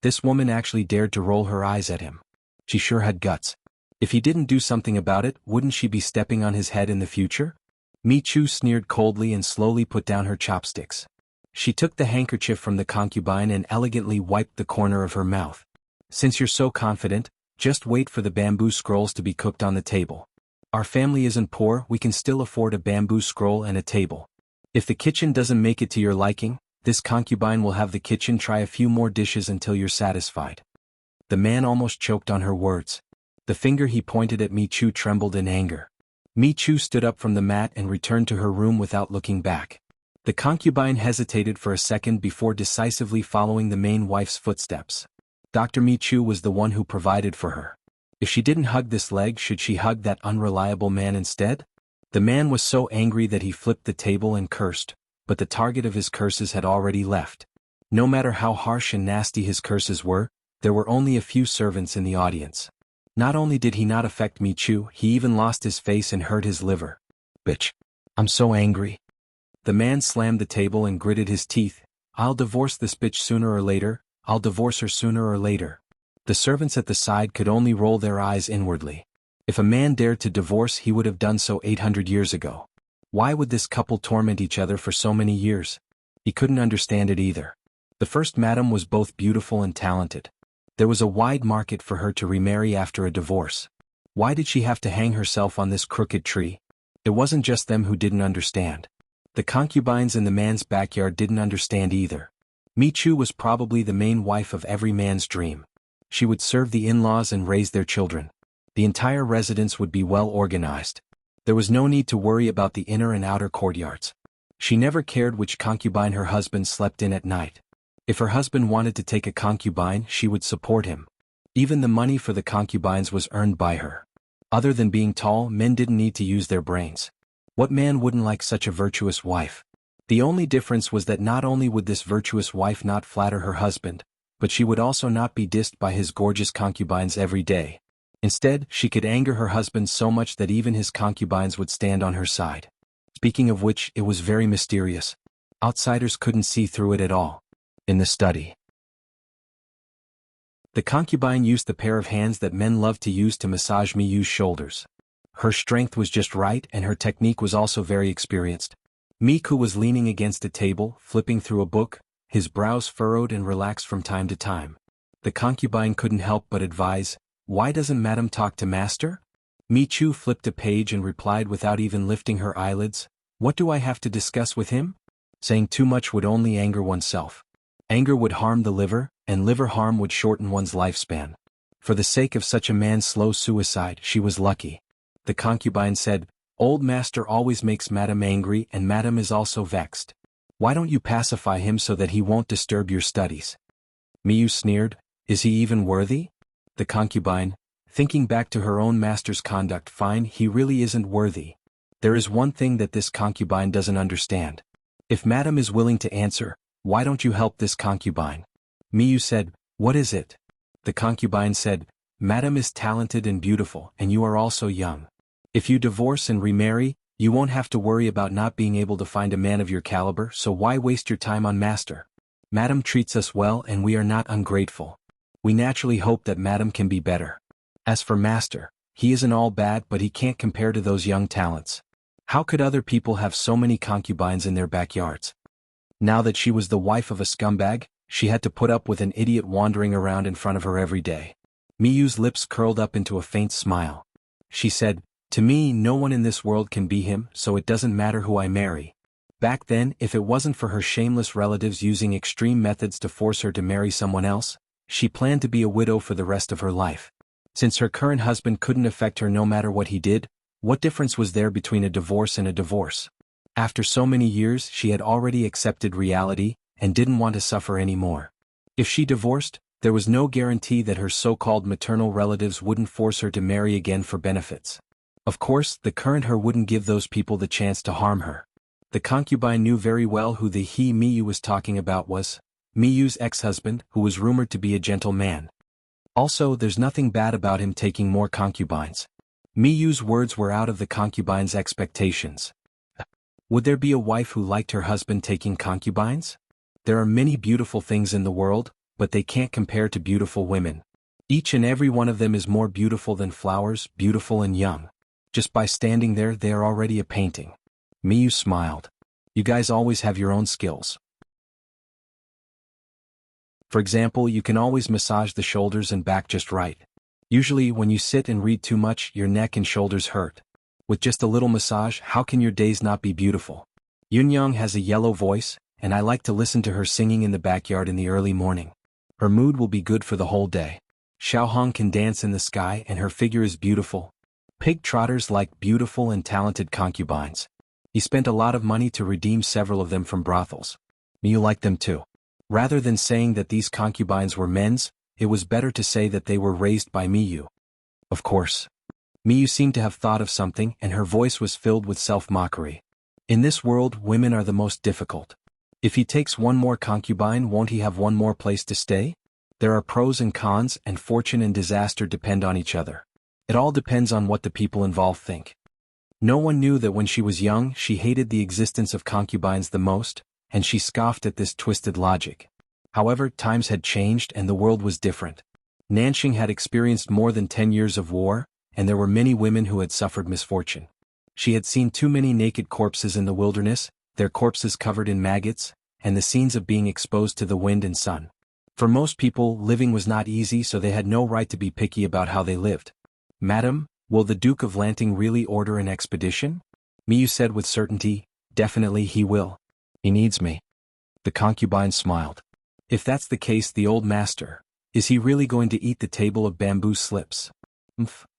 This woman actually dared to roll her eyes at him. She sure had guts. If he didn't do something about it, wouldn't she be stepping on his head in the future? Mi Chu sneered coldly and slowly put down her chopsticks. She took the handkerchief from the concubine and elegantly wiped the corner of her mouth. Since you're so confident, just wait for the bamboo scrolls to be cooked on the table. Our family isn't poor, we can still afford a bamboo scroll and a table. If the kitchen doesn't make it to your liking, this concubine will have the kitchen try a few more dishes until you're satisfied. The man almost choked on her words. The finger he pointed at Mi Chu trembled in anger. Mi Chu stood up from the mat and returned to her room without looking back. The concubine hesitated for a second before decisively following the main wife's footsteps. Dr. Mi Chu was the one who provided for her. If she didn't hug this leg, should she hug that unreliable man instead? The man was so angry that he flipped the table and cursed, but the target of his curses had already left. No matter how harsh and nasty his curses were, there were only a few servants in the audience. Not only did he not affect Mi Chu, he even lost his face and hurt his liver. Bitch. I'm so angry. The man slammed the table and gritted his teeth. I'll divorce this bitch sooner or later, I'll divorce her sooner or later. The servants at the side could only roll their eyes inwardly. If a man dared to divorce, he would have done so 800 years ago. Why would this couple torment each other for so many years? He couldn't understand it either. The first madam was both beautiful and talented. There was a wide market for her to remarry after a divorce. Why did she have to hang herself on this crooked tree? It wasn't just them who didn't understand. The concubines in the man's backyard didn't understand either. Mi Chu was probably the main wife of every man's dream. She would serve the in-laws and raise their children. The entire residence would be well organized. There was no need to worry about the inner and outer courtyards. She never cared which concubine her husband slept in at night. If her husband wanted to take a concubine, she would support him. Even the money for the concubines was earned by her. Other than being tall, men didn't need to use their brains. What man wouldn't like such a virtuous wife? The only difference was that not only would this virtuous wife not flatter her husband, but she would also not be dissed by his gorgeous concubines every day. Instead, she could anger her husband so much that even his concubines would stand on her side. Speaking of which, it was very mysterious. Outsiders couldn't see through it at all. In the study, the concubine used the pair of hands that men love to use to massage Mi Chu's shoulders. Her strength was just right and her technique was also very experienced. Mi Chu was leaning against a table, flipping through a book, his brows furrowed and relaxed from time to time. The concubine couldn't help but advise, "Why doesn't Madam talk to Master?" Mi Chu flipped a page and replied without even lifting her eyelids, "What do I have to discuss with him?" Saying too much would only anger oneself. Anger would harm the liver, and liver harm would shorten one's lifespan. For the sake of such a man's slow suicide, she was lucky. The concubine said, "Old Master always makes Madam angry and Madam is also vexed. Why don't you pacify him so that he won't disturb your studies?" Mi Chu sneered, "Is he even worthy?" The concubine, thinking back to her own master's conduct, fine, he really isn't worthy. There is one thing that this concubine doesn't understand. If Madam is willing to answer, why don't you help this concubine? Mi Chu said, "What is it?" The concubine said, "Madam is talented and beautiful, and you are also young. If you divorce and remarry, you won't have to worry about not being able to find a man of your caliber, so why waste your time on Master? Madam treats us well and we are not ungrateful. We naturally hope that Madam can be better. As for Master, he isn't all bad, but he can't compare to those young talents. How could other people have so many concubines in their backyards?" Now that she was the wife of a scumbag, she had to put up with an idiot wandering around in front of her every day. Mi Chu's lips curled up into a faint smile. She said, "To me, no one in this world can be him, so it doesn't matter who I marry." Back then, if it wasn't for her shameless relatives using extreme methods to force her to marry someone else, she planned to be a widow for the rest of her life. Since her current husband couldn't affect her no matter what he did, what difference was there between a divorce and a divorce? After so many years, she had already accepted reality, and didn't want to suffer anymore. If she divorced, there was no guarantee that her so-called maternal relatives wouldn't force her to marry again for benefits. Of course, the current her wouldn't give those people the chance to harm her. The concubine knew very well who the he Miyu was talking about was Miyu's ex-husband, who was rumored to be a gentle man. Also, there's nothing bad about him taking more concubines. Miyu's words were out of the concubine's expectations. Would there be a wife who liked her husband taking concubines? There are many beautiful things in the world, but they can't compare to beautiful women. Each and every one of them is more beautiful than flowers, beautiful and young. Just by standing there, they are already a painting. Miyu smiled. You guys always have your own skills. For example, you can always massage the shoulders and back just right. Usually, when you sit and read too much, your neck and shoulders hurt. With just a little massage, how can your days not be beautiful? Yunyang has a yellow voice, and I like to listen to her singing in the backyard in the early morning. Her mood will be good for the whole day. Xiaohong can dance in the sky and her figure is beautiful. Pig trotters like beautiful and talented concubines. He spent a lot of money to redeem several of them from brothels. Miyu liked them too. Rather than saying that these concubines were men's, it was better to say that they were raised by Miyu. Of course. Miyu seemed to have thought of something and her voice was filled with self-mockery. In this world, women are the most difficult. If he takes one more concubine, won't he have one more place to stay? There are pros and cons, and fortune and disaster depend on each other. It all depends on what the people involved think. No one knew that when she was young, she hated the existence of concubines the most, and she scoffed at this twisted logic. However, times had changed and the world was different. Nanxing had experienced more than 10 years of war, and there were many women who had suffered misfortune. She had seen too many naked corpses in the wilderness, their corpses covered in maggots, and the scenes of being exposed to the wind and sun. For most people, living was not easy, so they had no right to be picky about how they lived. Madam, will the Duke of Lanting really order an expedition? Miyu said with certainty, definitely he will. He needs me. The concubine smiled. If that's the case, the old master, is he really going to eat the table of bamboo slips?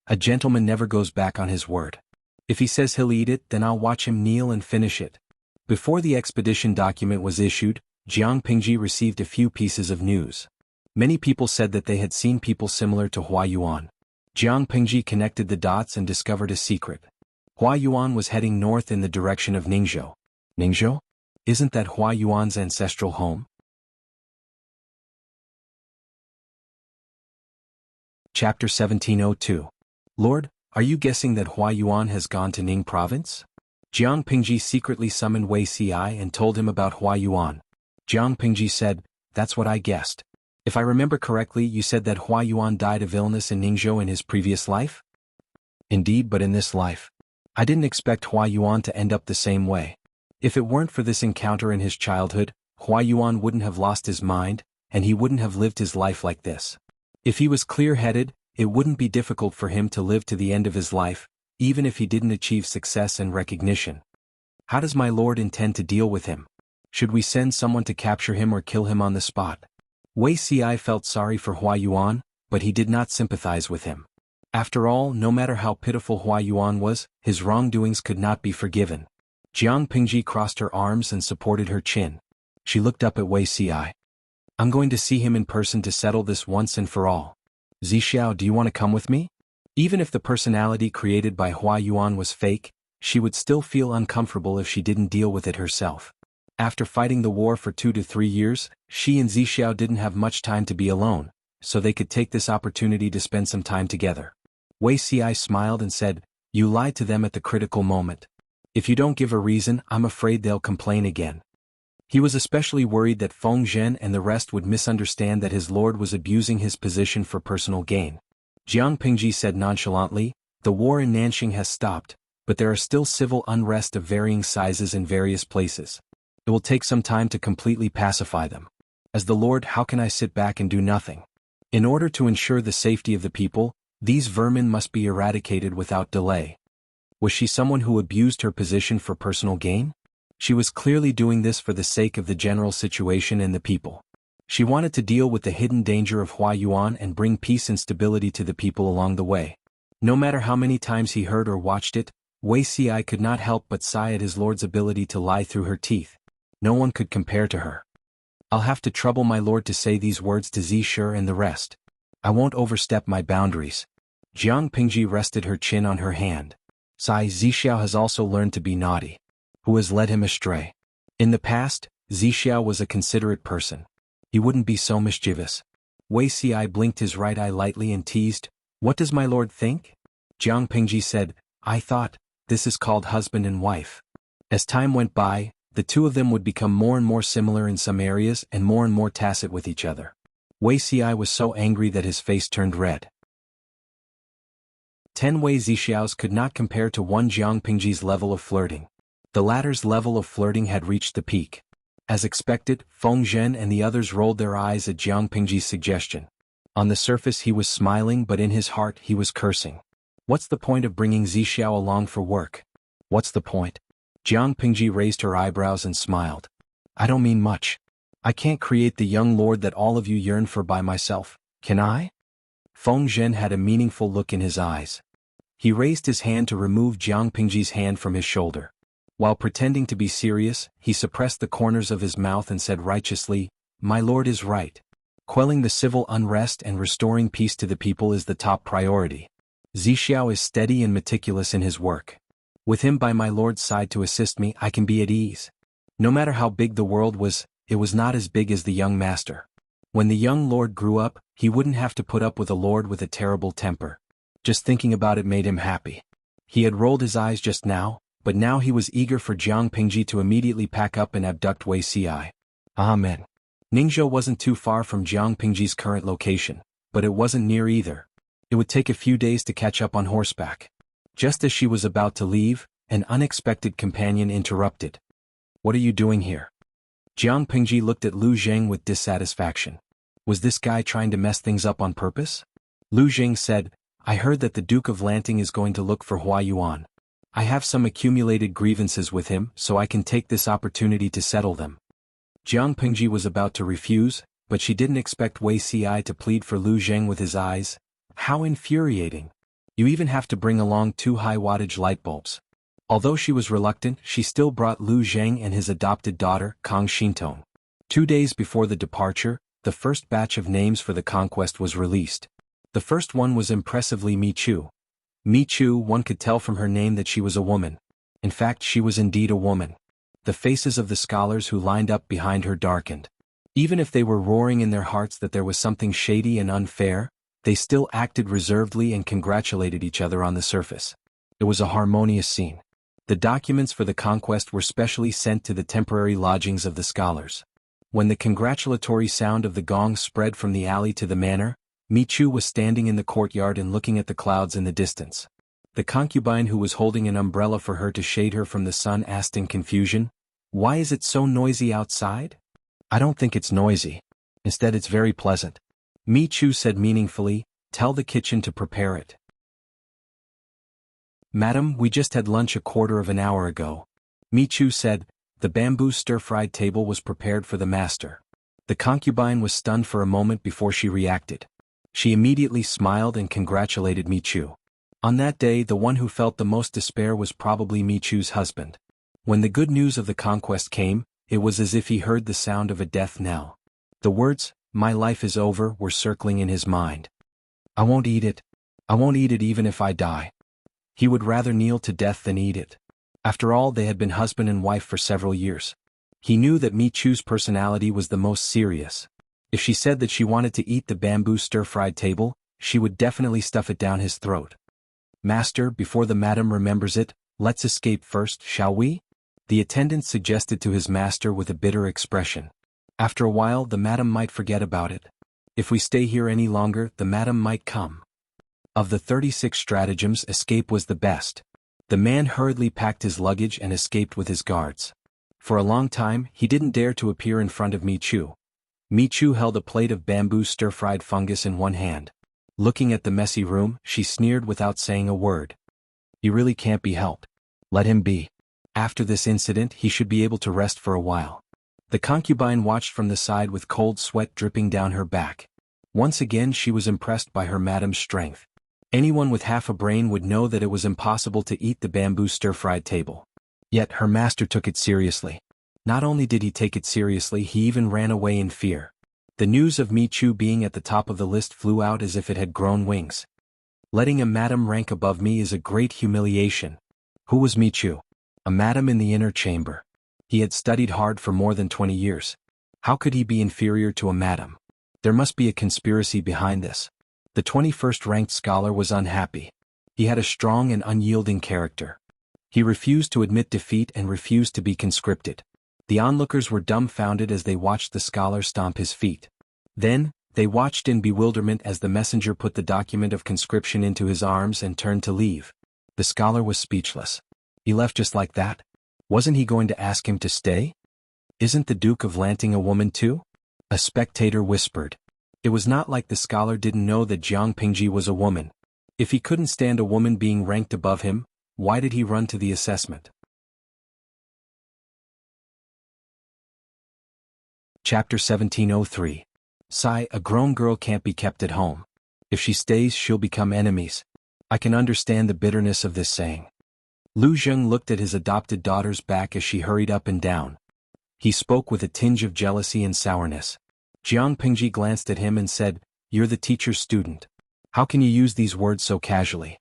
A gentleman never goes back on his word. If he says he'll eat it, then I'll watch him kneel and finish it. Before the expedition document was issued, Jiang Pingji received a few pieces of news. Many people said that they had seen people similar to Hua Yuan. Jiang Pingji connected the dots and discovered a secret. Hua Yuan was heading north in the direction of Ningzhou. Ningzhou? Isn't that Hua Yuan's ancestral home? Chapter 1702. Lord, are you guessing that Hua Yuan has gone to Ning province? Jiang Pingji secretly summoned Wei Ci and told him about Hua Yuan. Jiang Pingji said, that's what I guessed. If I remember correctly, you said that Hua Yuan died of illness in Ningzhou in his previous life? Indeed, but in this life. I didn't expect Hua Yuan to end up the same way. If it weren't for this encounter in his childhood, Hua Yuan wouldn't have lost his mind, and he wouldn't have lived his life like this. If he was clear-headed, it wouldn't be difficult for him to live to the end of his life, even if he didn't achieve success and recognition. How does my lord intend to deal with him? Should we send someone to capture him or kill him on the spot? Wei Ci felt sorry for Hua Yuan, but he did not sympathize with him. After all, no matter how pitiful Hua Yuan was, his wrongdoings could not be forgiven. Jiang Pingji crossed her arms and supported her chin. She looked up at Wei Ci. I'm going to see him in person to settle this once and for all. Zixiao, do you want to come with me? Even if the personality created by Hua Yuan was fake, she would still feel uncomfortable if she didn't deal with it herself. After fighting the war for 2 to 3 years, she and Zixiao didn't have much time to be alone, so they could take this opportunity to spend some time together. Wei Ci smiled and said, you lied to them at the critical moment. If you don't give a reason, I'm afraid they'll complain again. He was especially worried that Feng Zhen and the rest would misunderstand that his lord was abusing his position for personal gain. Jiang Pingji said nonchalantly, the war in Nanxing has stopped, but there are still civil unrest of varying sizes in various places. It will take some time to completely pacify them. As the lord, how can I sit back and do nothing? In order to ensure the safety of the people, these vermin must be eradicated without delay. Was she someone who abused her position for personal gain? She was clearly doing this for the sake of the general situation and the people. She wanted to deal with the hidden danger of Hua Yuan and bring peace and stability to the people along the way. No matter how many times he heard or watched it, Wei Ci could not help but sigh at his lord's ability to lie through her teeth. No one could compare to her. I'll have to trouble my lord to say these words to Zishur and the rest. I won't overstep my boundaries. Jiang Pingji rested her chin on her hand. Sai Zixiao has also learned to be naughty. Who has led him astray? In the past, Zixiao was a considerate person. He wouldn't be so mischievous. Wei Ci blinked his right eye lightly and teased, "What does my lord think?" Jiang Pingji said, "I thought, this is called husband and wife." As time went by, the two of them would become more and more similar in some areas and more tacit with each other. Wei Ci was so angry that his face turned red. 10 Wei Zixiaos could not compare to one Jiang Pingji's level of flirting. The latter's level of flirting had reached the peak. As expected, Feng Zhen and the others rolled their eyes at Jiang Pingji's suggestion. On the surface he was smiling, but in his heart he was cursing. What's the point of bringing Zixiao along for work? What's the point? Jiang Pingji raised her eyebrows and smiled. I don't mean much. I can't create the young lord that all of you yearn for by myself, can I? Feng Zhen had a meaningful look in his eyes. He raised his hand to remove Jiang Pingji's hand from his shoulder. While pretending to be serious, he suppressed the corners of his mouth and said righteously, "My lord is right. Quelling the civil unrest and restoring peace to the people is the top priority. Zixiao is steady and meticulous in his work. With him by my lord's side to assist me, I can be at ease." No matter how big the world was, it was not as big as the young master. When the young lord grew up, he wouldn't have to put up with a lord with a terrible temper. Just thinking about it made him happy. He had rolled his eyes just now, but now he was eager for Jiang Pingji to immediately pack up and abduct Wei Ci. Amen. Ningzhou wasn't too far from Jiang Pingji's current location, but it wasn't near either. It would take a few days to catch up on horseback. Just as she was about to leave, an unexpected companion interrupted. What are you doing here? Jiang Pingji looked at Lu Zheng with dissatisfaction. Was this guy trying to mess things up on purpose? Lu Zheng said, I heard that the Duke of Lanting is going to look for Hua Yuan. I have some accumulated grievances with him, so I can take this opportunity to settle them. Jiang Pingji was about to refuse, but she didn't expect Wei Ci to plead for Lu Zheng with his eyes. How infuriating. You even have to bring along 2 high-wattage light bulbs. Although she was reluctant, she still brought Lu Zheng and his adopted daughter, Kang Xintong. 2 days before the departure, the first batch of names for the conquest was released. The first one was impressively Mi Chu. Mi Chu, one could tell from her name that she was a woman. In fact, she was indeed a woman. The faces of the scholars who lined up behind her darkened. Even if they were roaring in their hearts that there was something shady and unfair, they still acted reservedly and congratulated each other on the surface. It was a harmonious scene. The documents for the conquest were specially sent to the temporary lodgings of the scholars. When the congratulatory sound of the gong spread from the alley to the manor, Mi Chu was standing in the courtyard and looking at the clouds in the distance. The concubine who was holding an umbrella for her to shade her from the sun asked in confusion, "Why is it so noisy outside?" "I don't think it's noisy. Instead, it's very pleasant." Mi Chu said meaningfully, "Tell the kitchen to prepare it." "Madam, we just had lunch a quarter of an hour ago." Mi Chu said. The bamboo stir-fried table was prepared for the master. The concubine was stunned for a moment before she reacted. She immediately smiled and congratulated Mi Chu. On that day, the one who felt the most despair was probably Mi Chu's husband. When the good news of the conquest came, it was as if he heard the sound of a death knell. The words, "My life is over," were circling in his mind. "I won't eat it. I won't eat it even if I die." He would rather kneel to death than eat it. After all, they had been husband and wife for several years. He knew that Mi Chu's personality was the most serious. If she said that she wanted to eat the bamboo stir-fried table, she would definitely stuff it down his throat. "Master, before the madam remembers it, let's escape first, shall we?" The attendant suggested to his master with a bitter expression. "After a while, the madam might forget about it. If we stay here any longer, the madam might come." Of the 36 stratagems, escape was the best. The man hurriedly packed his luggage and escaped with his guards. For a long time, he didn't dare to appear in front of Mi Chu. Mi Chu held a plate of bamboo stir-fried fungus in one hand. Looking at the messy room, she sneered without saying a word. He really can't be helped. Let him be. After this incident, he should be able to rest for a while. The concubine watched from the side with cold sweat dripping down her back. Once again she was impressed by her madam's strength. Anyone with half a brain would know that it was impossible to eat the bamboo stir-fried table. Yet her master took it seriously. Not only did he take it seriously, he even ran away in fear. The news of Mi Chu being at the top of the list flew out as if it had grown wings. Letting a madam rank above me is a great humiliation. Who was Mi Chu? A madam in the inner chamber. He had studied hard for more than 20 years. How could he be inferior to a madam? There must be a conspiracy behind this. The 21st ranked scholar was unhappy. He had a strong and unyielding character. He refused to admit defeat and refused to be conscripted. The onlookers were dumbfounded as they watched the scholar stomp his feet. Then, they watched in bewilderment as the messenger put the document of conscription into his arms and turned to leave. The scholar was speechless. He left just like that? Wasn't he going to ask him to stay? Isn't the Duke of Lanting a woman too? A spectator whispered. It was not like the scholar didn't know that Jiang Pingji was a woman. If he couldn't stand a woman being ranked above him, why did he run to the assessment? Chapter 1703. Sigh, a grown girl can't be kept at home. If she stays, she'll become enemies. I can understand the bitterness of this saying. Lu Zheng looked at his adopted daughter's back as she hurried up and down. He spoke with a tinge of jealousy and sourness. Jiang Pingji glanced at him and said, "You're the teacher's student. How can you use these words so casually?"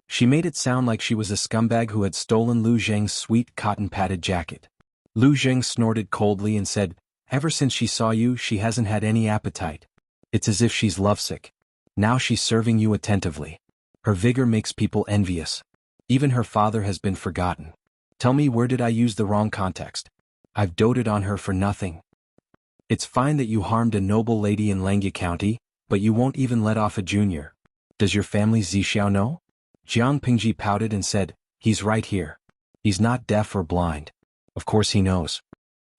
She made it sound like she was a scumbag who had stolen Lu Zheng's sweet cotton-padded jacket. Lu Zheng snorted coldly and said, "Ever since she saw you, she hasn't had any appetite. It's as if she's lovesick. Now she's serving you attentively. Her vigor makes people envious. Even her father has been forgotten. Tell me, where did I use the wrong context? I've doted on her for nothing. It's fine that you harmed a noble lady in Langya County, but you won't even let off a junior. Does your family Zixiao know?" Jiang Pingji pouted and said, "He's right here. He's not deaf or blind. Of course he knows."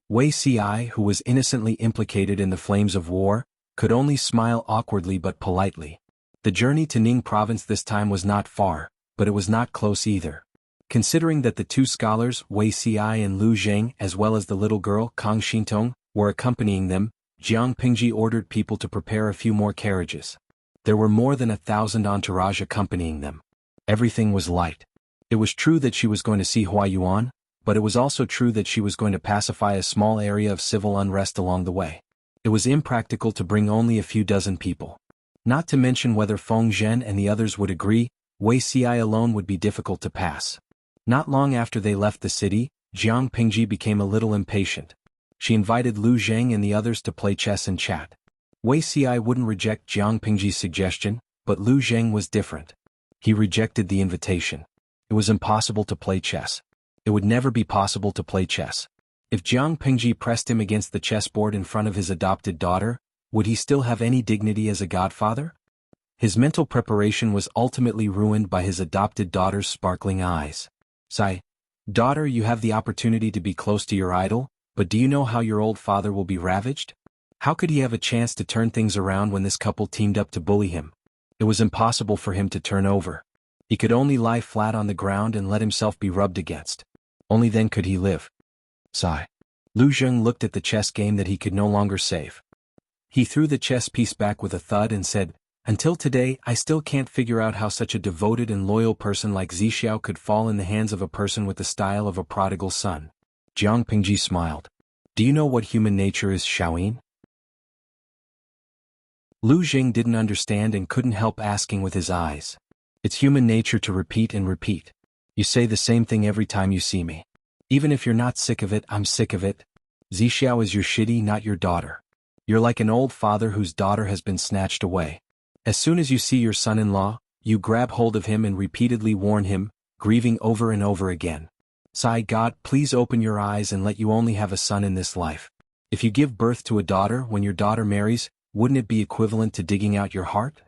Wei Ci, who was innocently implicated in the flames of war, could only smile awkwardly but politely. The journey to Ning province this time was not far, but it was not close either. Considering that the two scholars, Wei Ci and Lu Zheng, as well as the little girl, Kang Xintong, were accompanying them, Jiang Pingji ordered people to prepare a few more carriages. There were more than 1,000 entourage accompanying them. Everything was light. It was true that she was going to see Huayuan, but it was also true that she was going to pacify a small area of civil unrest along the way. It was impractical to bring only a few dozen people. Not to mention whether Feng Zhen and the others would agree, Wei Ci alone would be difficult to pass. Not long after they left the city, Jiang Pingji became a little impatient. She invited Lu Zheng and the others to play chess and chat. Wei Ci wouldn't reject Jiang Pingji's suggestion, but Lu Zheng was different. He rejected the invitation. It was impossible to play chess. It would never be possible to play chess. If Jiang Pingji pressed him against the chessboard in front of his adopted daughter, would he still have any dignity as a godfather? His mental preparation was ultimately ruined by his adopted daughter's sparkling eyes. "Sigh, daughter, you have the opportunity to be close to your idol, but do you know how your old father will be ravaged? How could he have a chance to turn things around when this couple teamed up to bully him? It was impossible for him to turn over. He could only lie flat on the ground and let himself be rubbed against. Only then could he live." Sigh. Lu Zheng looked at the chess game that he could no longer save. He threw the chess piece back with a thud and said, "Until today, I still can't figure out how such a devoted and loyal person like Zixiao could fall in the hands of a person with the style of a prodigal son." Jiang Pingji smiled. "Do you know what human nature is, Xiaoyin?" Lu Zheng didn't understand and couldn't help asking with his eyes. "It's human nature to repeat and repeat. You say the same thing every time you see me. Even if you're not sick of it, I'm sick of it. Zixiao is your shitty, not your daughter. You're like an old father whose daughter has been snatched away. As soon as you see your son-in-law, you grab hold of him and repeatedly warn him, grieving over and over again. Sigh, God, please open your eyes and let you only have a son in this life. If you give birth to a daughter when your daughter marries, wouldn't it be equivalent to digging out your heart?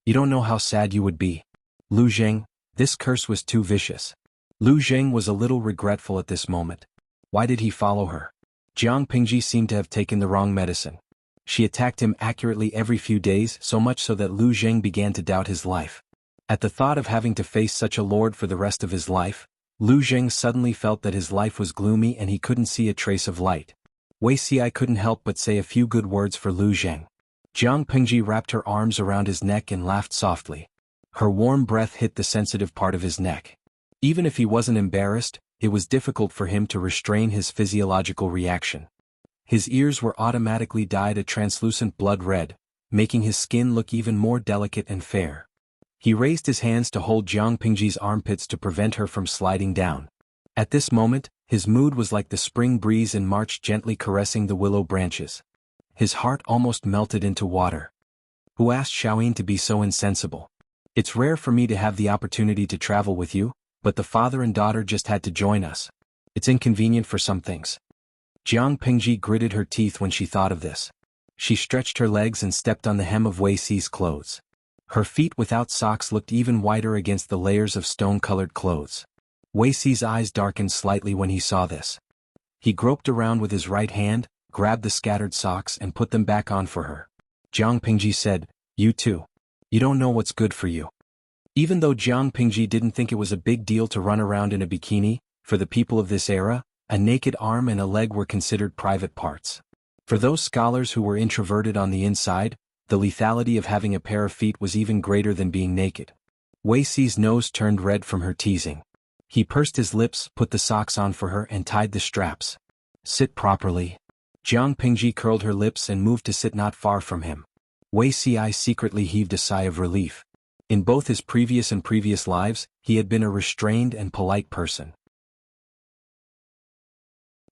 You don't know how sad you would be." Lu Zheng, this curse was too vicious. Lu Zheng was a little regretful at this moment. Why did he follow her? Jiang Pingji seemed to have taken the wrong medicine. She attacked him accurately every few days, so much so that Lu Zheng began to doubt his life. At the thought of having to face such a lord for the rest of his life, Lu Zheng suddenly felt that his life was gloomy and he couldn't see a trace of light. Wei Ci couldn't help but say a few good words for Lu Zheng. Jiang Pingji wrapped her arms around his neck and laughed softly. Her warm breath hit the sensitive part of his neck. Even if he wasn't embarrassed, it was difficult for him to restrain his physiological reaction. His ears were automatically dyed a translucent blood red, making his skin look even more delicate and fair. He raised his hands to hold Jiang Pingji's armpits to prevent her from sliding down. At this moment, his mood was like the spring breeze in March gently caressing the willow branches. His heart almost melted into water. Who asked Xiaoyin to be so insensible? It's rare for me to have the opportunity to travel with you, but the father and daughter just had to join us. It's inconvenient for some things. Jiang Pingji gritted her teeth when she thought of this. She stretched her legs and stepped on the hem of Wei Xi's clothes. Her feet without socks looked even whiter against the layers of stone-colored clothes. Wei Xi's eyes darkened slightly when he saw this. He groped around with his right hand, grabbed the scattered socks and put them back on for her. Jiang Pingji said, "You too. You don't know what's good for you." Even though Jiang Pingji didn't think it was a big deal to run around in a bikini, for the people of this era, a naked arm and a leg were considered private parts. For those scholars who were introverted on the inside, the lethality of having a pair of feet was even greater than being naked. Wei Xi's nose turned red from her teasing. He pursed his lips, put the socks on for her and tied the straps. "Sit properly." Jiang Pingji curled her lips and moved to sit not far from him. Wei Xi secretly heaved a sigh of relief. In both his previous lives, he had been a restrained and polite person.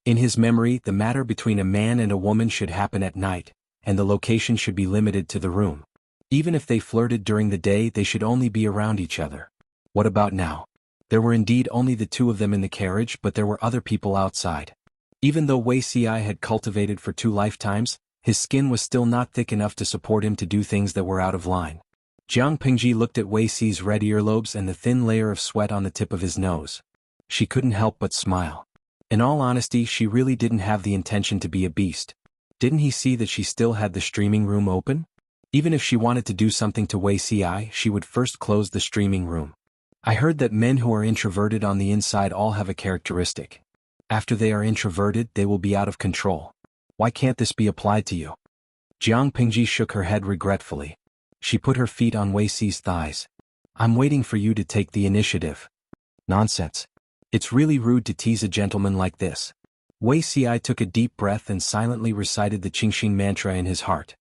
In his memory, the matter between a man and a woman should happen at night, and the location should be limited to the room. Even if they flirted during the day, they should only be around each other. What about now? There were indeed only the two of them in the carriage, but there were other people outside. Even though Wei Xi had cultivated for 2 lifetimes, his skin was still not thick enough to support him to do things that were out of line. Jiang Pingji looked at Wei Xi's red earlobes and the thin layer of sweat on the tip of his nose. She couldn't help but smile. In all honesty, she really didn't have the intention to be a beast. Didn't he see that she still had the streaming room open? Even if she wanted to do something to Wei Xi, she would first close the streaming room. I heard that men who are introverted on the inside all have a characteristic. After they are introverted, they will be out of control. Why can't this be applied to you? Jiang Pingji shook her head regretfully. She put her feet on Wei Xi's thighs. "I'm waiting for you to take the initiative." "Nonsense. It's really rude to tease a gentleman like this." Wei Xi took a deep breath and silently recited the Qingxin mantra in his heart.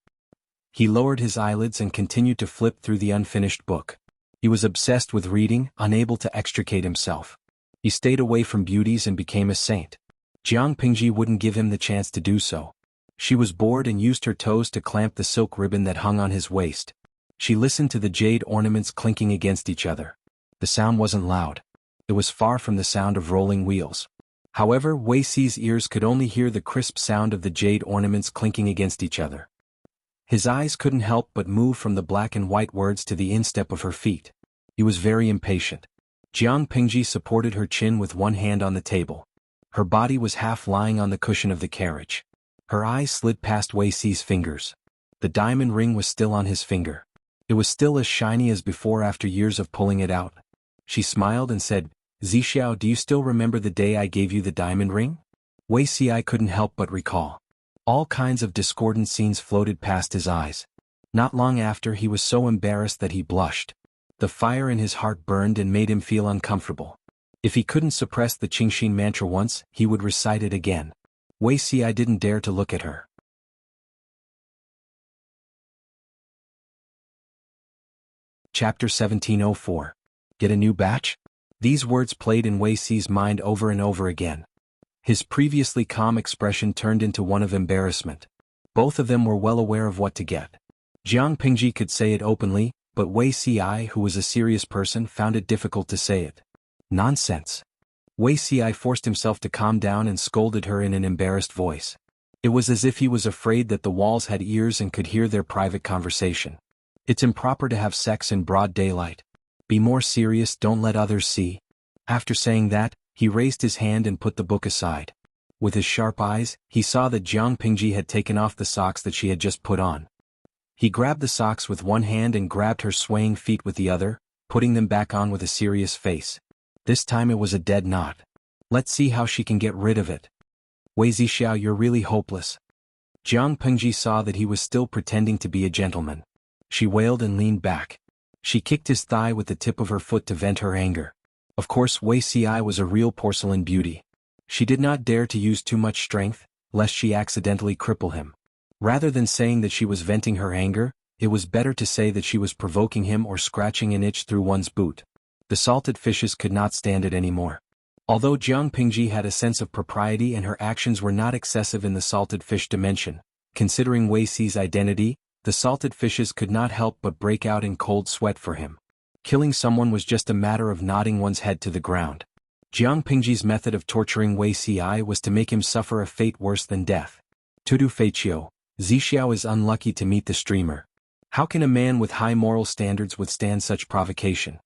He lowered his eyelids and continued to flip through the unfinished book. He was obsessed with reading, unable to extricate himself. He stayed away from beauties and became a saint. Jiang Pingji wouldn't give him the chance to do so. She was bored and used her toes to clamp the silk ribbon that hung on his waist. She listened to the jade ornaments clinking against each other. The sound wasn't loud. It was far from the sound of rolling wheels. However, Wei Xi's ears could only hear the crisp sound of the jade ornaments clinking against each other. His eyes couldn't help but move from the black and white words to the instep of her feet. He was very impatient. Jiang Pingji supported her chin with one hand on the table. Her body was half lying on the cushion of the carriage. Her eyes slid past Wei Xi's fingers. The diamond ring was still on his finger. It was still as shiny as before after years of pulling it out. She smiled and said, "Zixiao, do you still remember the day I gave you the diamond ring?" Wei Xi couldn't help but recall. All kinds of discordant scenes floated past his eyes. Not long after, he was so embarrassed that he blushed. The fire in his heart burned and made him feel uncomfortable. If he couldn't suppress the Qingxin mantra once, he would recite it again. Wei Xi didn't dare to look at her. Chapter 1704. Get a new batch? These words played in Wei Xi's mind over and over again. His previously calm expression turned into one of embarrassment. Both of them were well aware of what to get. Jiang Pingji could say it openly, but Wei Xi, who was a serious person, found it difficult to say it. Nonsense. Wei Xi forced himself to calm down and scolded her in an embarrassed voice. It was as if he was afraid that the walls had ears and could hear their private conversation. It's improper to have sex in broad daylight. Be more serious, don't let others see. After saying that, he raised his hand and put the book aside. With his sharp eyes, he saw that Jiang Pingji had taken off the socks that she had just put on. He grabbed the socks with one hand and grabbed her swaying feet with the other, putting them back on with a serious face. This time it was a dead knot. Let's see how she can get rid of it. Wei Zixiao, you're really hopeless. Jiang Pingji saw that he was still pretending to be a gentleman. She wailed and leaned back. She kicked his thigh with the tip of her foot to vent her anger. Of course Wei Ci was a real porcelain beauty. She did not dare to use too much strength, lest she accidentally cripple him. Rather than saying that she was venting her anger, it was better to say that she was provoking him or scratching an itch through one's boot. The salted fishes could not stand it anymore. Although Jiang Pingji had a sense of propriety and her actions were not excessive in the salted fish dimension, considering Wei Ci's identity, the salted fishes could not help but break out in cold sweat for him. Killing someone was just a matter of nodding one's head to the ground. Jiang Pingji's method of torturing Wei Ci was to make him suffer a fate worse than death. Tudu Feiqiu, Zixiao is unlucky to meet the streamer. How can a man with high moral standards withstand such provocation?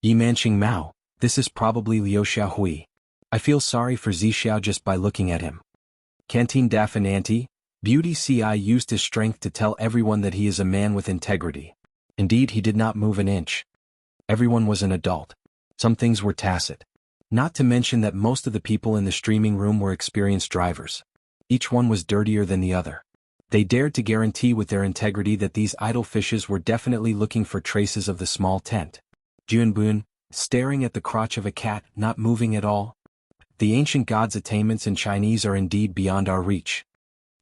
Yi Manqing Mao, this is probably Liu Xiaohui. I feel sorry for Zixiao just by looking at him. Canteen Daffin Auntie, Beauty Ci used his strength to tell everyone that he is a man with integrity. Indeed, he did not move an inch. Everyone was an adult. Some things were tacit. Not to mention that most of the people in the streaming room were experienced drivers. Each one was dirtier than the other. They dared to guarantee with their integrity that these idle fishes were definitely looking for traces of the small tent. Junbun, staring at the crotch of a cat, not moving at all. The ancient gods' attainments in Chinese are indeed beyond our reach.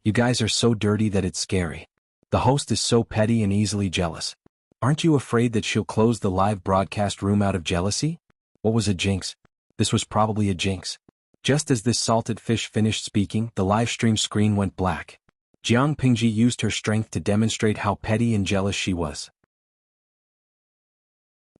You guys are so dirty that it's scary. The host is so petty and easily jealous. Aren't you afraid that she'll close the live broadcast room out of jealousy? What was a jinx? This was probably a jinx. Just as this salted fish finished speaking, the live stream screen went black. Jiang Pingji used her strength to demonstrate how petty and jealous she was.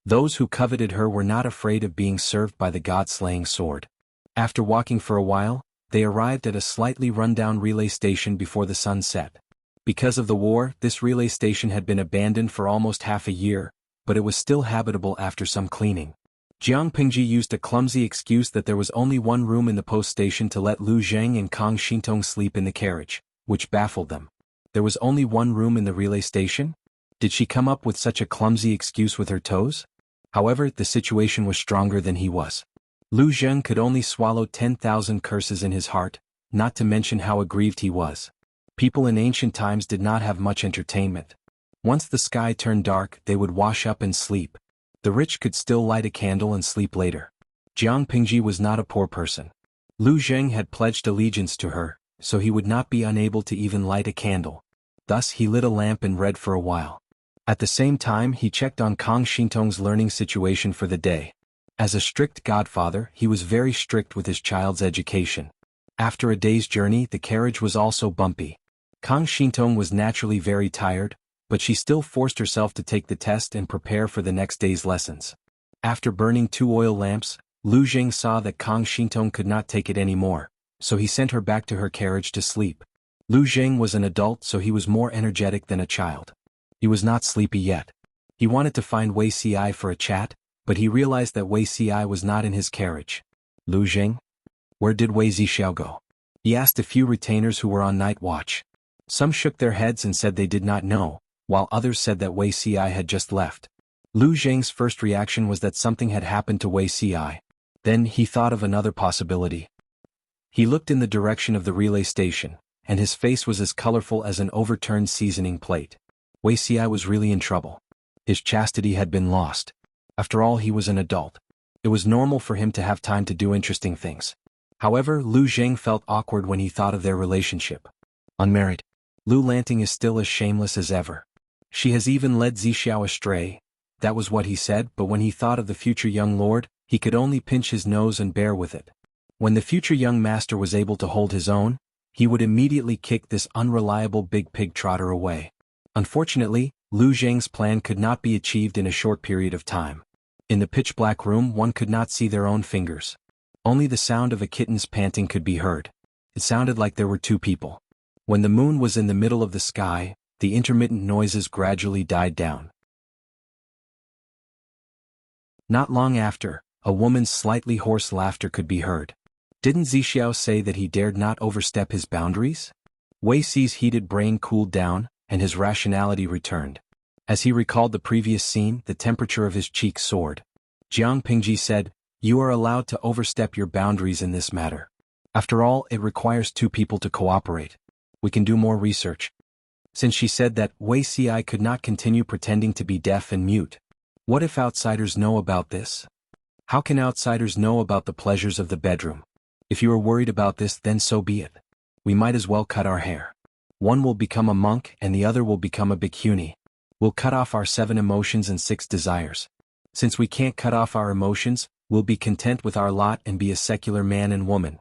Those who coveted her were not afraid of being served by the god-slaying sword. After walking for a while, they arrived at a slightly run-down relay station before the sun set. Because of the war, this relay station had been abandoned for almost half a year, but it was still habitable after some cleaning. Jiang Pingji used a clumsy excuse that there was only one room in the post station to let Lu Zheng and Kang Xintong sleep in the carriage, which baffled them. There was only one room in the relay station? Did she come up with such a clumsy excuse with her toes? However, the situation was stronger than he was. Lu Zheng could only swallow 10,000 curses in his heart, not to mention how aggrieved he was. People in ancient times did not have much entertainment. Once the sky turned dark, they would wash up and sleep. The rich could still light a candle and sleep later. Jiang Pingji was not a poor person. Lu Zheng had pledged allegiance to her, so he would not be unable to even light a candle. Thus he lit a lamp and read for a while. At the same time he checked on Kang Xintong's learning situation for the day. As a strict godfather, he was very strict with his child's education. After a day's journey, the carriage was also bumpy. Kang Xintong was naturally very tired, but she still forced herself to take the test and prepare for the next day's lessons. After burning 2 oil lamps, Lu Zheng saw that Kang Xintong could not take it anymore, so he sent her back to her carriage to sleep. Lu Zheng was an adult, so he was more energetic than a child. He was not sleepy yet. He wanted to find Wei Ci for a chat, but he realized that Wei Ci was not in his carriage. Lu Zheng? Where did Wei Zixiao go? He asked a few retainers who were on night watch. Some shook their heads and said they did not know, while others said that Wei Ci had just left. Lu Zheng's first reaction was that something had happened to Wei Ci. Then he thought of another possibility. He looked in the direction of the relay station, and his face was as colorful as an overturned seasoning plate. Wei Ci was really in trouble. His chastity had been lost. After all, he was an adult. It was normal for him to have time to do interesting things. However, Lu Zheng felt awkward when he thought of their relationship. Unmarried. Lu Lanting is still as shameless as ever. She has even led Zixiao astray. That was what he said, but when he thought of the future young lord, he could only pinch his nose and bear with it. When the future young master was able to hold his own, he would immediately kick this unreliable big pig trotter away. Unfortunately, Lu Zheng's plan could not be achieved in a short period of time. In the pitch-black room, one could not see their own fingers. Only the sound of a kitten's panting could be heard. It sounded like there were 2 people. When the moon was in the middle of the sky, the intermittent noises gradually died down. Not long after, a woman's slightly hoarse laughter could be heard. Didn't Zixiao say that he dared not overstep his boundaries? Wei Ci's heated brain cooled down, and his rationality returned. As he recalled the previous scene, the temperature of his cheeks soared. Jiang Pingji said, "You are allowed to overstep your boundaries in this matter. After all, it requires 2 people to cooperate. We can do more research." Since she said that, Wei Ci could not continue pretending to be deaf and mute. What if outsiders know about this? How can outsiders know about the pleasures of the bedroom? If you are worried about this, then so be it. We might as well cut our hair. One will become a monk and the other will become a bhikkhuni. We'll cut off our 7 emotions and 6 desires. Since we can't cut off our emotions, we'll be content with our lot and be a secular man and woman.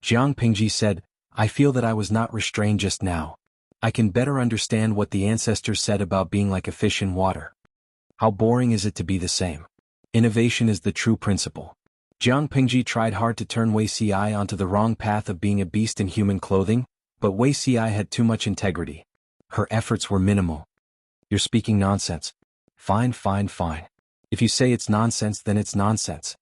Jiang Pingji said, I feel that I was not restrained just now. I can better understand what the ancestors said about being like a fish in water. How boring is it to be the same? Innovation is the true principle. Jiang Pingji tried hard to turn Wei Si onto the wrong path of being a beast in human clothing, but Wei Si had too much integrity. Her efforts were minimal. You're speaking nonsense. Fine. If you say it's nonsense, then it's nonsense.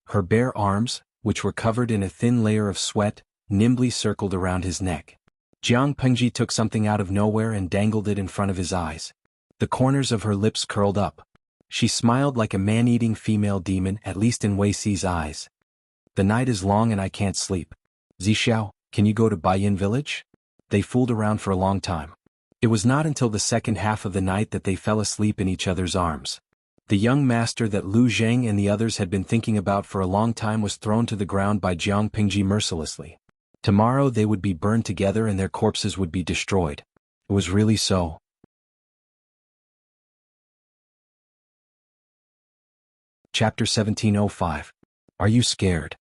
Her bare arms, which were covered in a thin layer of sweat, nimbly circled around his neck. Jiang Pingji took something out of nowhere and dangled it in front of his eyes. The corners of her lips curled up. She smiled like a man-eating female demon, at least in Wei Si's eyes. The night is long and I can't sleep. Zixiao, can you go to Baiyin village? They fooled around for a long time. It was not until the second half of the night that they fell asleep in each other's arms. The young master that Lu Zheng and the others had been thinking about for a long time was thrown to the ground by Jiang Pingji mercilessly. Tomorrow they would be burned together and their corpses would be destroyed. It was really so. Chapter 1705. Are you scared?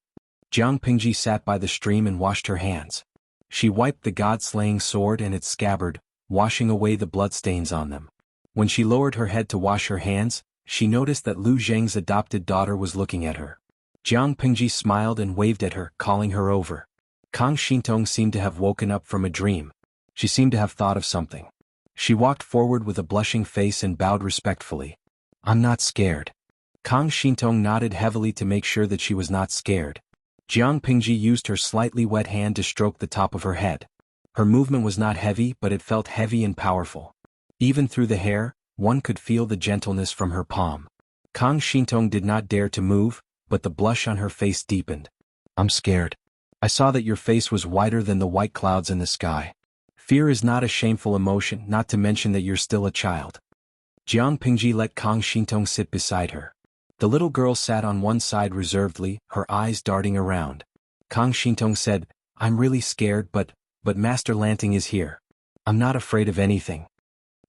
Jiang Pingji sat by the stream and washed her hands. She wiped the god-slaying sword and its scabbard, washing away the bloodstains on them. When she lowered her head to wash her hands, she noticed that Lu Zheng's adopted daughter was looking at her. Jiang Pingji smiled and waved at her, calling her over. Kang Xintong seemed to have woken up from a dream. She seemed to have thought of something. She walked forward with a blushing face and bowed respectfully. I'm not scared. Kang Xintong nodded heavily to make sure that she was not scared. Jiang Pingji used her slightly wet hand to stroke the top of her head. Her movement was not heavy, but it felt heavy and powerful. Even through the hair, one could feel the gentleness from her palm. Kang Xintong did not dare to move, but the blush on her face deepened. I'm scared. I saw that your face was whiter than the white clouds in the sky. Fear is not a shameful emotion, not to mention that you're still a child. Jiang Pingji let Kang Xintong sit beside her. The little girl sat on one side reservedly, her eyes darting around. Kang Xintong said, I'm really scared, but Master Lanting is here. I'm not afraid of anything.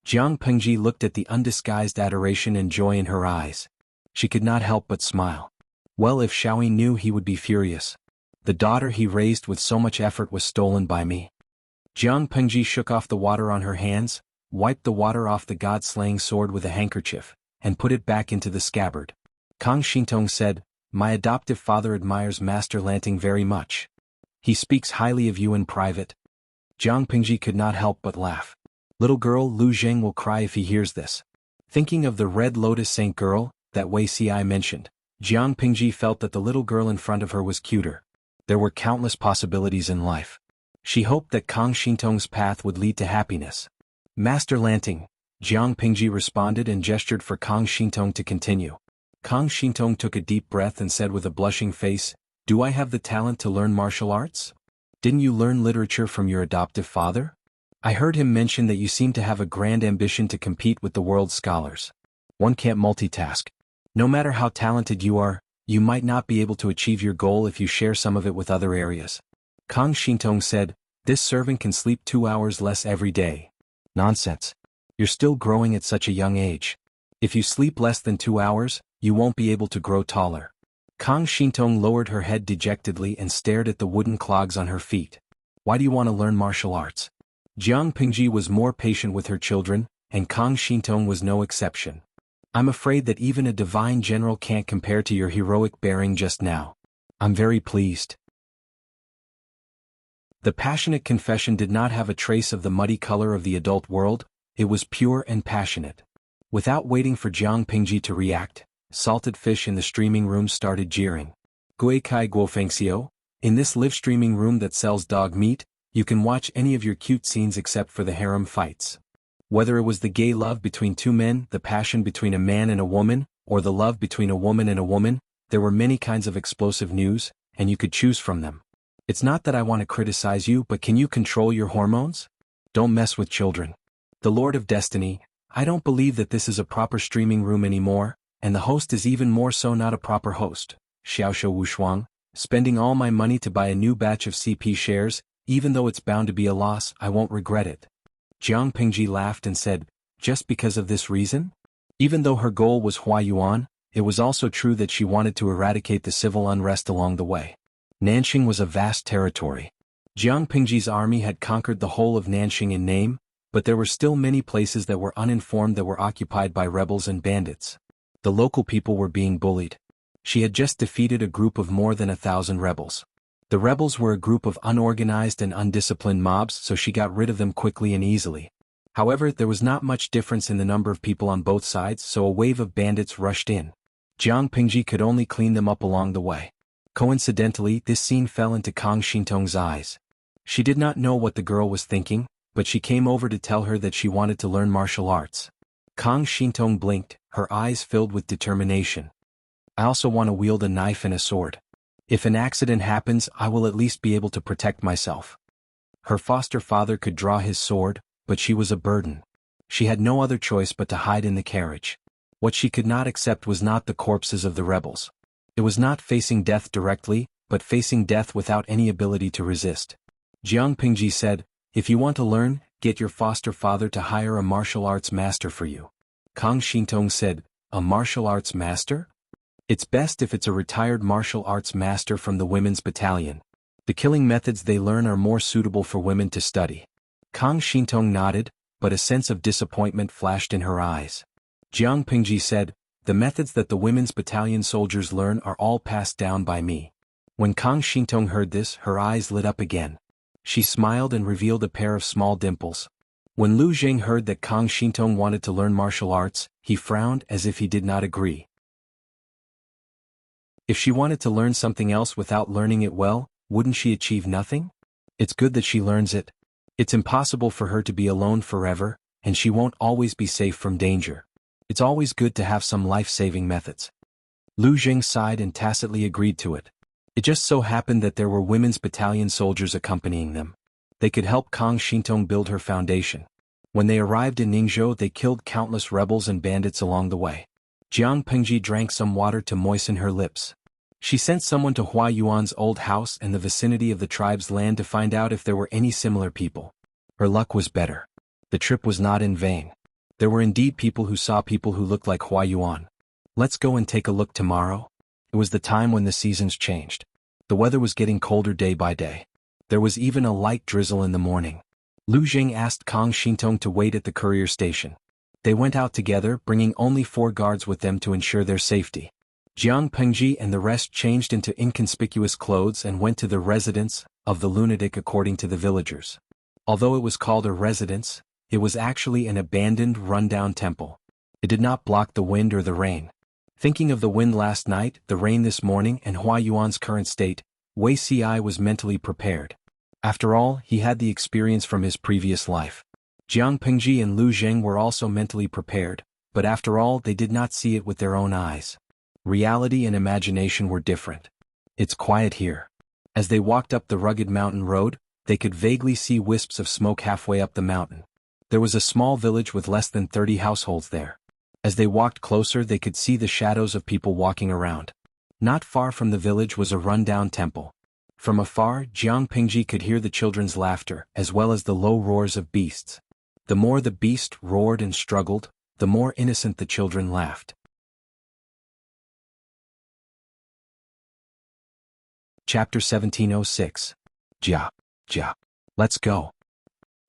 Jiang Pingji looked at the undisguised adoration and joy in her eyes. She could not help but smile. Well, if Shaoyi knew, he would be furious. The daughter he raised with so much effort was stolen by me. Jiang Pingji shook off the water on her hands, wiped the water off the god-slaying sword with a handkerchief, and put it back into the scabbard. Kang Xintong said, My adoptive father admires Master Lanting very much. He speaks highly of you in private. Jiang Pingji could not help but laugh. Little girl, Lu Zheng will cry if he hears this. Thinking of the Red Lotus Saint girl that Wei Si mentioned, Jiang Pingji felt that the little girl in front of her was cuter. There were countless possibilities in life. She hoped that Kang Xintong's path would lead to happiness. Master Lanting, Jiang Pingji responded and gestured for Kang Xintong to continue. Kang Xintong took a deep breath and said with a blushing face, Do I have the talent to learn martial arts? Didn't you learn literature from your adoptive father? I heard him mention that you seem to have a grand ambition to compete with the world's scholars. One can't multitask. No matter how talented you are, you might not be able to achieve your goal if you share some of it with other areas. Kang Xintong said, This servant can sleep 2 hours less every day. Nonsense. You're still growing at such a young age. If you sleep less than 2 hours, you won't be able to grow taller. Kang Xintong lowered her head dejectedly and stared at the wooden clogs on her feet. Why do you want to learn martial arts? Jiang Pingji was more patient with her children, and Kang Xintong was no exception. I'm afraid that even a divine general can't compare to your heroic bearing just now. I'm very pleased. The passionate confession did not have a trace of the muddy color of the adult world, it was pure and passionate. Without waiting for Jiang Pingji to react, salted fish in the streaming room started jeering. Gui Kai Guofengxiu, in this live streaming room that sells dog meat, you can watch any of your cute scenes except for the harem fights. Whether it was the gay love between two men, the passion between a man and a woman, or the love between a woman and a woman, there were many kinds of explosive news, and you could choose from them. It's not that I want to criticize you, but can you control your hormones? Don't mess with children. The Lord of Destiny, I don't believe that this is a proper streaming room anymore, and the host is even more so not a proper host. Xiaoshe Wushuang, spending all my money to buy a new batch of CP shares, even though it's bound to be a loss, I won't regret it. Jiang Pingji laughed and said, just because of this reason? Even though her goal was Huayuan, it was also true that she wanted to eradicate the civil unrest along the way. Nanxing was a vast territory. Jiang Pingji's army had conquered the whole of Nanxing in name, but there were still many places that were uninformed that were occupied by rebels and bandits. The local people were being bullied. She had just defeated a group of more than 1,000 rebels. The rebels were a group of unorganized and undisciplined mobs, so she got rid of them quickly and easily. However, there was not much difference in the number of people on both sides, so a wave of bandits rushed in. Jiang Pingji could only clean them up along the way. Coincidentally, this scene fell into Kang Xintong's eyes. She did not know what the girl was thinking, but she came over to tell her that she wanted to learn martial arts. Kang Xintong blinked, her eyes filled with determination. I also want to wield a knife and a sword. If an accident happens, I will at least be able to protect myself. Her foster father could draw his sword, but she was a burden. She had no other choice but to hide in the carriage. What she could not accept was not the corpses of the rebels. It was not facing death directly, but facing death without any ability to resist. Jiang Pingji said, if you want to learn, get your foster father to hire a martial arts master for you. Kang Xintong said, a martial arts master? It's best if it's a retired martial arts master from the women's battalion. The killing methods they learn are more suitable for women to study. Kang Xintong nodded, but a sense of disappointment flashed in her eyes. Jiang Pingji said, the methods that the women's battalion soldiers learn are all passed down by me. When Kang Xintong heard this, her eyes lit up again. She smiled and revealed a pair of small dimples. When Lu Zheng heard that Kang Xintong wanted to learn martial arts, he frowned as if he did not agree. If she wanted to learn something else without learning it well, wouldn't she achieve nothing? It's good that she learns it. It's impossible for her to be alone forever, and she won't always be safe from danger. It's always good to have some life-saving methods. Lu Zheng sighed and tacitly agreed to it. It just so happened that there were women's battalion soldiers accompanying them. They could help Kang Xintong build her foundation. When they arrived in Ningzhou, they killed countless rebels and bandits along the way. Jiang Pingji drank some water to moisten her lips. She sent someone to Huayuan's old house in the vicinity of the tribe's land to find out if there were any similar people. Her luck was better. The trip was not in vain. There were indeed people who saw people who looked like Huayuan. Let's go and take a look tomorrow. It was the time when the seasons changed. The weather was getting colder day by day. There was even a light drizzle in the morning. Lu Zheng asked Kang Xintong to wait at the courier station. They went out together, bringing only 4 guards with them to ensure their safety. Jiang Pingji and the rest changed into inconspicuous clothes and went to the residence of the lunatic according to the villagers. Although it was called a residence, it was actually an abandoned, rundown temple. It did not block the wind or the rain. Thinking of the wind last night, the rain this morning, and Huayuan's current state, Wei Ci was mentally prepared. After all, he had the experience from his previous life. Jiang Pingji and Lu Zheng were also mentally prepared, but after all they did not see it with their own eyes. Reality and imagination were different. It's quiet here. As they walked up the rugged mountain road, they could vaguely see wisps of smoke halfway up the mountain. There was a small village with less than 30 households there. As they walked closer, they could see the shadows of people walking around. Not far from the village was a rundown temple. From afar, Jiang Pingji could hear the children's laughter, as well as the low roars of beasts. The more the beast roared and struggled, the more innocent the children laughed. Chapter 1706. Jia. Let's go.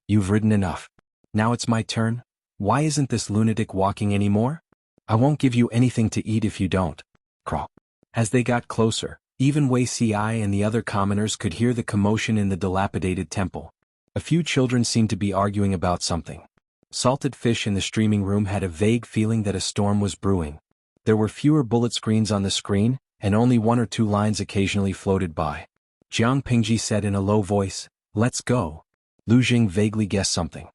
You've ridden enough. Now it's my turn. Why isn't this lunatic walking anymore? I won't give you anything to eat if you don't. Crawl. As they got closer, even Wei Ci and the other commoners could hear the commotion in the dilapidated temple. A few children seemed to be arguing about something. Salted fish in the streaming room had a vague feeling that a storm was brewing. There were fewer bullet screens on the screen, and only 1 or 2 lines occasionally floated by. Jiang Pingji said in a low voice, "Let's go." Lu Zheng vaguely guessed something.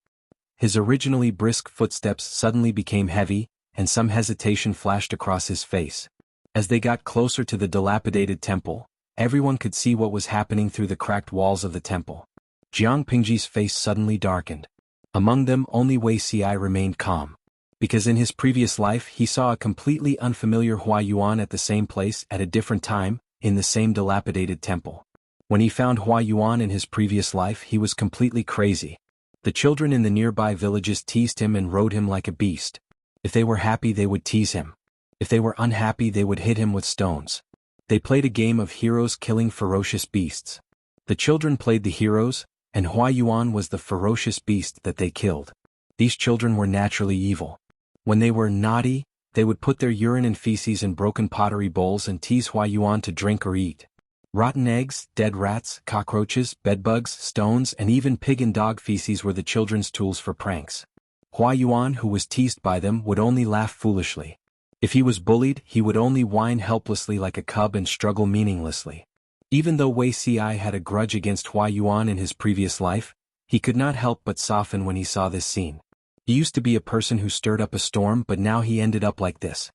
His originally brisk footsteps suddenly became heavy, and some hesitation flashed across his face. As they got closer to the dilapidated temple, everyone could see what was happening through the cracked walls of the temple. Jiang Pingji's face suddenly darkened. Among them, only Wei Ci remained calm. because in his previous life he saw a completely unfamiliar Hua Yuan at the same place at a different time, in the same dilapidated temple. When he found Hua Yuan in his previous life he was completely crazy. The children in the nearby villages teased him and rode him like a beast. If they were happy they would tease him. If they were unhappy they would hit him with stones. They played a game of heroes killing ferocious beasts. The children played the heroes, and Hua Yuan was the ferocious beast that they killed. These children were naturally evil. When they were naughty, they would put their urine and feces in broken pottery bowls and tease Hua Yuan to drink or eat. Rotten eggs, dead rats, cockroaches, bedbugs, stones, and even pig and dog feces were the children's tools for pranks. Hua Yuan, who was teased by them, would only laugh foolishly. If he was bullied, he would only whine helplessly like a cub and struggle meaninglessly. Even though Wei Ci had a grudge against Hua Yuan in his previous life, he could not help but soften when he saw this scene. He used to be a person who stirred up a storm, but now he ended up like this.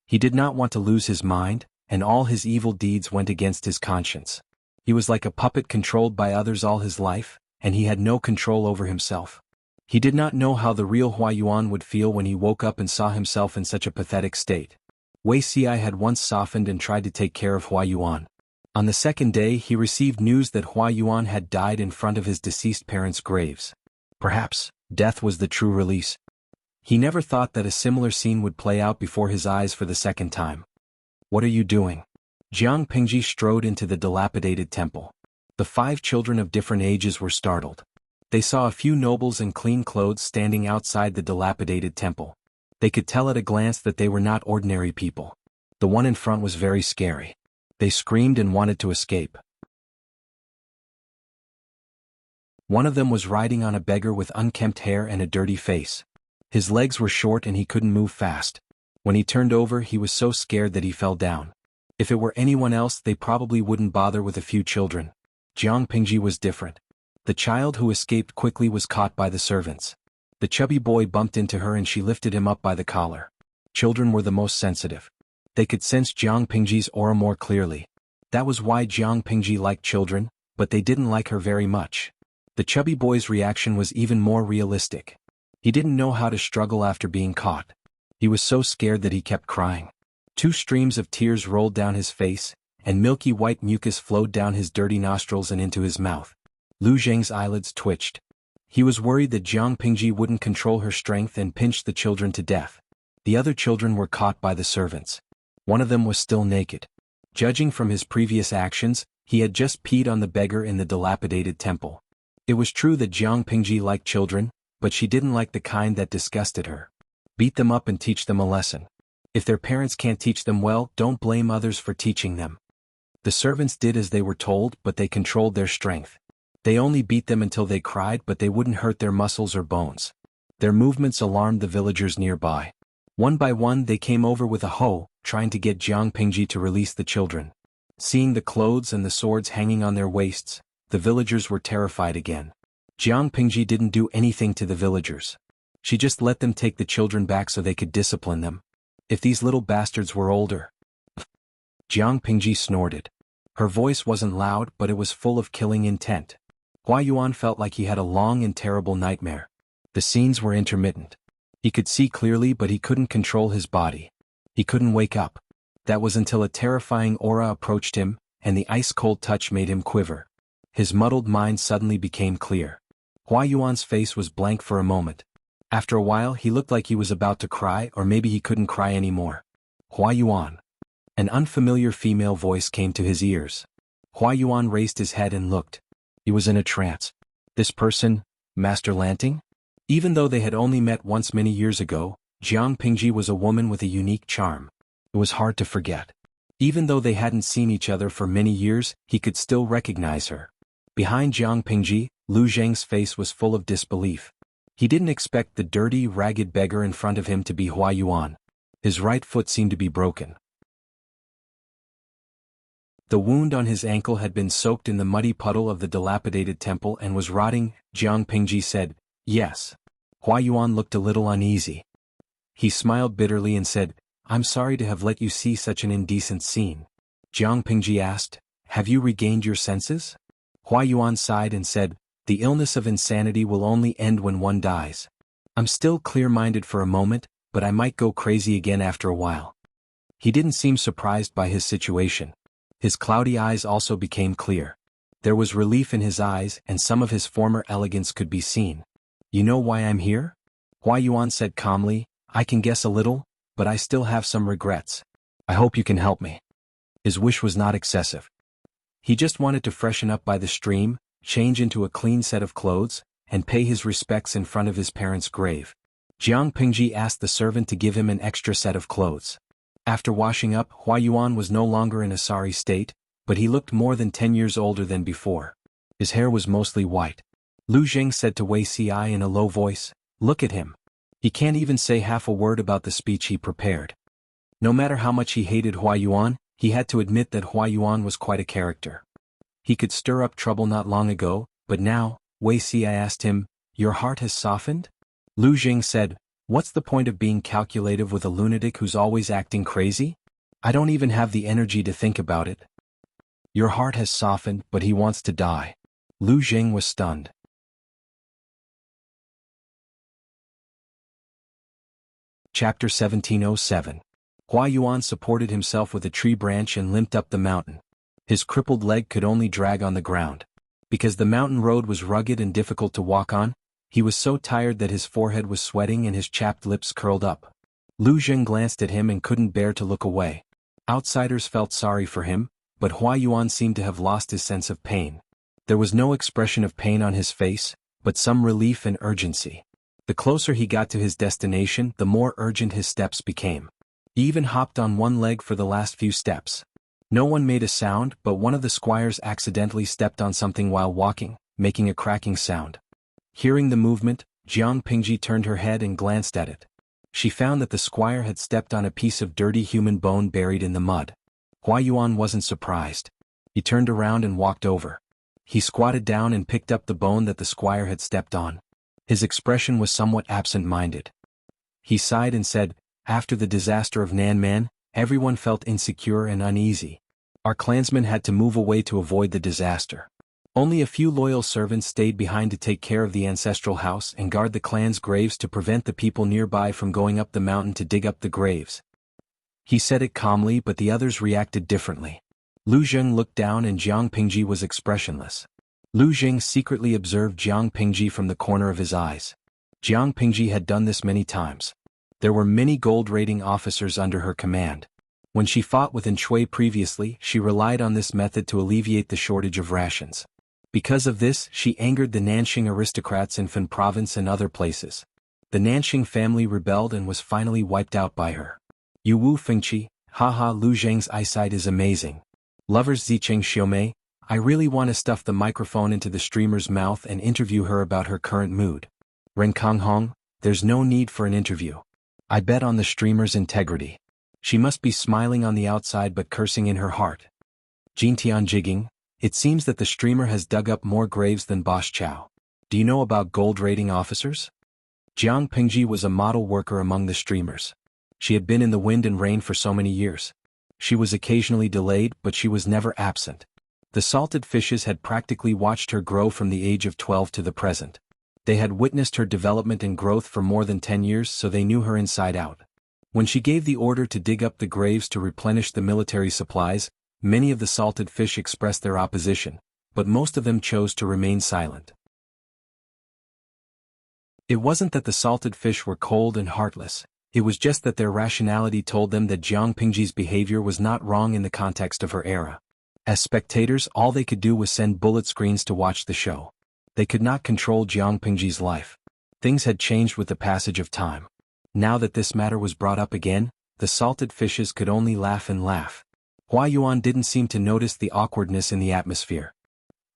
He did not want to lose his mind, and all his evil deeds went against his conscience. He was like a puppet controlled by others all his life, and he had no control over himself. He did not know how the real Hua Yuan would feel when he woke up and saw himself in such a pathetic state. Wei Ci had once softened and tried to take care of Hua Yuan. On the second day he received news that Hua Yuan had died in front of his deceased parents' graves. Perhaps death was the true release. He never thought that a similar scene would play out before his eyes for the second time. "What are you doing?" Jiang Pingji strode into the dilapidated temple. The 5 children of different ages were startled. They saw a few nobles in clean clothes standing outside the dilapidated temple. They could tell at a glance that they were not ordinary people. The one in front was very scary. They screamed and wanted to escape. One of them was riding on a beggar with unkempt hair and a dirty face. His legs were short and he couldn't move fast. When he turned over he was so scared that he fell down. If it were anyone else they probably wouldn't bother with a few children. Jiang Pingji was different. The child who escaped quickly was caught by the servants. The chubby boy bumped into her and she lifted him up by the collar. Children were the most sensitive. They could sense Jiang Pingji's aura more clearly. That was why Jiang Pingji liked children, but they didn't like her very much. The chubby boy's reaction was even more realistic. He didn't know how to struggle after being caught. He was so scared that he kept crying. 2 streams of tears rolled down his face, and milky white mucus flowed down his dirty nostrils and into his mouth. Lu Zheng's eyelids twitched. He was worried that Jiang Pingji wouldn't control her strength and pinched the children to death. The other children were caught by the servants. One of them was still naked. Judging from his previous actions, he had just peed on the beggar in the dilapidated temple. It was true that Jiang Pingji liked children, but she didn't like the kind that disgusted her. Beat them up and teach them a lesson. If their parents can't teach them well, don't blame others for teaching them. The servants did as they were told, but they controlled their strength. They only beat them until they cried, but they wouldn't hurt their muscles or bones. Their movements alarmed the villagers nearby. One by one they came over with a hoe, trying to get Jiang Pingji to release the children. Seeing the clothes and the swords hanging on their waists, the villagers were terrified again. Jiang Pingji didn't do anything to the villagers. She just let them take the children back so they could discipline them. If these little bastards were older. Jiang Pingji snorted. Her voice wasn't loud, but it was full of killing intent. Hua Yuan felt like he had a long and terrible nightmare. The scenes were intermittent. He could see clearly, but he couldn't control his body. He couldn't wake up. That was until a terrifying aura approached him, and the ice-cold touch made him quiver. His muddled mind suddenly became clear. Hua Yuan's face was blank for a moment. After a while he looked like he was about to cry, or maybe he couldn't cry anymore. Hua Yuan. An unfamiliar female voice came to his ears. Hua Yuan raised his head and looked. He was in a trance. This person, Master Lanting? Even though they had only met once many years ago, Jiang Pingji was a woman with a unique charm. It was hard to forget. Even though they hadn't seen each other for many years, he could still recognize her. Behind Jiang Pingji, Lu Zheng's face was full of disbelief. He didn't expect the dirty, ragged beggar in front of him to be Hua Yuan. His right foot seemed to be broken. The wound on his ankle had been soaked in the muddy puddle of the dilapidated temple and was rotting. Jiang Pingji said, "Yes." Hua Yuan looked a little uneasy. He smiled bitterly and said, "I'm sorry to have let you see such an indecent scene." Jiang Pingji asked, "Have you regained your senses?" Hua Yuan sighed and said, "The illness of insanity will only end when one dies. I'm still clear-minded for a moment, but I might go crazy again after a while. He didn't seem surprised by his situation. His cloudy eyes also became clear. There was relief in his eyes and some of his former elegance could be seen. You know why I'm here? Hua Yuan said calmly, I can guess a little, but I still have some regrets. I hope you can help me. His wish was not excessive. He just wanted to freshen up by the stream, change into a clean set of clothes, and pay his respects in front of his parents' grave. Jiang Pingji asked the servant to give him an extra set of clothes. After washing up, Hua Yuan was no longer in a sorry state, but he looked more than 10 years older than before. His hair was mostly white. Lu Zheng said to Wei Ci in a low voice, look at him. He can't even say half a word about the speech he prepared. No matter how much he hated Hua Yuan, he had to admit that Hua Yuan was quite a character. He could stir up trouble not long ago, but now, Wei Ci asked him, your heart has softened? Lu Zheng said, what's the point of being calculative with a lunatic who's always acting crazy? I don't even have the energy to think about it. Your heart has softened, but he wants to die. Lu Zheng was stunned. Chapter 1707. Hua Yuan supported himself with a tree branch and limped up the mountain. His crippled leg could only drag on the ground. Because the mountain road was rugged and difficult to walk on, he was so tired that his forehead was sweating and his chapped lips curled up. Lu Zheng glanced at him and couldn't bear to look away. Outsiders felt sorry for him, but Hua Yuan seemed to have lost his sense of pain. There was no expression of pain on his face, but some relief and urgency. The closer he got to his destination, the more urgent his steps became. He even hopped on one leg for the last few steps. No one made a sound, but one of the squires accidentally stepped on something while walking, making a cracking sound. Hearing the movement, Jiang Pingji turned her head and glanced at it. She found that the squire had stepped on a piece of dirty human bone buried in the mud. Hua Yuan wasn't surprised. He turned around and walked over. He squatted down and picked up the bone that the squire had stepped on. His expression was somewhat absent-minded. He sighed and said, after the disaster of Nanman, everyone felt insecure and uneasy. Our clansmen had to move away to avoid the disaster. Only a few loyal servants stayed behind to take care of the ancestral house and guard the clan's graves to prevent the people nearby from going up the mountain to dig up the graves. He said it calmly, but the others reacted differently. Lu Zheng looked down and Jiang Pingji was expressionless. Lu Zheng secretly observed Jiang Pingji from the corner of his eyes. Jiang Pingji had done this many times. There were many gold-rating officers under her command. When she fought with Shui previously, she relied on this method to alleviate the shortage of rations. Because of this, she angered the Nanxing aristocrats in Fan province and other places. The Nanxing family rebelled and was finally wiped out by her. Yu Wu Fengqi, haha, Lu Zheng's eyesight is amazing. Lovers Zicheng Xiaomei, I really want to stuff the microphone into the streamer's mouth and interview her about her current mood. Ren Konghong, there's no need for an interview. I bet on the streamer's integrity. She must be smiling on the outside but cursing in her heart. Jintian Jigging, it seems that the streamer has dug up more graves than Bosch Chow. Do you know about gold-rating officers? Jiang Pingji was a model worker among the streamers. She had been in the wind and rain for so many years. She was occasionally delayed, but she was never absent. The salted fishes had practically watched her grow from the age of 12 to the present. They had witnessed her development and growth for more than 10 years, so they knew her inside out. When she gave the order to dig up the graves to replenish the military supplies, many of the salted fish expressed their opposition, but most of them chose to remain silent. It wasn't that the salted fish were cold and heartless, it was just that their rationality told them that Jiang Pingji's behavior was not wrong in the context of her era. As spectators, all they could do was send bullet screens to watch the show. They could not control Jiang Pingji's life. Things had changed with the passage of time. Now that this matter was brought up again, the salted fishes could only laugh and laugh. Hua Yuan didn't seem to notice the awkwardness in the atmosphere.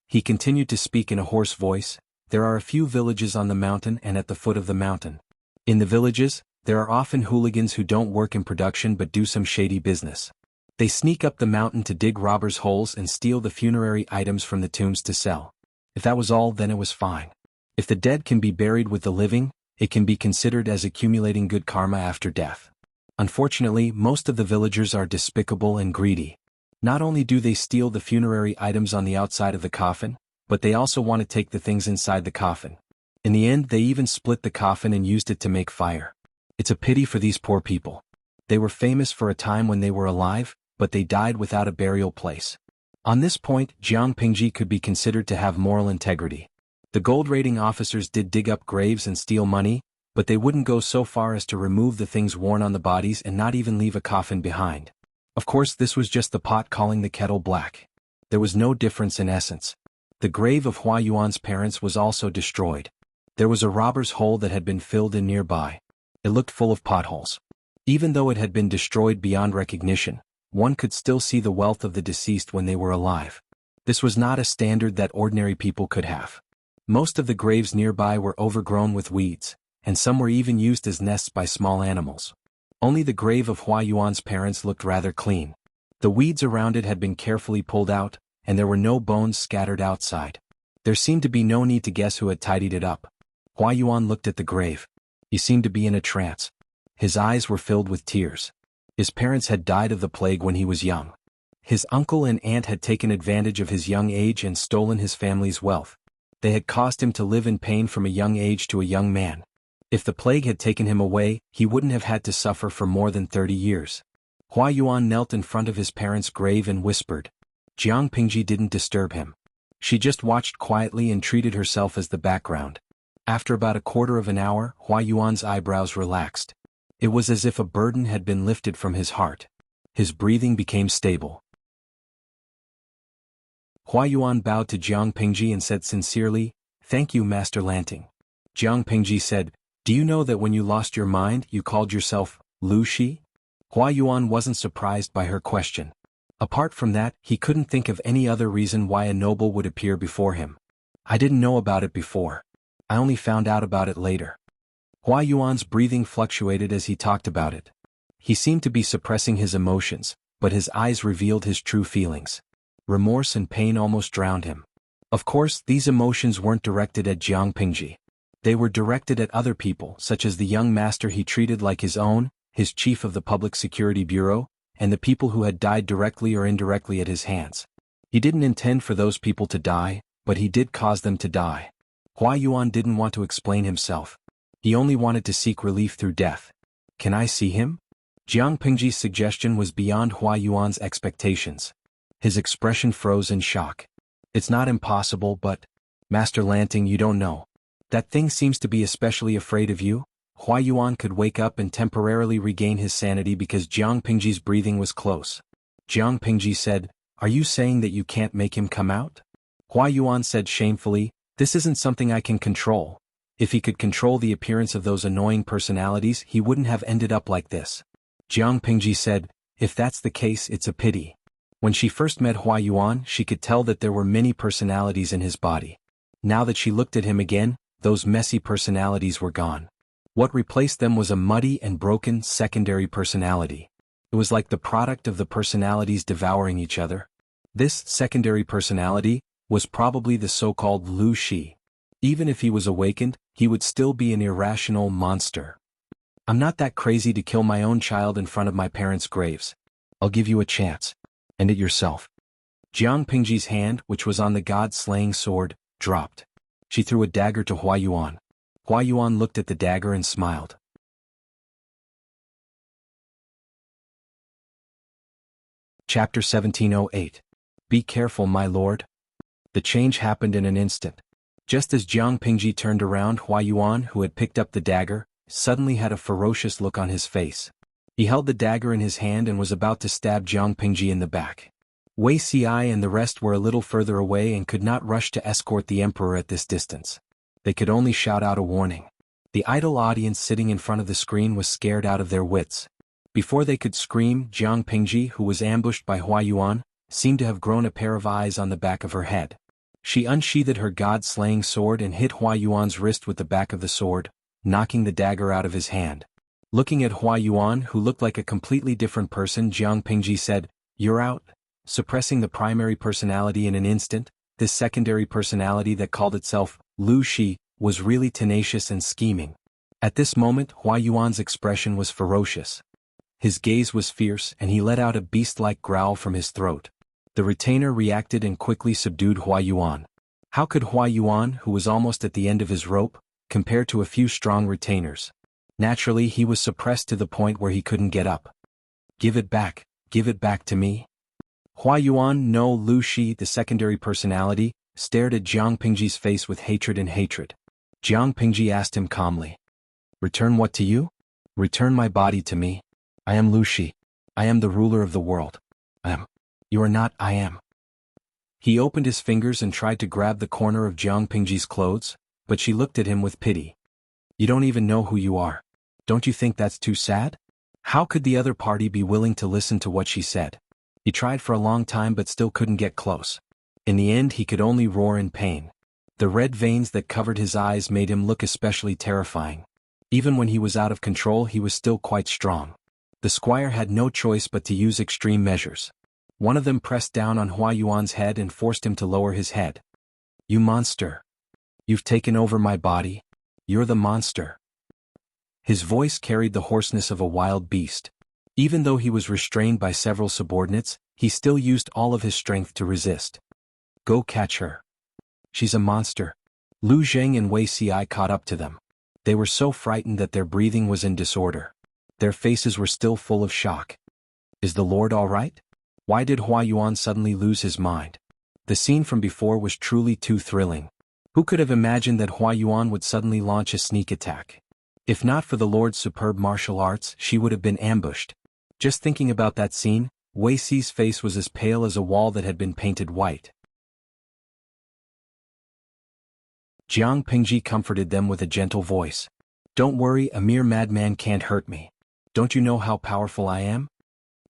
He continued to speak in a hoarse voice. There are a few villages on the mountain and at the foot of the mountain. In the villages, there are often hooligans who don't work in production but do some shady business. They sneak up the mountain to dig robbers' holes and steal the funerary items from the tombs to sell. If that was all, then it was fine. If the dead can be buried with the living, it can be considered as accumulating good karma after death. Unfortunately, most of the villagers are despicable and greedy. Not only do they steal the funerary items on the outside of the coffin, but they also want to take the things inside the coffin. In the end, they even split the coffin and used it to make fire. It's a pity for these poor people. They were famous for a time when they were alive, but they died without a burial place. On this point, Jiang Pingji could be considered to have moral integrity. The gold rating officers did dig up graves and steal money, but they wouldn't go so far as to remove the things worn on the bodies and not even leave a coffin behind. Of course, this was just the pot calling the kettle black. There was no difference in essence. The grave of Hua Yuan's parents was also destroyed. There was a robber's hole that had been filled in nearby. It looked full of potholes. Even though it had been destroyed beyond recognition, one could still see the wealth of the deceased when they were alive. This was not a standard that ordinary people could have. Most of the graves nearby were overgrown with weeds, and some were even used as nests by small animals. Only the grave of Hua Yuan's parents looked rather clean. The weeds around it had been carefully pulled out, and there were no bones scattered outside. There seemed to be no need to guess who had tidied it up. Hua Yuan looked at the grave. He seemed to be in a trance. His eyes were filled with tears. His parents had died of the plague when he was young. His uncle and aunt had taken advantage of his young age and stolen his family's wealth. They had caused him to live in pain from a young age to a young man. If the plague had taken him away, he wouldn't have had to suffer for more than 30 years. Hua Yuan knelt in front of his parents' grave and whispered. Jiang Pingji didn't disturb him. She just watched quietly and treated herself as the background. After about a quarter of an hour, Hua Yuan's eyebrows relaxed. It was as if a burden had been lifted from his heart. His breathing became stable. Hua Yuan bowed to Jiang Pingji and said sincerely, "Thank you, Master Lanting." Jiang Pingji said, "Do you know that when you lost your mind, you called yourself Lu Shi?" Hua Yuan wasn't surprised by her question. Apart from that, he couldn't think of any other reason why a noble would appear before him. "I didn't know about it before. I only found out about it later." Hua Yuan's breathing fluctuated as he talked about it. He seemed to be suppressing his emotions, but his eyes revealed his true feelings. Remorse and pain almost drowned him. Of course, these emotions weren't directed at Jiang Pingji. They were directed at other people, such as the young master he treated like his own, his chief of the Public Security Bureau, and the people who had died directly or indirectly at his hands. He didn't intend for those people to die, but he did cause them to die. Hua Yuan didn't want to explain himself. He only wanted to seek relief through death. "Can I see him?" Jiang Pingji's suggestion was beyond Hua Yuan's expectations. His expression froze in shock. "It's not impossible, but... Master Lanting, you don't know. That thing seems to be especially afraid of you." Hua Yuan could wake up and temporarily regain his sanity because Jiang Pingji's breathing was close. Jiang Pingji said, "Are you saying that you can't make him come out?" Hua Yuan said shamefully, "This isn't something I can control. If he could control the appearance of those annoying personalities, he wouldn't have ended up like this." Jiang Pingji said, "If that's the case, it's a pity." When she first met Hua Yuan, she could tell that there were many personalities in his body. Now that she looked at him again, those messy personalities were gone. What replaced them was a muddy and broken secondary personality. It was like the product of the personalities devouring each other. This secondary personality was probably the so-called Lu Shi. Even if he was awakened, he would still be an irrational monster. "I'm not that crazy to kill my own child in front of my parents' graves. I'll give you a chance. End it yourself." Jiang Pingji's hand, which was on the god-slaying sword, dropped. She threw a dagger to Hua Yuan. Hua Yuan looked at the dagger and smiled. Chapter 1708. Be careful, my lord. The change happened in an instant. Just as Jiang Pingji turned around, Hua Yuan, who had picked up the dagger, suddenly had a ferocious look on his face. He held the dagger in his hand and was about to stab Jiang Pingji in the back. Wei Xiai and the rest were a little further away and could not rush to escort the emperor at this distance. They could only shout out a warning. The idle audience sitting in front of the screen was scared out of their wits. Before they could scream, Jiang Pingji, who was ambushed by Hua Yuan, seemed to have grown a pair of eyes on the back of her head. She unsheathed her god-slaying sword and hit Hua Yuan's wrist with the back of the sword, knocking the dagger out of his hand. Looking at Hua Yuan, who looked like a completely different person, Jiang Pingji said, "You're out." Suppressing the primary personality in an instant, this secondary personality that called itself Lu Shi was really tenacious and scheming. At this moment, Hua Yuan's expression was ferocious. His gaze was fierce and he let out a beast-like growl from his throat. The retainer reacted and quickly subdued Hua Yuan. How could Hua Yuan, who was almost at the end of his rope, compare to a few strong retainers? Naturally, he was suppressed to the point where he couldn't get up. Give it back to me. Hua Yuan no Lu Shi, the secondary personality, stared at Jiang Pingji's face with hatred and hatred. Jiang Pingji asked him calmly. Return what to you? Return my body to me. I am Lu Shi. I am the ruler of the world. You are not, I am. He opened his fingers and tried to grab the corner of Jiang Pingji's clothes, but she looked at him with pity. You don't even know who you are. Don't you think that's too sad? How could the other party be willing to listen to what she said? He tried for a long time but still couldn't get close. In the end he could only roar in pain. The red veins that covered his eyes made him look especially terrifying. Even when he was out of control he was still quite strong. The squire had no choice but to use extreme measures. One of them pressed down on Hua Yuan's head and forced him to lower his head. You monster! You've taken over my body. You're the monster. His voice carried the hoarseness of a wild beast. Even though he was restrained by several subordinates, he still used all of his strength to resist. Go catch her. She's a monster. Lu Zheng and Wei Ci caught up to them. They were so frightened that their breathing was in disorder. Their faces were still full of shock. Is the Lord all right? Why did Hua Yuan suddenly lose his mind? The scene from before was truly too thrilling. Who could have imagined that Hua Yuan would suddenly launch a sneak attack? If not for the Lord's superb martial arts, she would have been ambushed. Just thinking about that scene, Wei Ci's face was as pale as a wall that had been painted white. Jiang Pingji comforted them with a gentle voice. Don't worry, a mere madman can't hurt me. Don't you know how powerful I am?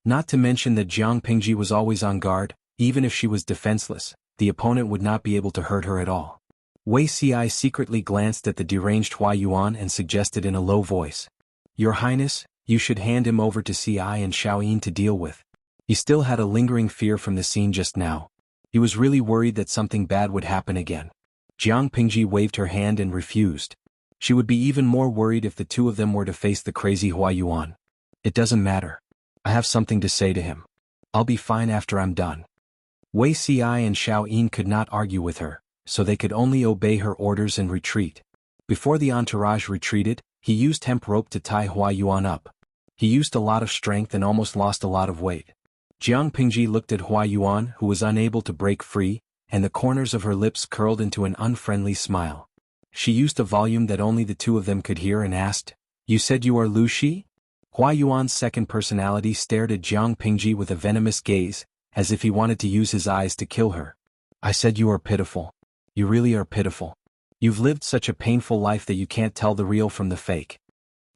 Not to mention that Jiang Pingji was always on guard. Even if she was defenseless, the opponent would not be able to hurt her at all. Wei Ci secretly glanced at the deranged Hua Yuan and suggested in a low voice. Your Highness, you should hand him over to Ci and Xiaoyin to deal with. He still had a lingering fear from the scene just now. He was really worried that something bad would happen again. Jiang Pingji waved her hand and refused. She would be even more worried if the two of them were to face the crazy Hua Yuan. It doesn't matter. I have something to say to him. I'll be fine after I'm done. Wei Ci and Xiaoyin could not argue with her, so they could only obey her orders and retreat. Before the entourage retreated, he used hemp rope to tie Hua Yuan up. He used a lot of strength and almost lost a lot of weight. Jiang Pingji looked at Hua Yuan, who was unable to break free, and the corners of her lips curled into an unfriendly smile. She used a volume that only the two of them could hear and asked, You said you are Lu Shi? Hua Yuan's second personality stared at Jiang Pingji with a venomous gaze, as if he wanted to use his eyes to kill her. I said you are pitiful. You really are pitiful. You've lived such a painful life that you can't tell the real from the fake.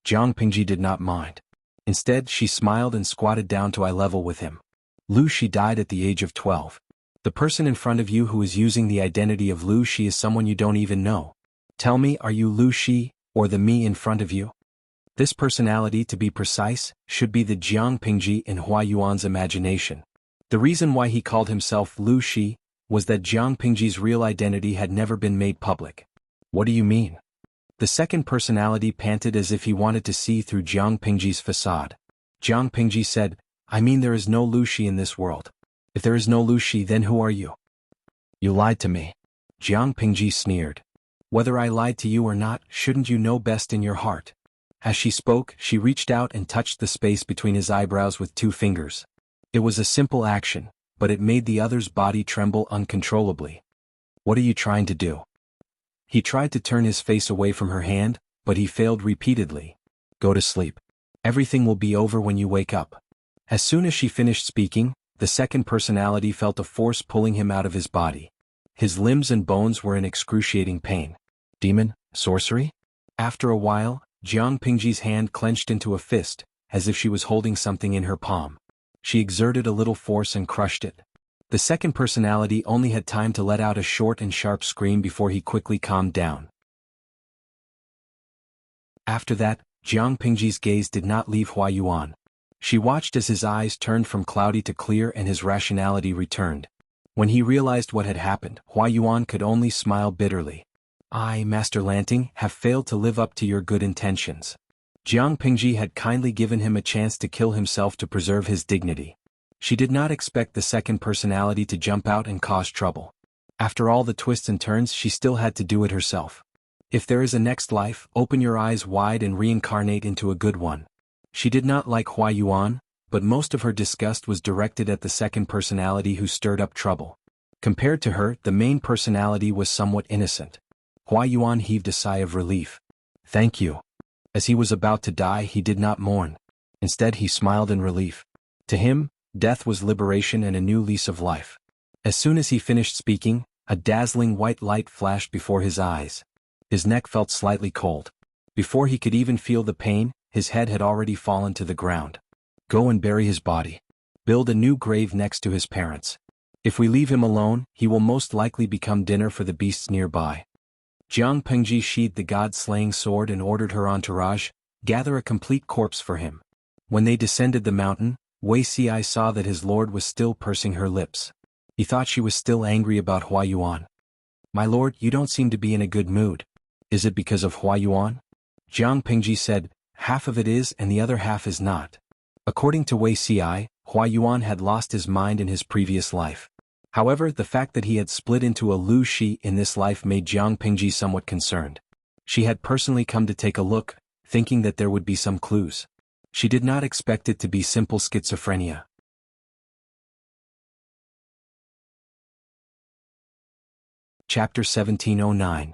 Jiang Pingji did not mind. Instead, she smiled and squatted down to eye level with him. Lu Shi died at the age of 12. The person in front of you who is using the identity of Lu Shi is someone you don't even know. Tell me, are you Lu Shi, or the me in front of you? This personality, to be precise, should be the Jiang Pingji in Hua Yuan's imagination. The reason why he called himself Lu Shi was that Jiang Pingji's real identity had never been made public. What do you mean? The second personality panted as if he wanted to see through Jiang Pingji's facade. Jiang Pingji said, I mean there is no Lu Shi in this world. If there is no Lu Shi, then who are you? You lied to me. Jiang Pingji sneered. Whether I lied to you or not, shouldn't you know best in your heart? As she spoke, she reached out and touched the space between his eyebrows with 2 fingers. It was a simple action, but it made the other's body tremble uncontrollably. What are you trying to do? He tried to turn his face away from her hand, but he failed repeatedly. Go to sleep. Everything will be over when you wake up. As soon as she finished speaking, the second personality felt a force pulling him out of his body. His limbs and bones were in excruciating pain. Demon? Sorcery? After a while, Jiang Pingji's hand clenched into a fist, as if she was holding something in her palm. She exerted a little force and crushed it. The second personality only had time to let out a short and sharp scream before he quickly calmed down. After that, Jiang Pingji's gaze did not leave Hua Yuan. She watched as his eyes turned from cloudy to clear and his rationality returned. When he realized what had happened, Hua Yuan could only smile bitterly. I, Master Lanting, have failed to live up to your good intentions. Jiang Pingji had kindly given him a chance to kill himself to preserve his dignity. She did not expect the second personality to jump out and cause trouble. After all the twists and turns, she still had to do it herself. If there is a next life, open your eyes wide and reincarnate into a good one. She did not like Hua Yuan, but most of her disgust was directed at the second personality who stirred up trouble. Compared to her, the main personality was somewhat innocent. Hua Yuan heaved a sigh of relief. Thank you. As he was about to die, he did not mourn. Instead, he smiled in relief. To him, death was liberation and a new lease of life. As soon as he finished speaking, a dazzling white light flashed before his eyes. His neck felt slightly cold. Before he could even feel the pain, his head had already fallen to the ground. Go and bury his body. Build a new grave next to his parents. If we leave him alone, he will most likely become dinner for the beasts nearby. Jiang Pengji sheathed the god-slaying sword and ordered her entourage, gather a complete corpse for him. When they descended the mountain, Wei Xi saw that his lord was still pursing her lips. He thought she was still angry about Hua Yuan. My lord, you don't seem to be in a good mood. Is it because of Hua Yuan? Jiang Pengji said, half of it is and the other half is not. According to Wei Xi, Hua Yuan had lost his mind in his previous life. However, the fact that he had split into a Lu Shi in this life made Jiang Pengji somewhat concerned. She had personally come to take a look, thinking that there would be some clues. She did not expect it to be simple schizophrenia. Chapter 1709.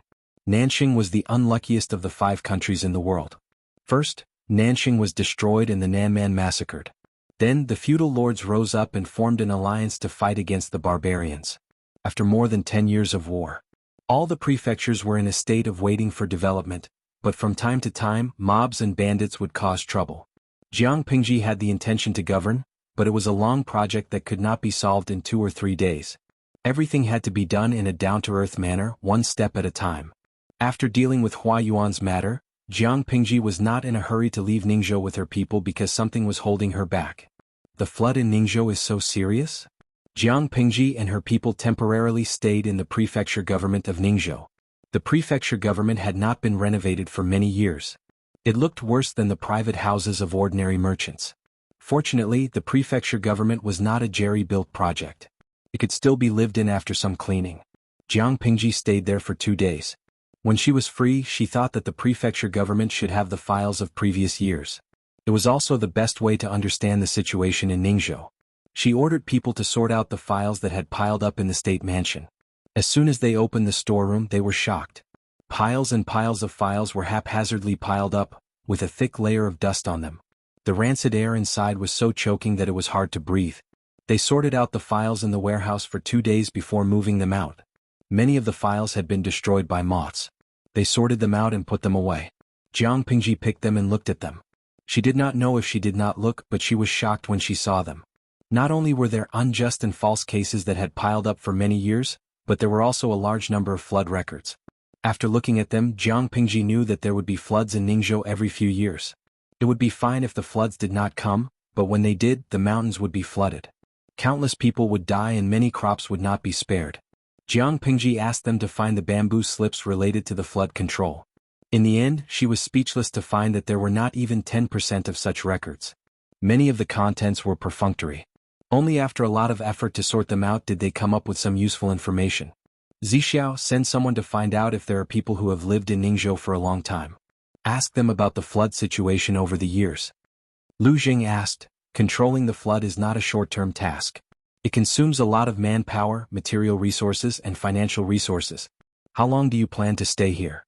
Nanxing was the unluckiest of the 5 countries in the world. First, Nanxing was destroyed and the Nanman massacred. Then the feudal lords rose up and formed an alliance to fight against the barbarians. After more than 10 years of war, all the prefectures were in a state of waiting for development, but from time to time, mobs and bandits would cause trouble. Jiang Pengji had the intention to govern, but it was a long project that could not be solved in 2 or 3 days. Everything had to be done in a down-to-earth manner, one step at a time. After dealing with Hua Yuan's matter, Jiang Pengji was not in a hurry to leave Ningzhou with her people because something was holding her back. The flood in Ningzhou is so serious? Jiang Pengji and her people temporarily stayed in the prefecture government of Ningzhou. The prefecture government had not been renovated for many years. It looked worse than the private houses of ordinary merchants. Fortunately, the prefecture government was not a jerry-built project. It could still be lived in after some cleaning. Jiang Pengji stayed there for 2 days. When she was free, she thought that the prefecture government should have the files of previous years. It was also the best way to understand the situation in Ningzhou. She ordered people to sort out the files that had piled up in the state mansion. As soon as they opened the storeroom, they were shocked. Piles and piles of files were haphazardly piled up, with a thick layer of dust on them. The rancid air inside was so choking that it was hard to breathe. They sorted out the files in the warehouse for 2 days before moving them out. Many of the files had been destroyed by moths. They sorted them out and put them away. Jiang Pengji picked them and looked at them. She did not know if she did not look, but she was shocked when she saw them. Not only were there unjust and false cases that had piled up for many years, but there were also a large number of flood records. After looking at them, Jiang Pengji knew that there would be floods in Ningzhou every few years. It would be fine if the floods did not come, but when they did, the mountains would be flooded. Countless people would die and many crops would not be spared. Jiang Pengji asked them to find the bamboo slips related to the flood control. In the end, she was speechless to find that there were not even 10% of such records. Many of the contents were perfunctory. Only after a lot of effort to sort them out did they come up with some useful information. Zixiao, send someone to find out if there are people who have lived in Ningzhou for a long time. Ask them about the flood situation over the years. Lu Jing asked, controlling the flood is not a short-term task. It consumes a lot of manpower, material resources, and financial resources. How long do you plan to stay here?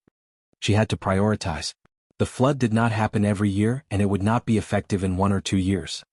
She had to prioritize. The flood did not happen every year and it would not be effective in 1 or 2 years.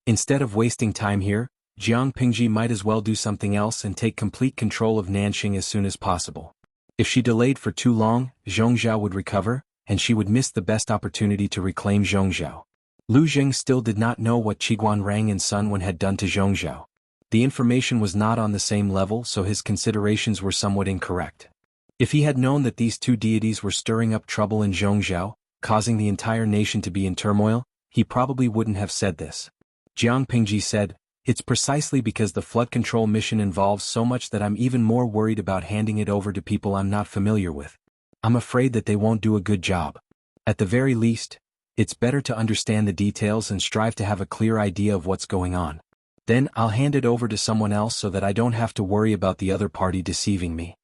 Instead of wasting time here, Jiang Pengji might as well do something else and take complete control of Nanxing as soon as possible. If she delayed for too long, Zhongzhou would recover, and she would miss the best opportunity to reclaim Zhongzhou. Lu Jing still did not know what Qiguan Rang and Sun Wen had done to Zhongzhou. The information was not on the same level, so his considerations were somewhat incorrect. If he had known that these 2 deities were stirring up trouble in Zhongzhou, causing the entire nation to be in turmoil, he probably wouldn't have said this. Jiang Pengji said, it's precisely because the flood control mission involves so much that I'm even more worried about handing it over to people I'm not familiar with. I'm afraid that they won't do a good job. At the very least, it's better to understand the details and strive to have a clear idea of what's going on. Then I'll hand it over to someone else so that I don't have to worry about the other party deceiving me.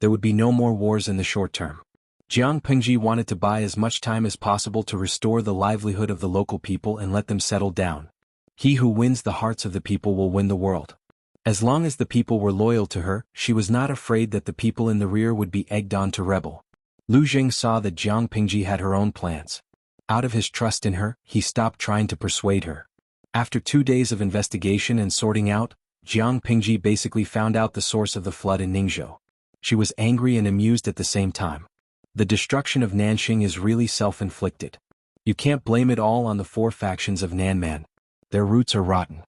There would be no more wars in the short term. Jiang Pingji wanted to buy as much time as possible to restore the livelihood of the local people and let them settle down. He who wins the hearts of the people will win the world. As long as the people were loyal to her, she was not afraid that the people in the rear would be egged on to rebel. Lu Jing saw that Jiang Pingji had her own plans. Out of his trust in her, he stopped trying to persuade her. After 2 days of investigation and sorting out, Jiang Pingji basically found out the source of the flood in Ningzhou. She was angry and amused at the same time. The destruction of Nanxing is really self-inflicted. You can't blame it all on the 4 factions of Nanman. Their roots are rotten.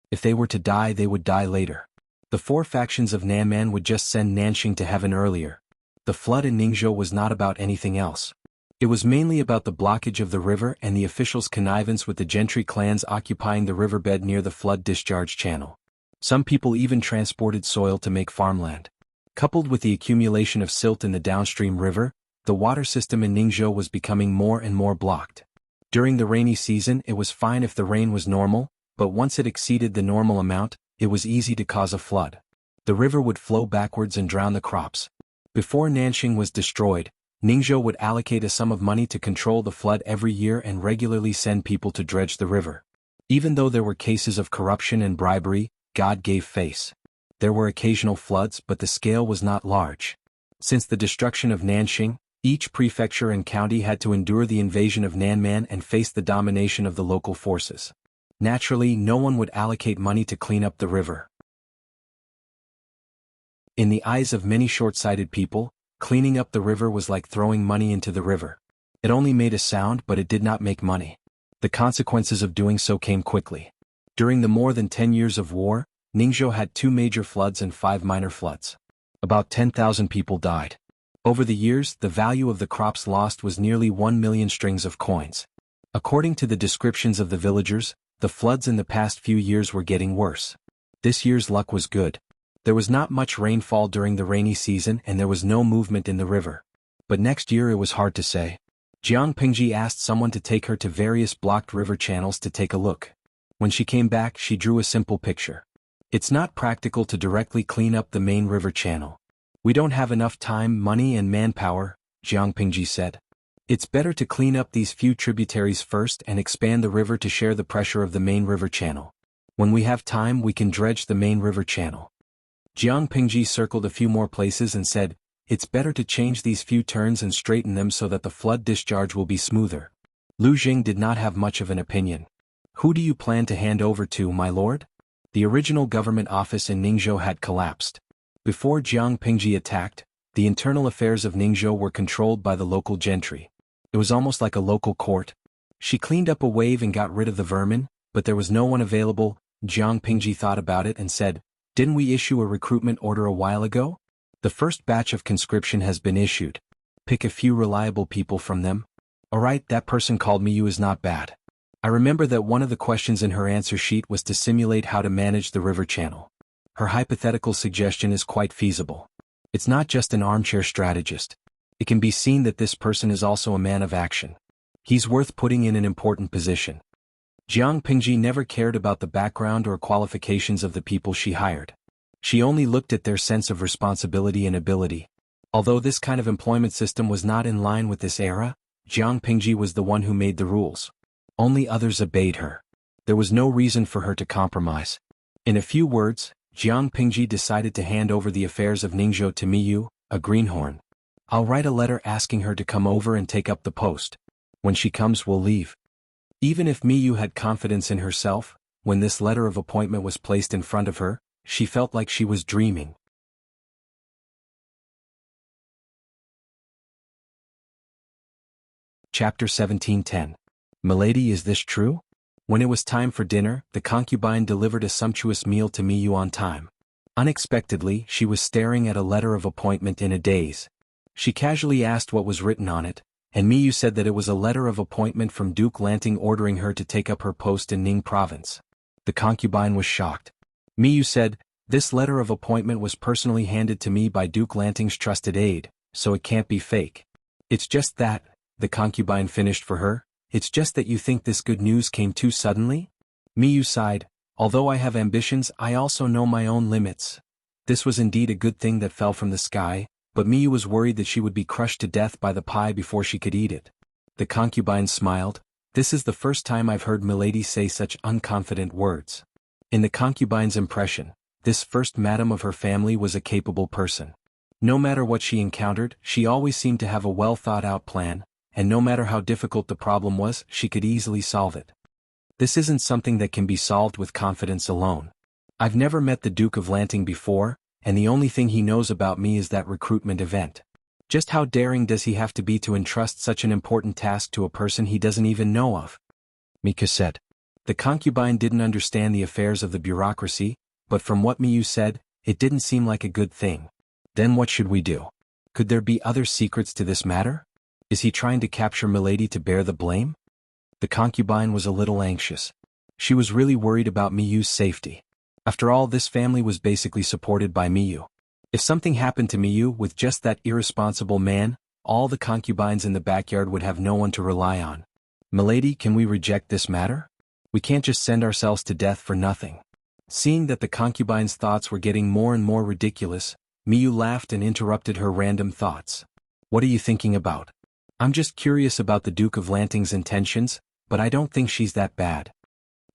If they were to die, they would die later. The 4 factions of Nanman would just send Nanxing to heaven earlier. The flood in Ningzhou was not about anything else. It was mainly about the blockage of the river and the officials' connivance with the gentry clans occupying the riverbed near the flood discharge channel. Some people even transported soil to make farmland. Coupled with the accumulation of silt in the downstream river, the water system in Ningzhou was becoming more and more blocked. During the rainy season, it was fine if the rain was normal, but once it exceeded the normal amount, it was easy to cause a flood. The river would flow backwards and drown the crops. Before Nanxing was destroyed, Ningzhou would allocate a sum of money to control the flood every year and regularly send people to dredge the river. Even though there were cases of corruption and bribery, God gave face. There were occasional floods, but the scale was not large. Since the destruction of Nanxing, each prefecture and county had to endure the invasion of Nanman and face the domination of the local forces. Naturally, no one would allocate money to clean up the river. In the eyes of many short-sighted people, cleaning up the river was like throwing money into the river. It only made a sound, but it did not make money. The consequences of doing so came quickly. During the more than 10 years of war, Ningzhou had 2 major floods and 5 minor floods. About 10,000 people died. Over the years, the value of the crops lost was nearly 1 million strings of coins. According to the descriptions of the villagers, the floods in the past few years were getting worse. This year's luck was good. There was not much rainfall during the rainy season and there was no movement in the river. But next year it was hard to say. Jiang Pingji asked someone to take her to various blocked river channels to take a look. When she came back, she drew a simple picture. It's not practical to directly clean up the main river channel. We don't have enough time, money and manpower, Jiang Pingji said. It's better to clean up these few tributaries first and expand the river to share the pressure of the main river channel. When we have time, we can dredge the main river channel. Jiang Pingji circled a few more places and said, it's better to change these few turns and straighten them so that the flood discharge will be smoother. Lu Jing did not have much of an opinion. Who do you plan to hand over to, my lord? The original government office in Ningzhou had collapsed. Before Jiang Pingji attacked, the internal affairs of Ningzhou were controlled by the local gentry. It was almost like a local court. She cleaned up a wave and got rid of the vermin, but there was no one available. Jiang Pingji thought about it and said, didn't we issue a recruitment order a while ago? The first batch of conscription has been issued. Pick a few reliable people from them. Alright, that person called me. You is not bad. I remember that one of the questions in her answer sheet was to simulate how to manage the river channel. Her hypothetical suggestion is quite feasible. It's not just an armchair strategist. It can be seen that this person is also a man of action. He's worth putting in an important position. Jiang Pingji never cared about the background or qualifications of the people she hired. She only looked at their sense of responsibility and ability. Although this kind of employment system was not in line with this era, Jiang Pingji was the one who made the rules. Only others obeyed her. There was no reason for her to compromise. In a few words, Jiang Pingji decided to hand over the affairs of Ningzhou to Miyu, a greenhorn. I'll write a letter asking her to come over and take up the post. When she comes, we'll leave. Even if Miyu had confidence in herself, when this letter of appointment was placed in front of her, she felt like she was dreaming. Chapter 17:10. Milady, is this true? When it was time for dinner, the concubine delivered a sumptuous meal to Miyu on time. Unexpectedly, she was staring at a letter of appointment in a daze. She casually asked what was written on it, and Miyu said that it was a letter of appointment from Duke Lanting ordering her to take up her post in Ning province. The concubine was shocked. Miyu said, this letter of appointment was personally handed to me by Duke Lanting's trusted aide, so it can't be fake. It's just that, the concubine finished for her, it's just that you think this good news came too suddenly? Miyu sighed, although I have ambitions, I also know my own limits. This was indeed a good thing that fell from the sky, but Miyu was worried that she would be crushed to death by the pie before she could eat it. The concubine smiled. This is the first time I've heard milady say such unconfident words. In the concubine's impression, this first madam of her family was a capable person. No matter what she encountered, she always seemed to have a well-thought-out plan, and no matter how difficult the problem was, she could easily solve it. This isn't something that can be solved with confidence alone. I've never met the Duke of Lanting before, and the only thing he knows about me is that recruitment event. Just how daring does he have to be to entrust such an important task to a person he doesn't even know of? Mika said. The concubine didn't understand the affairs of the bureaucracy, but from what Miyu said, it didn't seem like a good thing. Then what should we do? Could there be other secrets to this matter? Is he trying to capture milady to bear the blame? The concubine was a little anxious. She was really worried about Miyu's safety. After all, this family was basically supported by Miyu. If something happened to Miyu with just that irresponsible man, all the concubines in the backyard would have no one to rely on. Milady, can we reject this matter? We can't just send ourselves to death for nothing. Seeing that the concubine's thoughts were getting more and more ridiculous, Miyu laughed and interrupted her random thoughts. What are you thinking about? I'm just curious about the Duke of Lanting's intentions, but I don't think she's that bad.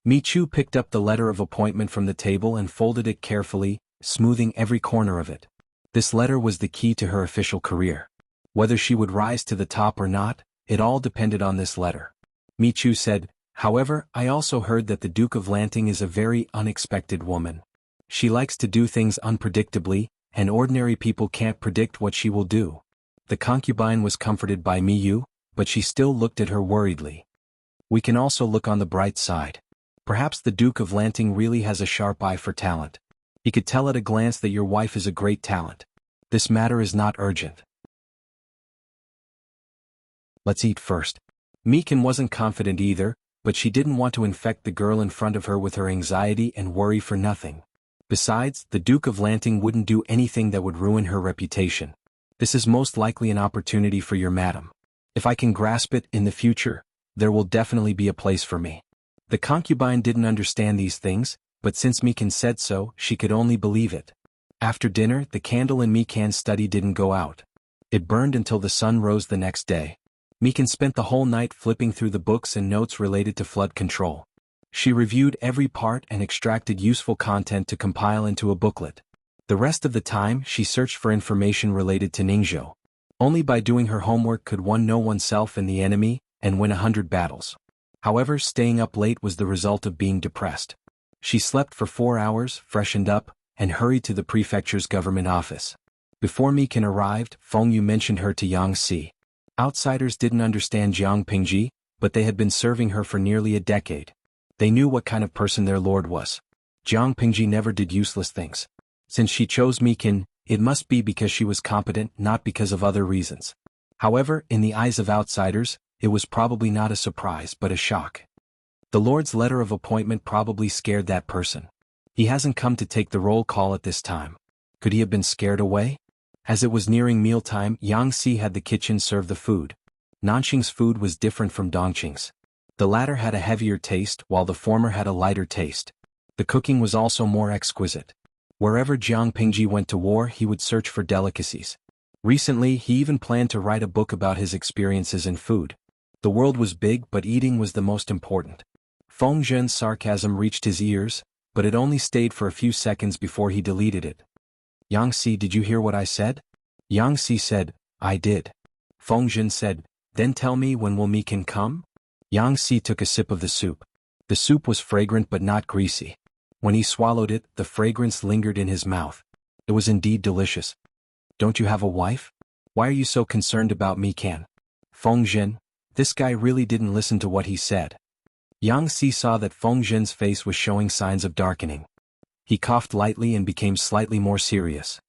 Michu picked up the letter of appointment from the table and folded it carefully, smoothing every corner of it. This letter was the key to her official career. Whether she would rise to the top or not, it all depended on this letter. Michu said, however, I also heard that the Duke of Lanting is a very unexpected woman. She likes to do things unpredictably, and ordinary people can't predict what she will do. The concubine was comforted by Miyu, but she still looked at her worriedly. We can also look on the bright side. Perhaps the Duke of Lanting really has a sharp eye for talent. He could tell at a glance that your wife is a great talent. This matter is not urgent. Let's eat first. Mikan wasn't confident either, but she didn't want to infect the girl in front of her with her anxiety and worry for nothing. Besides, the Duke of Lanting wouldn't do anything that would ruin her reputation. This is most likely an opportunity for your madam. If I can grasp it in the future, there will definitely be a place for me. The concubine didn't understand these things, but since Mikan said so, she could only believe it. After dinner, the candle in Mikan's study didn't go out. It burned until the sun rose the next day. Mikan spent the whole night flipping through the books and notes related to flood control. She reviewed every part and extracted useful content to compile into a booklet. The rest of the time, she searched for information related to Ningzhou. Only by doing her homework could one know oneself and the enemy, and win 100 battles. However, staying up late was the result of being depressed. She slept for 4 hours, freshened up, and hurried to the prefecture's government office. Before Mikan arrived, Feng Yu mentioned her to Yang Si. Outsiders didn't understand Jiang Pingji, but they had been serving her for nearly a decade. They knew what kind of person their lord was. Jiang Pingji never did useless things. Since she chose Mikan, it must be because she was competent, not because of other reasons. However, in the eyes of outsiders, it was probably not a surprise but a shock. The Lord's letter of appointment probably scared that person. He hasn't come to take the roll call at this time. Could he have been scared away? As it was nearing mealtime, Yang Si had the kitchen serve the food. Nanqing's food was different from Dongqing's. The latter had a heavier taste while the former had a lighter taste. The cooking was also more exquisite. Wherever Jiang Pingji went to war, he would search for delicacies. Recently, he even planned to write a book about his experiences in food. The world was big, but eating was the most important. Feng Zhen's sarcasm reached his ears, but it only stayed for a few seconds before he deleted it. Yang Si, did you hear what I said? Yang Si said, I did. Feng Zhen said, then tell me when will Mikan come? Yang Si took a sip of the soup. The soup was fragrant but not greasy. When he swallowed it, the fragrance lingered in his mouth. It was indeed delicious. Don't you have a wife? Why are you so concerned about Mikan? Feng Zhen, this guy really didn't listen to what he said. Yang Si saw that Feng Zhen's face was showing signs of darkening. He coughed lightly and became slightly more serious.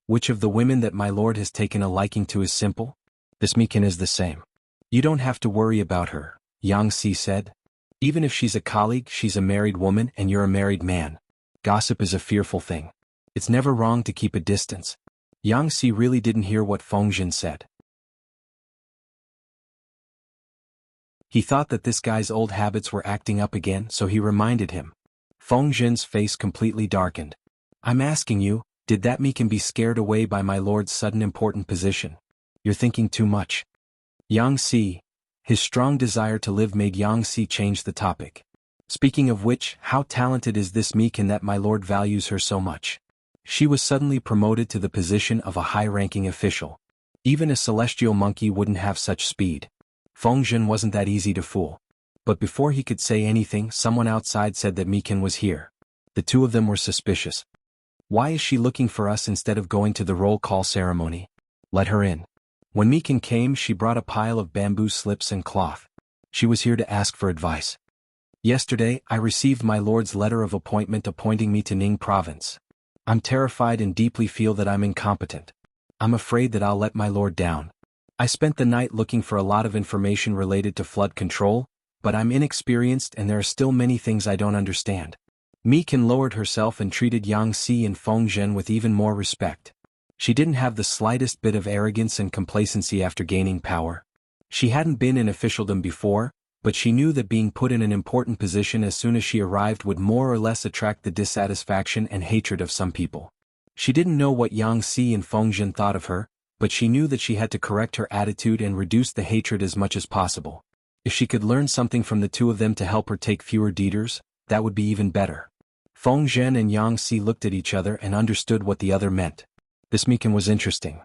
Which of the women that my lord has taken a liking to is simple? This Mikan is the same. You don't have to worry about her, Yang Si said. Even if she's a colleague, she's a married woman and you're a married man. Gossip is a fearful thing. It's never wrong to keep a distance. Yang Si really didn't hear what Feng Zhen said. He thought that this guy's old habits were acting up again, so he reminded him. Feng Zhen's face completely darkened. I'm asking you, Did that Meekin be scared away by my lord's sudden important position? You're thinking too much. Yang Si. His strong desire to live made Yang Si change the topic. Speaking of which, how talented is this Meekin that my lord values her so much? She was suddenly promoted to the position of a high-ranking official. Even a celestial monkey wouldn't have such speed. Feng Zhen wasn't that easy to fool. But before he could say anything, someone outside said that Meekin was here. The two of them were suspicious. Why is she looking for us instead of going to the roll call ceremony? Let her in. When Meekin came, she brought a pile of bamboo slips and cloth. She was here to ask for advice. Yesterday, I received my lord's letter of appointment appointing me to Ning province. I'm terrified and deeply feel that I'm incompetent. I'm afraid that I'll let my lord down. I spent the night looking for a lot of information related to flood control, but I'm inexperienced and there are still many things I don't understand. Meekin lowered herself and treated Yang Si and Feng Zhen with even more respect. She didn't have the slightest bit of arrogance and complacency after gaining power. She hadn't been in officialdom before, but she knew that being put in an important position as soon as she arrived would more or less attract the dissatisfaction and hatred of some people. She didn't know what Yang Si and Feng Zhen thought of her, but she knew that she had to correct her attitude and reduce the hatred as much as possible. If she could learn something from the two of them to help her take fewer deeders, that would be even better. Feng Zhen and Yang Si looked at each other and understood what the other meant. This Meekin was interesting.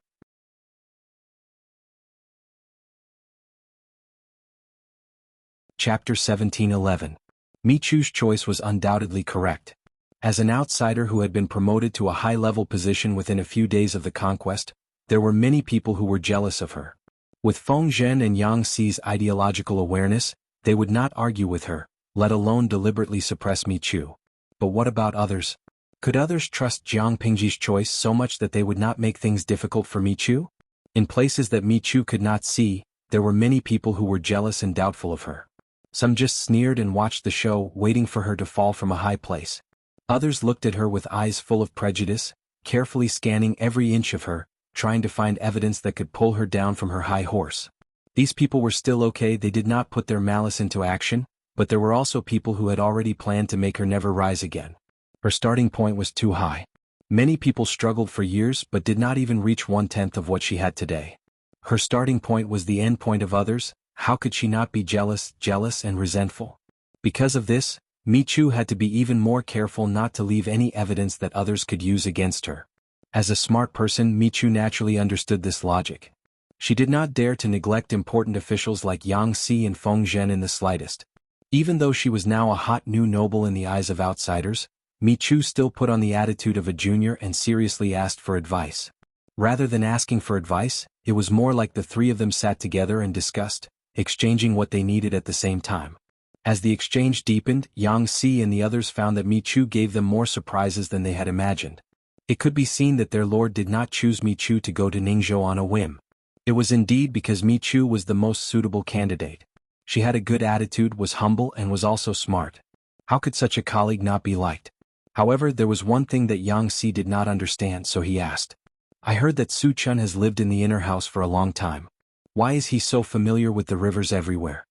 Chapter 17:11. Michu's choice was undoubtedly correct. As an outsider who had been promoted to a high-level position within a few days of the conquest, there were many people who were jealous of her. With Feng Zhen and Yang Si's ideological awareness, they would not argue with her, let alone deliberately suppress Michu. But what about others? Could others trust Jiang Pingji's choice so much that they would not make things difficult for Michu? In places that Michu could not see, there were many people who were jealous and doubtful of her. Some just sneered and watched the show, waiting for her to fall from a high place. Others looked at her with eyes full of prejudice, carefully scanning every inch of her, trying to find evidence that could pull her down from her high horse. These people were still okay, they did not put their malice into action, but there were also people who had already planned to make her never rise again. Her starting point was too high. Many people struggled for years but did not even reach 1/10 of what she had today. Her starting point was the end point of others. How could she not be jealous and resentful? Because of this, Michu had to be even more careful not to leave any evidence that others could use against her. As a smart person, Michu naturally understood this logic. She did not dare to neglect important officials like Yang Si and Feng Zhen in the slightest. Even though she was now a hot new noble in the eyes of outsiders, Michu still put on the attitude of a junior and seriously asked for advice. Rather than asking for advice, it was more like the three of them sat together and discussed, exchanging what they needed at the same time. As the exchange deepened, Yang Si and the others found that Michu gave them more surprises than they had imagined. It could be seen that their lord did not choose Michu to go to Ningzhou on a whim. It was indeed because Michu was the most suitable candidate. She had a good attitude, was humble, and was also smart. How could such a colleague not be liked? However, there was one thing that Yang Si did not understand, so he asked. I heard that Su Chun has lived in the inner house for a long time. Why is he so familiar with the rivers everywhere?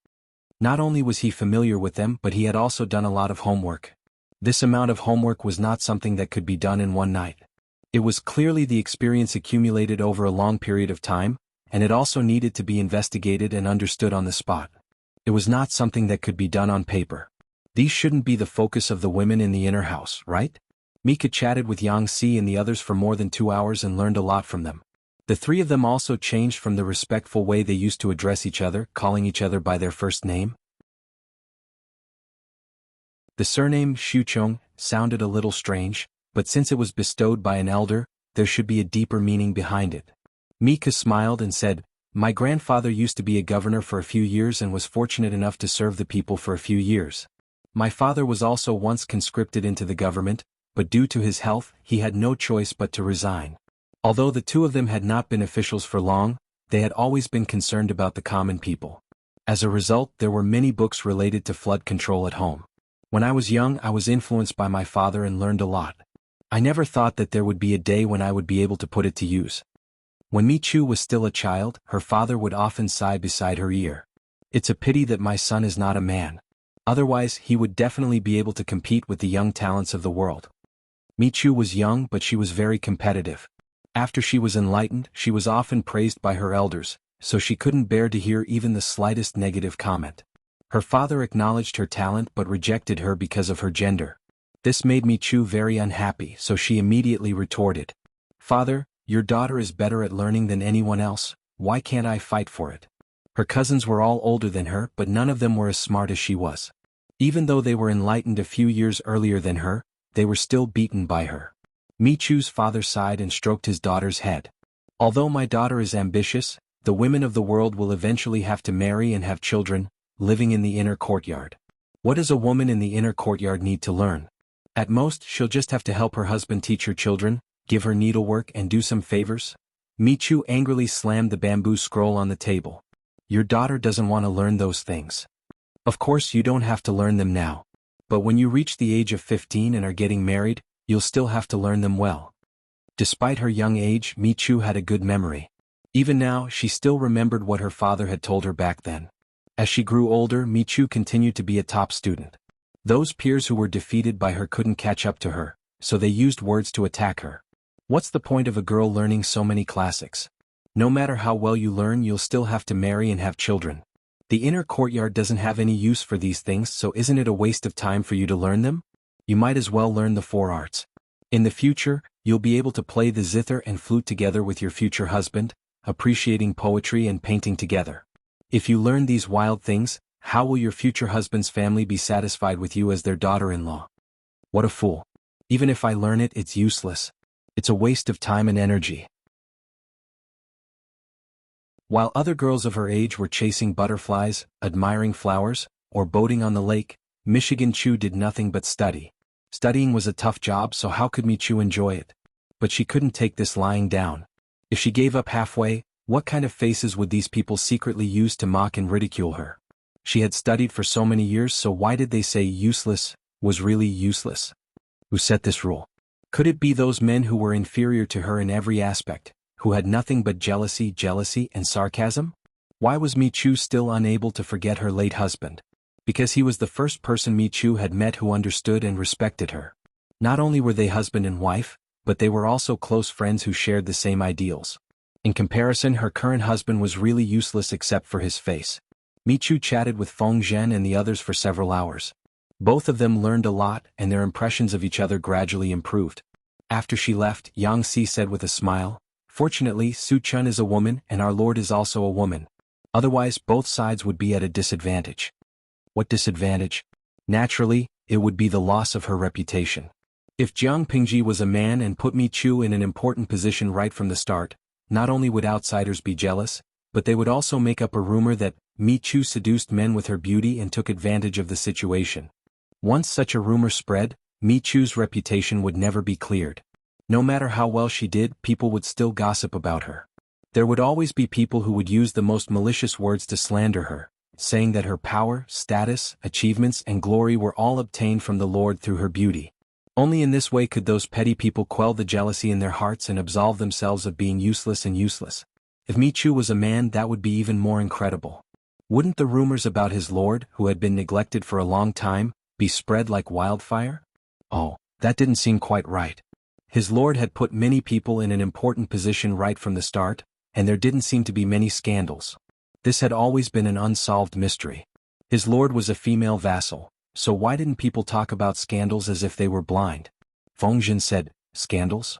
Not only was he familiar with them, but he had also done a lot of homework. This amount of homework was not something that could be done in one night. It was clearly the experience accumulated over a long period of time, and it also needed to be investigated and understood on the spot. It was not something that could be done on paper. These shouldn't be the focus of the women in the inner house, right? Mika chatted with Yang Si and the others for more than 2 hours and learned a lot from them. The three of them also changed from the respectful way they used to address each other, calling each other by their first name. The surname Xuchong sounded a little strange, but since it was bestowed by an elder, there should be a deeper meaning behind it. Mika smiled and said, My grandfather used to be a governor for a few years and was fortunate enough to serve the people for a few years. My father was also once conscripted into the government, but due to his health, he had no choice but to resign. Although the two of them had not been officials for long, they had always been concerned about the common people. As a result, there were many books related to flood control at home. When I was young, I was influenced by my father and learned a lot. I never thought that there would be a day when I would be able to put it to use. When Michu was still a child, her father would often sigh beside her ear. It's a pity that my son is not a man. Otherwise, he would definitely be able to compete with the young talents of the world. Michu was young, but she was very competitive. After she was enlightened, she was often praised by her elders, so she couldn't bear to hear even the slightest negative comment. Her father acknowledged her talent but rejected her because of her gender. This made Michu very unhappy, so she immediately retorted, "Father, your daughter is better at learning than anyone else, why can't I fight for it?" Her cousins were all older than her, but none of them were as smart as she was. Even though they were enlightened a few years earlier than her, they were still beaten by her. Michu's father sighed and stroked his daughter's head. "Although my daughter is ambitious, the women of the world will eventually have to marry and have children, living in the inner courtyard. What does a woman in the inner courtyard need to learn? At most, she'll just have to help her husband teach her children, give her needlework and do some favors." Michu angrily slammed the bamboo scroll on the table. "Your daughter doesn't want to learn those things. Of course you don't have to learn them now. But when you reach the age of 15 and are getting married, you'll still have to learn them well." Despite her young age, Michu had a good memory. Even now, she still remembered what her father had told her back then. As she grew older, Michu continued to be a top student. Those peers who were defeated by her couldn't catch up to her, so they used words to attack her. What's the point of a girl learning so many classics? No matter how well you learn, you'll still have to marry and have children. The inner courtyard doesn't have any use for these things, so isn't it a waste of time for you to learn them? You might as well learn the 4 arts. In the future, you'll be able to play the zither and flute together with your future husband, appreciating poetry and painting together. If you learn these wild things, how will your future husband's family be satisfied with you as their daughter-in-law? What a fool. Even if I learn it, it's useless. It's a waste of time and energy." While other girls of her age were chasing butterflies, admiring flowers, or boating on the lake, Michigan Chu did nothing but study. Studying was a tough job, so how could Michu enjoy it? But she couldn't take this lying down. If she gave up halfway, what kind of faces would these people secretly use to mock and ridicule her? She had studied for so many years, so why did they say useless was really useless? Who set this rule? Could it be those men who were inferior to her in every aspect, who had nothing but jealousy, and sarcasm? Why was Michu still unable to forget her late husband? Because he was the first person Michu had met who understood and respected her. Not only were they husband and wife, but they were also close friends who shared the same ideals. In comparison, her current husband was really useless except for his face. Michu chatted with Feng Zhen and the others for several hours. Both of them learned a lot, and their impressions of each other gradually improved. After she left, Yang Si said with a smile, "Fortunately, Su Chun is a woman and our Lord is also a woman. Otherwise, both sides would be at a disadvantage." What disadvantage? Naturally, it would be the loss of her reputation. If Jiang Pingji was a man and put Michu in an important position right from the start, not only would outsiders be jealous, but they would also make up a rumor that Michu seduced men with her beauty and took advantage of the situation. Once such a rumor spread, Michu's reputation would never be cleared. No matter how well she did, people would still gossip about her. There would always be people who would use the most malicious words to slander her, saying that her power, status, achievements and glory were all obtained from the Lord through her beauty. Only in this way could those petty people quell the jealousy in their hearts and absolve themselves of being useless. If Michu was a man, that would be even more incredible. Wouldn't the rumors about his Lord, who had been neglected for a long time, be spread like wildfire? Oh, that didn't seem quite right. His Lord had put many people in an important position right from the start, and there didn't seem to be many scandals. This had always been an unsolved mystery. His Lord was a female vassal, so why didn't people talk about scandals as if they were blind? Feng Zhen said, "Scandals?"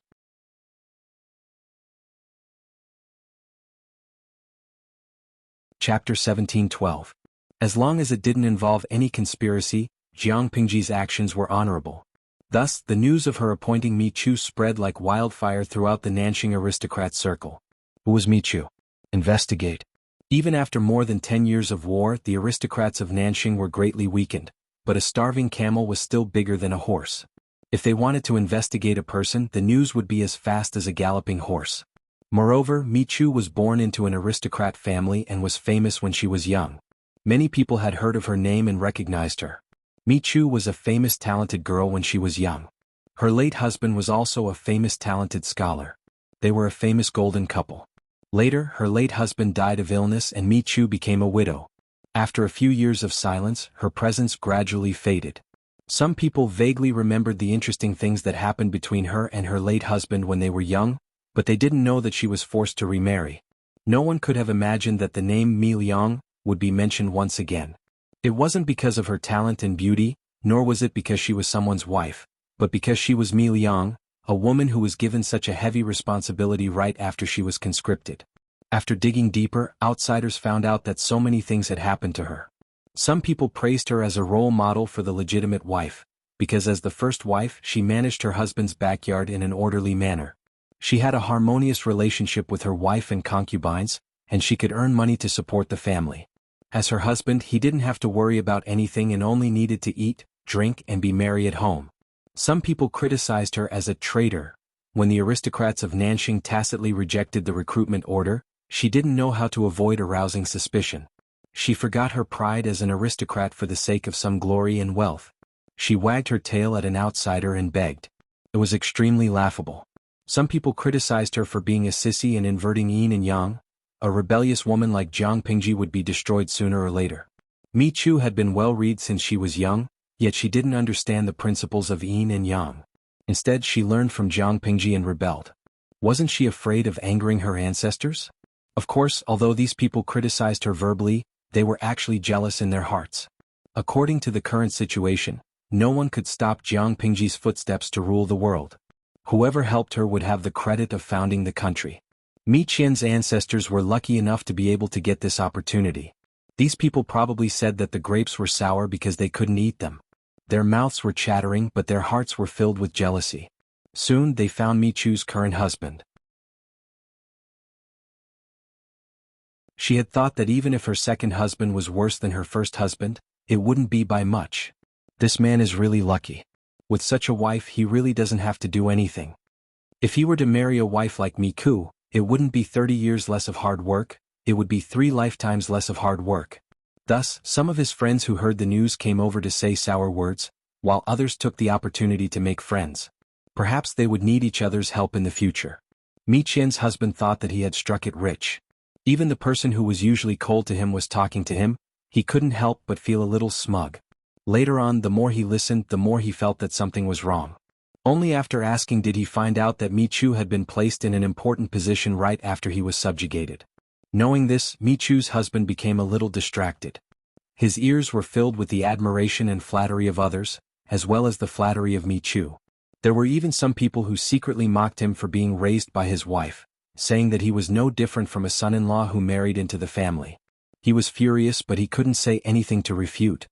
Chapter 17:12. As long as it didn't involve any conspiracy, Jiang Pingji's actions were honorable. Thus, the news of her appointing Michu spread like wildfire throughout the Nanxing aristocrat circle. Who was Michu? Investigate. Even after more than 10 years of war, the aristocrats of Nanxing were greatly weakened, but a starving camel was still bigger than a horse. If they wanted to investigate a person, the news would be as fast as a galloping horse. Moreover, Michu was born into an aristocrat family and was famous when she was young. Many people had heard of her name and recognized her. Michu was a famous talented girl when she was young. Her late husband was also a famous talented scholar. They were a famous golden couple. Later, her late husband died of illness and Michu became a widow. After a few years of silence, her presence gradually faded. Some people vaguely remembered the interesting things that happened between her and her late husband when they were young, but they didn't know that she was forced to remarry. No one could have imagined that the name Mi Liang would be mentioned once again. It wasn't because of her talent and beauty, nor was it because she was someone's wife, but because she was Mi Liang, a woman who was given such a heavy responsibility right after she was conscripted. After digging deeper, outsiders found out that so many things had happened to her. Some people praised her as a role model for the legitimate wife, because as the first wife she managed her husband's backyard in an orderly manner. She had a harmonious relationship with her wife and concubines, and she could earn money to support the family. As her husband, he didn't have to worry about anything and only needed to eat, drink, and be merry at home. Some people criticized her as a traitor. When the aristocrats of Nanxing tacitly rejected the recruitment order, she didn't know how to avoid arousing suspicion. She forgot her pride as an aristocrat for the sake of some glory and wealth. She wagged her tail at an outsider and begged. It was extremely laughable. Some people criticized her for being a sissy and inverting yin and yang. A rebellious woman like Jiang Pingji would be destroyed sooner or later. Mi Chu had been well-read since she was young, yet she didn't understand the principles of yin and yang. Instead, she learned from Jiang Pingji and rebelled. Wasn't she afraid of angering her ancestors? Of course, although these people criticized her verbally, they were actually jealous in their hearts. According to the current situation, no one could stop Jiang Pingji's footsteps to rule the world. Whoever helped her would have the credit of founding the country. Mi Qian's ancestors were lucky enough to be able to get this opportunity. These people probably said that the grapes were sour because they couldn't eat them. Their mouths were chattering, but their hearts were filled with jealousy. Soon they found Mi Chu's current husband. She had thought that even if her second husband was worse than her first husband, it wouldn't be by much. This man is really lucky. With such a wife, he really doesn't have to do anything. If he were to marry a wife like Mi Ku, it wouldn't be 30 years less of hard work, it would be 3 lifetimes less of hard work. Thus, some of his friends who heard the news came over to say sour words, while others took the opportunity to make friends. Perhaps they would need each other's help in the future. Mi Qian's husband thought that he had struck it rich. Even the person who was usually cold to him was talking to him. He couldn't help but feel a little smug. Later on, the more he listened, the more he felt that something was wrong. Only after asking did he find out that Mi Chu had been placed in an important position right after he was subjugated. Knowing this, Mi Chu's husband became a little distracted. His ears were filled with the admiration and flattery of others, as well as the flattery of Mi Chu. There were even some people who secretly mocked him for being raised by his wife, saying that he was no different from a son-in-law who married into the family. He was furious, but he couldn't say anything to refute.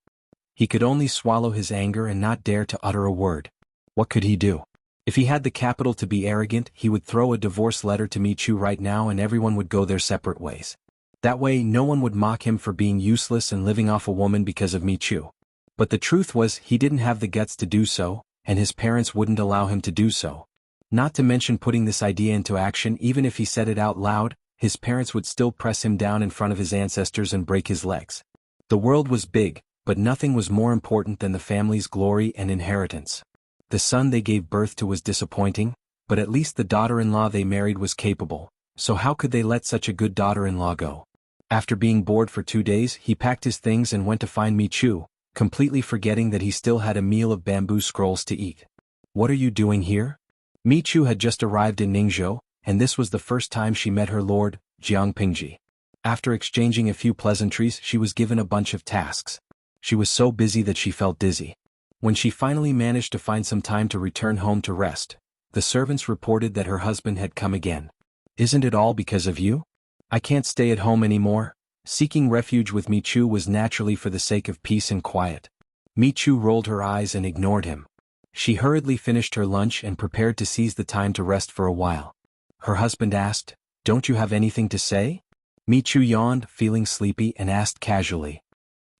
He could only swallow his anger and not dare to utter a word. What could he do? If he had the capital to be arrogant, he would throw a divorce letter to Mi Chu right now and everyone would go their separate ways. That way, no one would mock him for being useless and living off a woman because of Mi Chu. But the truth was, he didn't have the guts to do so, and his parents wouldn't allow him to do so. Not to mention putting this idea into action. Even if he said it out loud, his parents would still press him down in front of his ancestors and break his legs. The world was big, but nothing was more important than the family's glory and inheritance. The son they gave birth to was disappointing, but at least the daughter-in-law they married was capable, so how could they let such a good daughter-in-law go? After being bored for 2 days, he packed his things and went to find Mi Chu, completely forgetting that he still had a meal of bamboo scrolls to eat. What are you doing here? Mi Chu had just arrived in Ningzhou, and this was the first time she met her lord, Jiang Pingji. After exchanging a few pleasantries, she was given a bunch of tasks. She was so busy that she felt dizzy. When she finally managed to find some time to return home to rest, the servants reported that her husband had come again. Isn't it all because of you? I can't stay at home anymore. Seeking refuge with Mi Chu was naturally for the sake of peace and quiet. Mi Chu rolled her eyes and ignored him. She hurriedly finished her lunch and prepared to seize the time to rest for a while. Her husband asked, "Don't you have anything to say?" Mi Chu yawned, feeling sleepy, and asked casually,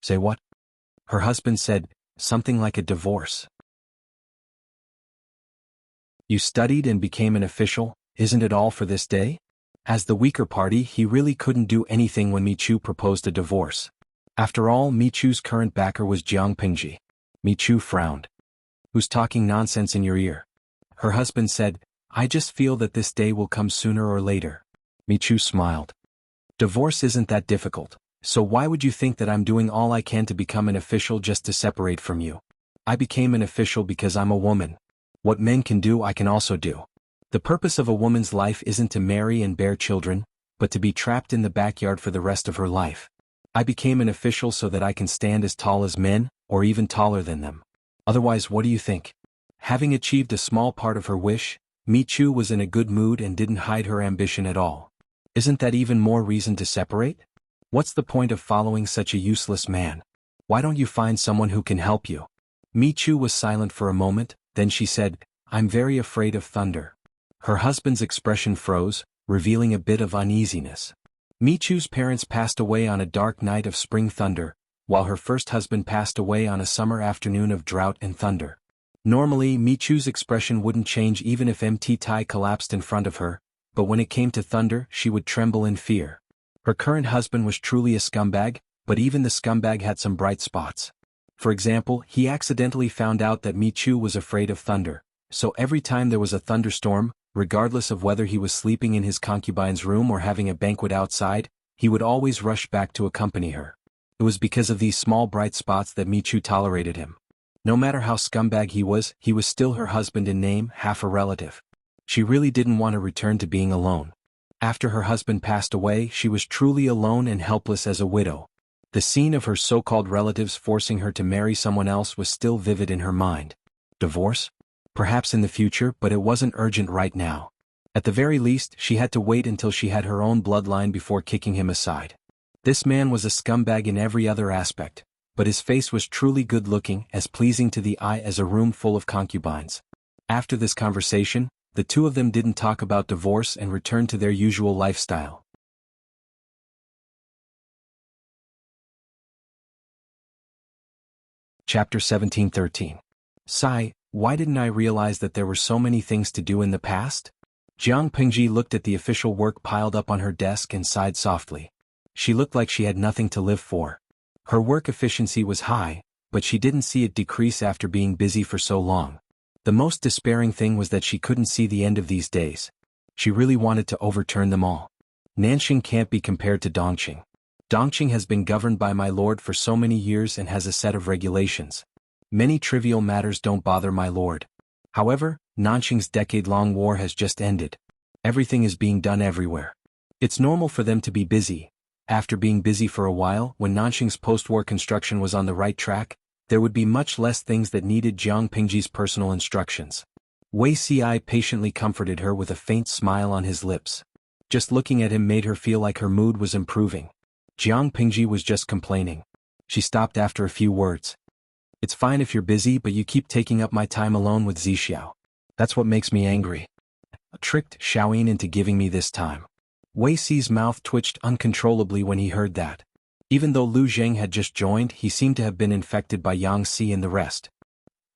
"Say what?" Her husband said, "Something like a divorce." "You studied and became an official, isn't it all for this day?" As the weaker party, he really couldn't do anything when Mi Chu proposed a divorce. After all, Mi Chu's current backer was Jiang Pingji. Mi Chu frowned. "Who's talking nonsense in your ear?" Her husband said, "I just feel that this day will come sooner or later." Mi Chu smiled. "Divorce isn't that difficult, so why would you think that I'm doing all I can to become an official just to separate from you? I became an official because I'm a woman. What men can do I can also do. The purpose of a woman's life isn't to marry and bear children, but to be trapped in the backyard for the rest of her life. I became an official so that I can stand as tall as men, or even taller than them. Otherwise, what do you think? Having achieved a small part of her wish, Michu was in a good mood and didn't hide her ambition at all. Isn't that even more reason to separate? What's the point of following such a useless man? Why don't you find someone who can help you? Michu was silent for a moment, then she said, I'm very afraid of thunder. Her husband's expression froze, revealing a bit of uneasiness. Michu's parents passed away on a dark night of spring thunder, while her first husband passed away on a summer afternoon of drought and thunder. Normally, Michu's expression wouldn't change even if Mt Tai collapsed in front of her, but when it came to thunder, she would tremble in fear. Her current husband was truly a scumbag, but even the scumbag had some bright spots. For example, he accidentally found out that Michu was afraid of thunder, so every time there was a thunderstorm, regardless of whether he was sleeping in his concubine's room or having a banquet outside, he would always rush back to accompany her. It was because of these small bright spots that Michu tolerated him. No matter how scumbag he was still her husband in name, half a relative. She really didn't want to return to being alone. After her husband passed away, she was truly alone and helpless as a widow. The scene of her so-called relatives forcing her to marry someone else was still vivid in her mind. Divorce? Perhaps in the future, but it wasn't urgent right now. At the very least, she had to wait until she had her own bloodline before kicking him aside. This man was a scumbag in every other aspect, but his face was truly good-looking, as pleasing to the eye as a room full of concubines. After this conversation, the two of them didn't talk about divorce and returned to their usual lifestyle. Chapter 17:13. Sigh, why didn't I realize that there were so many things to do in the past? Jiang Pingji looked at the official work piled up on her desk and sighed softly. She looked like she had nothing to live for. Her work efficiency was high, but she didn't see it decrease after being busy for so long. The most despairing thing was that she couldn't see the end of these days. She really wanted to overturn them all. Nanxing can't be compared to Dongqing. Dongqing has been governed by my lord for so many years and has a set of regulations. Many trivial matters don't bother my lord. However, Nanxing's decade-long war has just ended. Everything is being done everywhere. It's normal for them to be busy. After being busy for a while, when Nanxing's post-war construction was on the right track, there would be much less things that needed Jiang Pingji's personal instructions. Wei Ci patiently comforted her with a faint smile on his lips. Just looking at him made her feel like her mood was improving. Jiang Pingji was just complaining. She stopped after a few words. It's fine if you're busy, but you keep taking up my time alone with Zixiao. That's what makes me angry. Tricked Xiaoyin into giving me this time. Wei Ci's mouth twitched uncontrollably when he heard that. Even though Lu Zheng had just joined, he seemed to have been infected by Yang Si and the rest.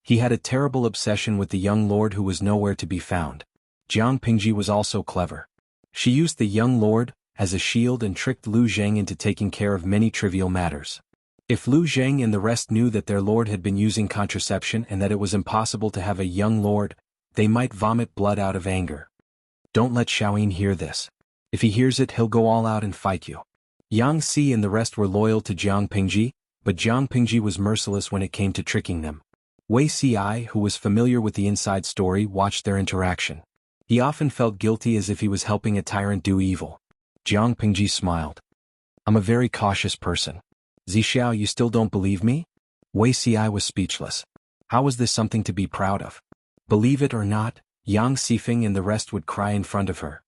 He had a terrible obsession with the young lord who was nowhere to be found. Jiang Pingji was also clever. She used the young lord as a shield and tricked Lu Zheng into taking care of many trivial matters. If Lu Zheng and the rest knew that their lord had been using contraception and that it was impossible to have a young lord, they might vomit blood out of anger. Don't let Xiaoyin hear this. If he hears it, he'll go all out and fight you. Yang Si and the rest were loyal to Jiang Pingji, but Jiang Pingji was merciless when it came to tricking them. Wei Ci, who was familiar with the inside story, watched their interaction. He often felt guilty as if he was helping a tyrant do evil. Jiang Pingji smiled. I'm a very cautious person. Zixiao, you still don't believe me? Wei Ci was speechless. How is this something to be proud of? Believe it or not, Yang Sifeng and the rest would cry in front of her.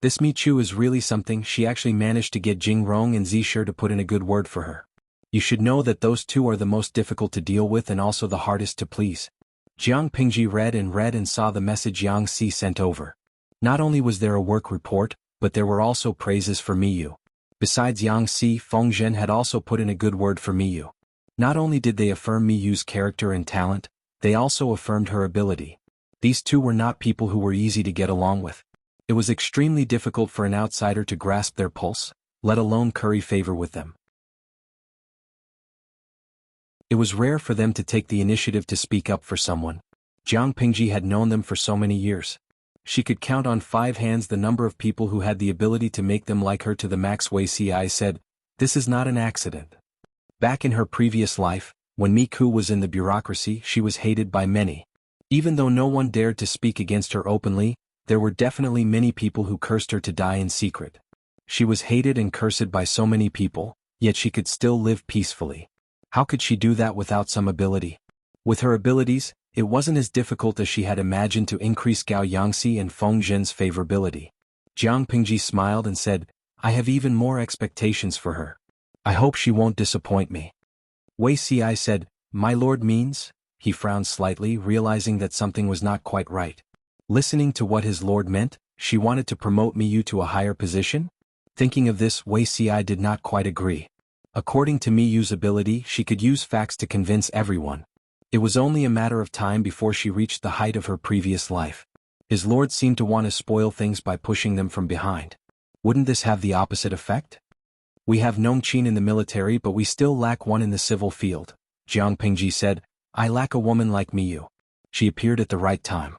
This Michu is really something. She actually managed to get Jing Rong and Zishir to put in a good word for her. You should know that those two are the most difficult to deal with and also the hardest to please. Jiang Pingji read and saw the message Yang Si sent over. Not only was there a work report, but there were also praises for Miyu. Besides Yang Si, Feng Zhen had also put in a good word for Miyu. Not only did they affirm Miyu's character and talent, they also affirmed her ability. These two were not people who were easy to get along with. It was extremely difficult for an outsider to grasp their pulse, let alone curry favor with them. It was rare for them to take the initiative to speak up for someone. Jiang Pingji had known them for so many years. She could count on 5 hands the number of people who had the ability to make them like her to the max. Wei Ci said, "This is not an accident." Back in her previous life, When Miku was in the bureaucracy, she was hated by many. Even though no one dared to speak against her openly, there were definitely many people who cursed her to die in secret. She was hated and cursed by so many people, yet she could still live peacefully. How could she do that without some ability? With her abilities, it wasn't as difficult as she had imagined to increase Gao Yangxi and Feng Zhen's favorability. Jiang Pingji smiled and said, I have even more expectations for her. I hope she won't disappoint me. Wei Ci said, My lord means? He frowned slightly, realizing that something was not quite right. Listening to what his lord meant, she wanted to promote Miyu to a higher position? Thinking of this, Wei Ci did not quite agree. According to Miyu's ability, she could use facts to convince everyone. It was only a matter of time before she reached the height of her previous life. His lord seemed to want to spoil things by pushing them from behind. Wouldn't this have the opposite effect? We have Nongqin in the military, but we still lack one in the civil field, Jiang Pingji said. I lack a woman like Miyu. She appeared at the right time.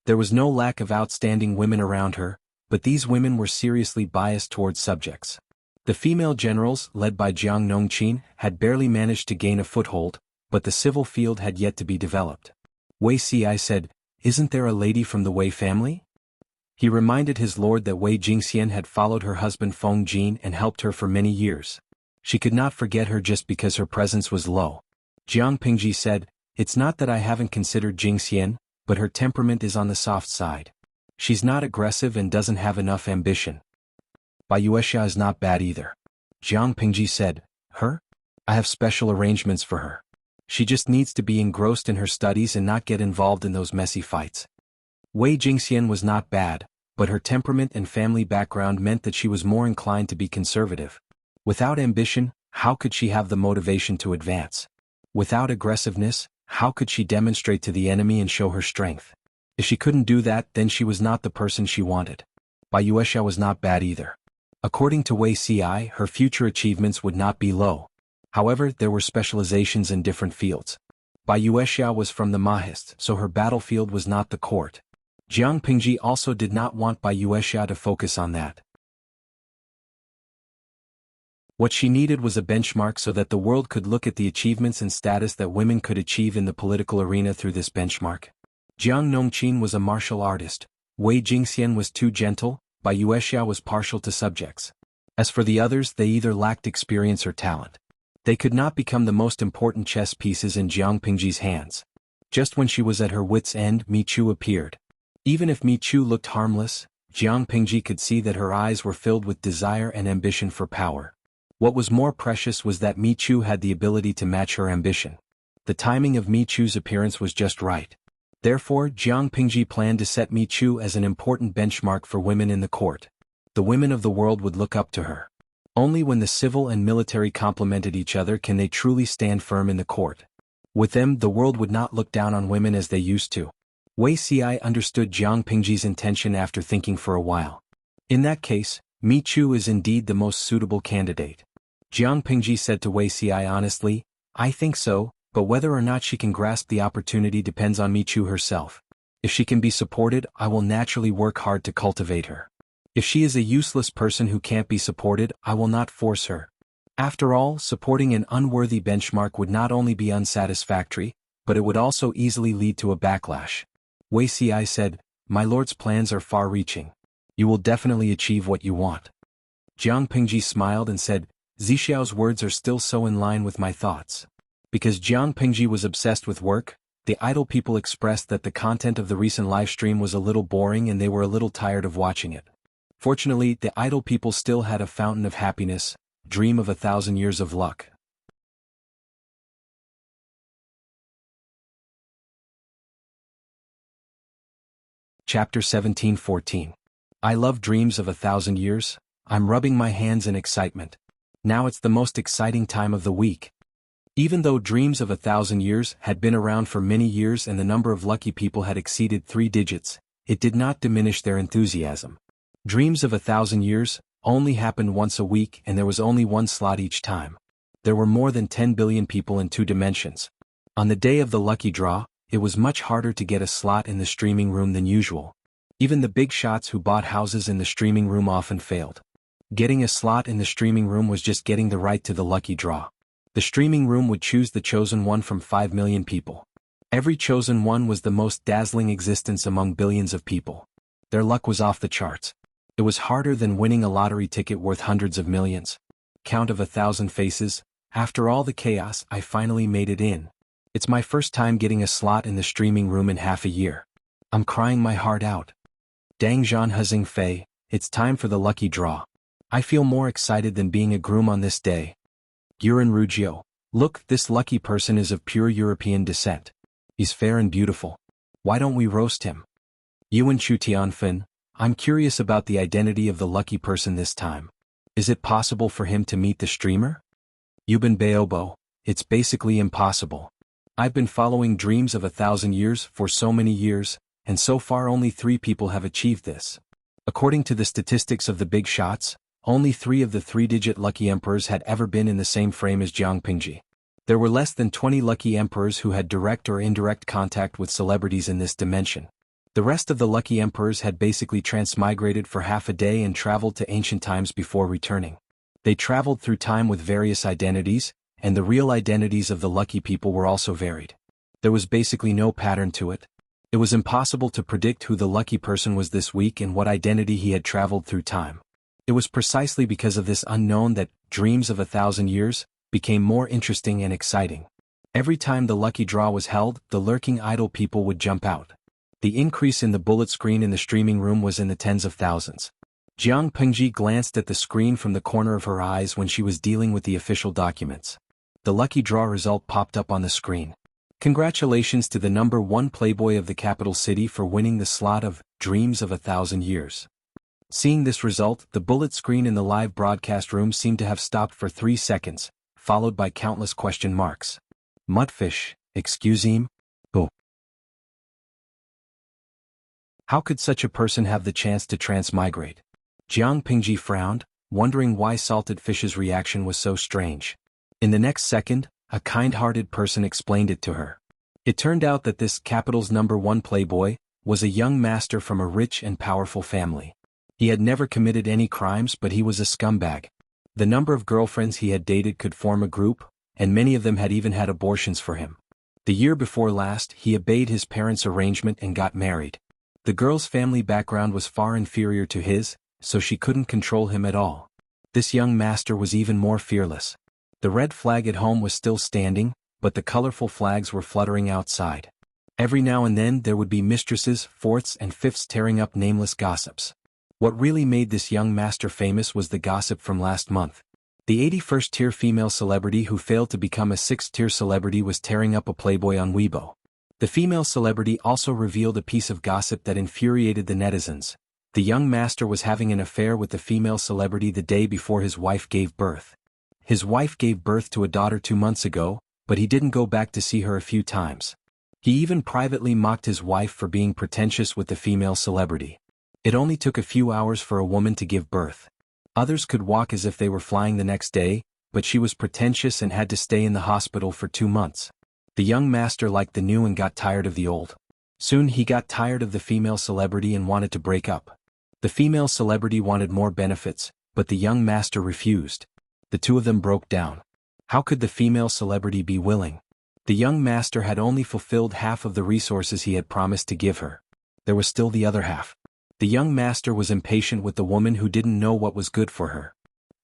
There was no lack of outstanding women around her, but these women were seriously biased towards subjects. The female generals, led by Jiang Nongqin, had barely managed to gain a foothold, but the civil field had yet to be developed. Wei Ci said, Isn't there a lady from the Wei family? He reminded his lord that Wei Jingxian had followed her husband Feng Jin and helped her for many years. She could not forget her just because her presence was low. Jiang Pingji said, It's not that I haven't considered Jingxian, but her temperament is on the soft side. She's not aggressive and doesn't have enough ambition. Bai Yuexia is not bad either. Jiang Pingji said, Her? I have special arrangements for her. She just needs to be engrossed in her studies and not get involved in those messy fights. Wei Jingxian was not bad, but her temperament and family background meant that she was more inclined to be conservative. Without ambition, how could she have the motivation to advance? Without aggressiveness, how could she demonstrate to the enemy and show her strength? If she couldn't do that, then she was not the person she wanted. Bai Yuexia was not bad either. According to Wei Ci, her future achievements would not be low. However, there were specializations in different fields. Bai Yuexia was from the Mahist, so her battlefield was not the court. Jiang Pingji also did not want Bai Yuexia to focus on that. What she needed was a benchmark so that the world could look at the achievements and status that women could achieve in the political arena through this benchmark. Jiang Nongqin was a martial artist. Wei Jingxian was too gentle. Bai Yuexia was partial to subjects. As for the others, they either lacked experience or talent. They could not become the most important chess pieces in Jiang Pingji's hands. Just when she was at her wits' end, Mi Chu appeared. Even if Mi Chu looked harmless, Jiang Pingji could see that her eyes were filled with desire and ambition for power. What was more precious was that Mi Chu had the ability to match her ambition. The timing of Mi Chu's appearance was just right. Therefore, Jiang Pingji planned to set Mi Chu as an important benchmark for women in the court. The women of the world would look up to her. Only when the civil and military complemented each other can they truly stand firm in the court. With them, the world would not look down on women as they used to. Wei Ci understood Jiang Pingji's intention after thinking for a while. In that case, Mi Chu is indeed the most suitable candidate. Jiang Pingji said to Wei Ci honestly, I think so, but whether or not she can grasp the opportunity depends on Mi Chu herself. If she can be supported, I will naturally work hard to cultivate her. If she is a useless person who can't be supported, I will not force her. After all, supporting an unworthy benchmark would not only be unsatisfactory, but it would also easily lead to a backlash. Wei Ci said, My lord's plans are far-reaching. You will definitely achieve what you want. Jiang Pingji smiled and said, Zixiao's words are still so in line with my thoughts. Because Jiang Pingji was obsessed with work, the idle people expressed that the content of the recent livestream was a little boring and they were a little tired of watching it. Fortunately, the idle people still had a fountain of happiness, dream of 1,000 years of luck. Chapter 17:14. I love dreams of 1,000 years. I'm rubbing my hands in excitement. Now it's the most exciting time of the week. Even though dreams of 1,000 years had been around for many years and the number of lucky people had exceeded 3 digits, it did not diminish their enthusiasm. Dreams of 1,000 years only happened once a week and there was only one slot each time. There were more than 10 billion people in 2 dimensions. On the day of the lucky draw, it was much harder to get a slot in the streaming room than usual. Even the big shots who bought houses in the streaming room often failed. Getting a slot in the streaming room was just getting the right to the lucky draw. The streaming room would choose the chosen one from 5 million people. Every chosen one was the most dazzling existence among billions of people. Their luck was off the charts. It was harder than winning a lottery ticket worth hundreds of millions. Count of 1,000 faces. After all the chaos, I finally made it in. It's my first time getting a slot in the streaming room in half a year. I'm crying my heart out. Dang Zhan Hezing Fei, it's time for the lucky draw. I feel more excited than being a groom on this day. Yuren Rugio, look, this lucky person is of pure European descent. He's fair and beautiful. Why don't we roast him? Yuan Chu Tianfen, I'm curious about the identity of the lucky person this time. Is it possible for him to meet the streamer? Yuban Baobo, it's basically impossible. I've been following Dreams of 1,000 Years for so many years, and so far only 3 people have achieved this. According to the statistics of the big shots, only 3 of the 3-digit lucky emperors had ever been in the same frame as Jiang Pingji. There were less than 20 lucky emperors who had direct or indirect contact with celebrities in this dimension. The rest of the lucky emperors had basically transmigrated for half a day and traveled to ancient times before returning. They traveled through time with various identities, and the real identities of the lucky people were also varied. There was basically no pattern to it. It was impossible to predict who the lucky person was this week and what identity he had traveled through time. It was precisely because of this unknown that Dreams of 1,000 Years became more interesting and exciting. Every time the lucky draw was held, the lurking idle people would jump out. The increase in the bullet screen in the streaming room was in the tens of thousands. Jiang Pingji glanced at the screen from the corner of her eyes when she was dealing with the official documents. The lucky draw result popped up on the screen. Congratulations to the #1 playboy of the capital city for winning the slot of Dreams of 1,000 Years. Seeing this result, the bullet screen in the live broadcast room seemed to have stopped for 3 seconds, followed by countless question marks. Mudfish, excuse him? Oh. How could such a person have the chance to transmigrate? Jiang Pingji frowned, wondering why Salted Fish's reaction was so strange. In the next second, a kind-hearted person explained it to her. It turned out that this capital's #1 playboy was a young master from a rich and powerful family. He had never committed any crimes, but he was a scumbag. The number of girlfriends he had dated could form a group, and many of them had even had abortions for him. The year before last, he obeyed his parents' arrangement and got married. The girl's family background was far inferior to his, so she couldn't control him at all. This young master was even more fearless. The red flag at home was still standing, but the colorful flags were fluttering outside. Every now and then there would be mistresses, fourths and fifths tearing up nameless gossips. What really made this young master famous was the gossip from last month. The 81st-tier female celebrity who failed to become a 6th-tier celebrity was tearing up a playboy on Weibo. The female celebrity also revealed a piece of gossip that infuriated the netizens. The young master was having an affair with the female celebrity the day before his wife gave birth. His wife gave birth to a daughter 2 months ago, but he didn't go back to see her a few times. He even privately mocked his wife for being pretentious with the female celebrity. It only took a few hours for a woman to give birth. Others could walk as if they were flying the next day, but she was pretentious and had to stay in the hospital for 2 months. The young master liked the new and got tired of the old. Soon he got tired of the female celebrity and wanted to break up. The female celebrity wanted more benefits, but the young master refused. The two of them broke down. How could the female celebrity be willing? The young master had only fulfilled half of the resources he had promised to give her. There was still the other half. The young master was impatient with the woman who didn't know what was good for her.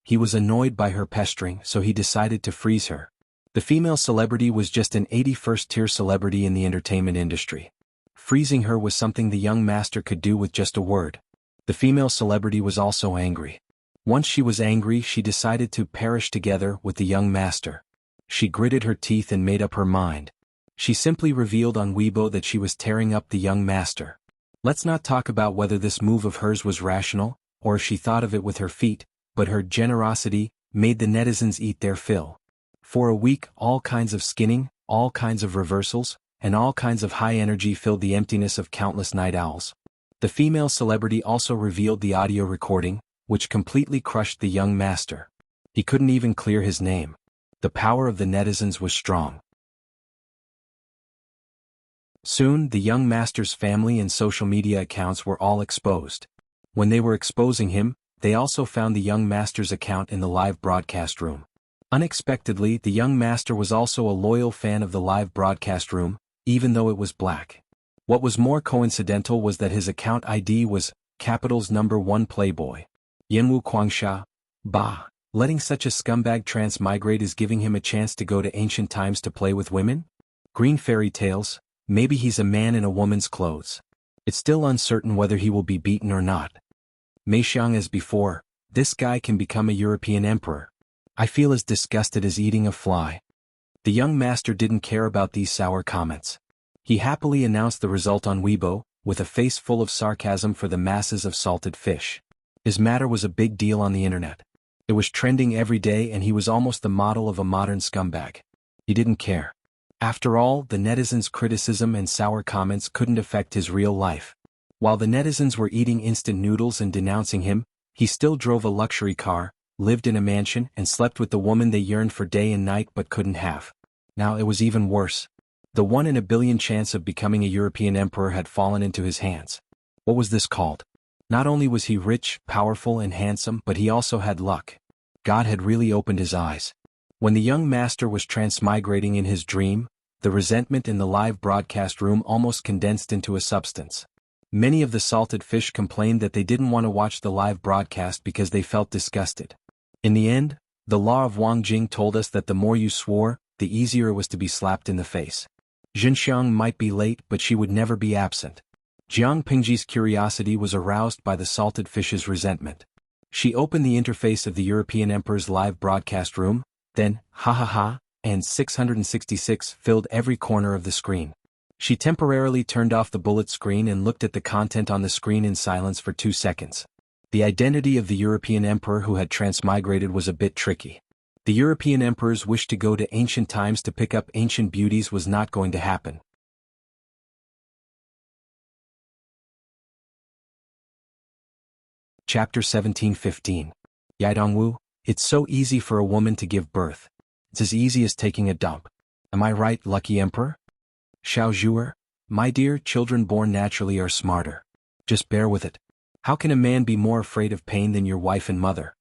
He was annoyed by her pestering, so he decided to freeze her. The female celebrity was just an 81st-tier celebrity in the entertainment industry. Freezing her was something the young master could do with just a word. The female celebrity was also angry. Once she was angry, she decided to perish together with the young master. She gritted her teeth and made up her mind. She simply revealed on Weibo that she was tearing up the young master. Let's not talk about whether this move of hers was rational, or if she thought of it with her feet, but her generosity made the netizens eat their fill. For a week, all kinds of skinning, all kinds of reversals, and all kinds of high energy filled the emptiness of countless night owls. The female celebrity also revealed the audio recording, which completely crushed the young master. He couldn't even clear his name. The power of the netizens was strong. Soon, the young master's family and social media accounts were all exposed. When they were exposing him, they also found the young master's account in the live broadcast room. Unexpectedly, the young master was also a loyal fan of the live broadcast room, even though it was black. What was more coincidental was that his account ID was capitals #1 Playboy. Yanwu Guangsha. Bah, letting such a scumbag transmigrate is giving him a chance to go to ancient times to play with women? Green fairy tales, maybe he's a man in a woman's clothes. It's still uncertain whether he will be beaten or not. Meixiang as before, this guy can become a European emperor. I feel as disgusted as eating a fly. The young master didn't care about these sour comments. He happily announced the result on Weibo, with a face full of sarcasm for the masses of salted fish. His matter was a big deal on the internet. It was trending every day and he was almost the model of a modern scumbag. He didn't care. After all, the netizens' criticism and sour comments couldn't affect his real life. While the netizens were eating instant noodles and denouncing him, he still drove a luxury car, lived in a mansion and slept with the woman they yearned for day and night but couldn't have. Now it was even worse. The 1 in a billion chance of becoming a European emperor had fallen into his hands. What was this called? Not only was he rich, powerful and handsome, but he also had luck. God had really opened his eyes. When the young master was transmigrating in his dream, the resentment in the live broadcast room almost condensed into a substance. Many of the salted fish complained that they didn't want to watch the live broadcast because they felt disgusted. In the end, the law of Wang Jing told us that the more you swore, the easier it was to be slapped in the face. Xinxiang might be late but she would never be absent. Jiang Pingji's curiosity was aroused by the salted fish's resentment. She opened the interface of the European Emperor's live broadcast room, then, ha ha ha, and 666 filled every corner of the screen. She temporarily turned off the bullet screen and looked at the content on the screen in silence for 2 seconds. The identity of the European emperor who had transmigrated was a bit tricky. The European emperor's wish to go to ancient times to pick up ancient beauties was not going to happen. Chapter 17:15. Yaidongwu, it's so easy for a woman to give birth. It's as easy as taking a dump. Am I right, lucky emperor? Xiao Zhuer, my dear, children born naturally are smarter. Just bear with it. How can a man be more afraid of pain than your wife and mother?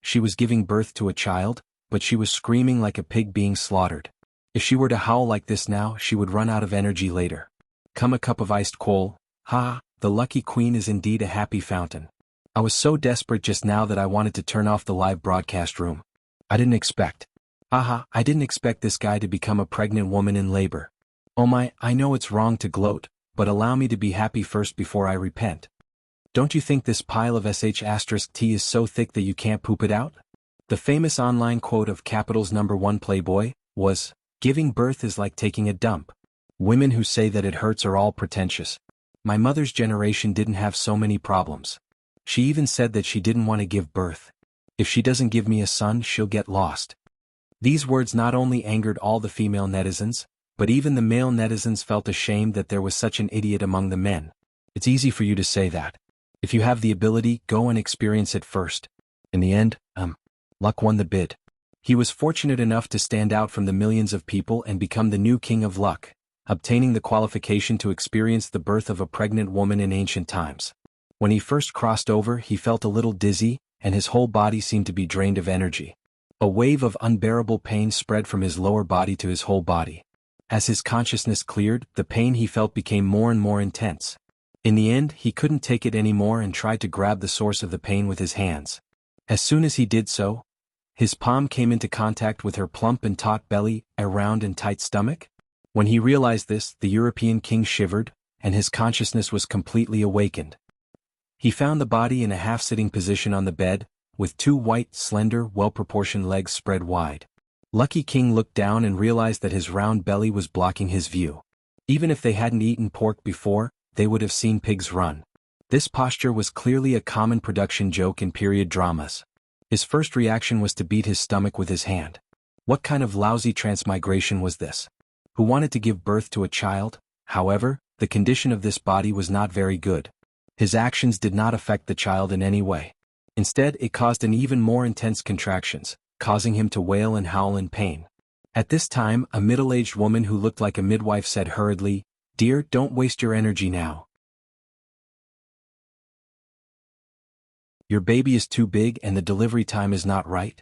She was giving birth to a child, but she was screaming like a pig being slaughtered. If she were to howl like this now, she would run out of energy later. Come a cup of iced coal. Ha, the lucky queen is indeed a happy fountain. I was so desperate just now that I wanted to turn off the live broadcast room. I didn't expect this guy to become a pregnant woman in labor. Oh my, I know it's wrong to gloat, but allow me to be happy first before I repent. Don't you think this pile of sh*t is so thick that you can't poop it out? The famous online quote of capitals #1 Playboy was, "Giving birth is like taking a dump." Women who say that it hurts are all pretentious. My mother's generation didn't have so many problems. She even said that she didn't want to give birth. If she doesn't give me a son, she'll get lost. These words not only angered all the female netizens, but even the male netizens felt ashamed that there was such an idiot among the men. It's easy for you to say that. If you have the ability, go and experience it first. In the end, luck won the bid. He was fortunate enough to stand out from the millions of people and become the new king of luck, obtaining the qualification to experience the birth of a pregnant woman in ancient times. When he first crossed over, he felt a little dizzy, and his whole body seemed to be drained of energy. A wave of unbearable pain spread from his lower body to his whole body. As his consciousness cleared, the pain he felt became more and more intense. In the end, he couldn't take it anymore and tried to grab the source of the pain with his hands. As soon as he did so, his palm came into contact with her plump and taut belly, a round and tight stomach. When he realized this, the European king shivered, and his consciousness was completely awakened. He found the body in a half-sitting position on the bed, with 2 white, slender, well-proportioned legs spread wide. Lucky King looked down and realized that his round belly was blocking his view. Even if they hadn't eaten pork before, they would have seen pigs run. This posture was clearly a common production joke in period dramas. His first reaction was to beat his stomach with his hand. What kind of lousy transmigration was this? Who wanted to give birth to a child? However, the condition of this body was not very good. His actions did not affect the child in any way. Instead, it caused an even more intense contractions, causing him to wail and howl in pain. At this time, a middle-aged woman who looked like a midwife said hurriedly, "Dear, don't waste your energy now. Your baby is too big and the delivery time is not right.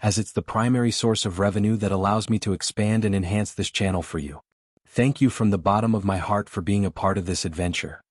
as it's the primary source of revenue that allows me to expand and enhance this channel for you. Thank you from the bottom of my heart for being a part of this adventure.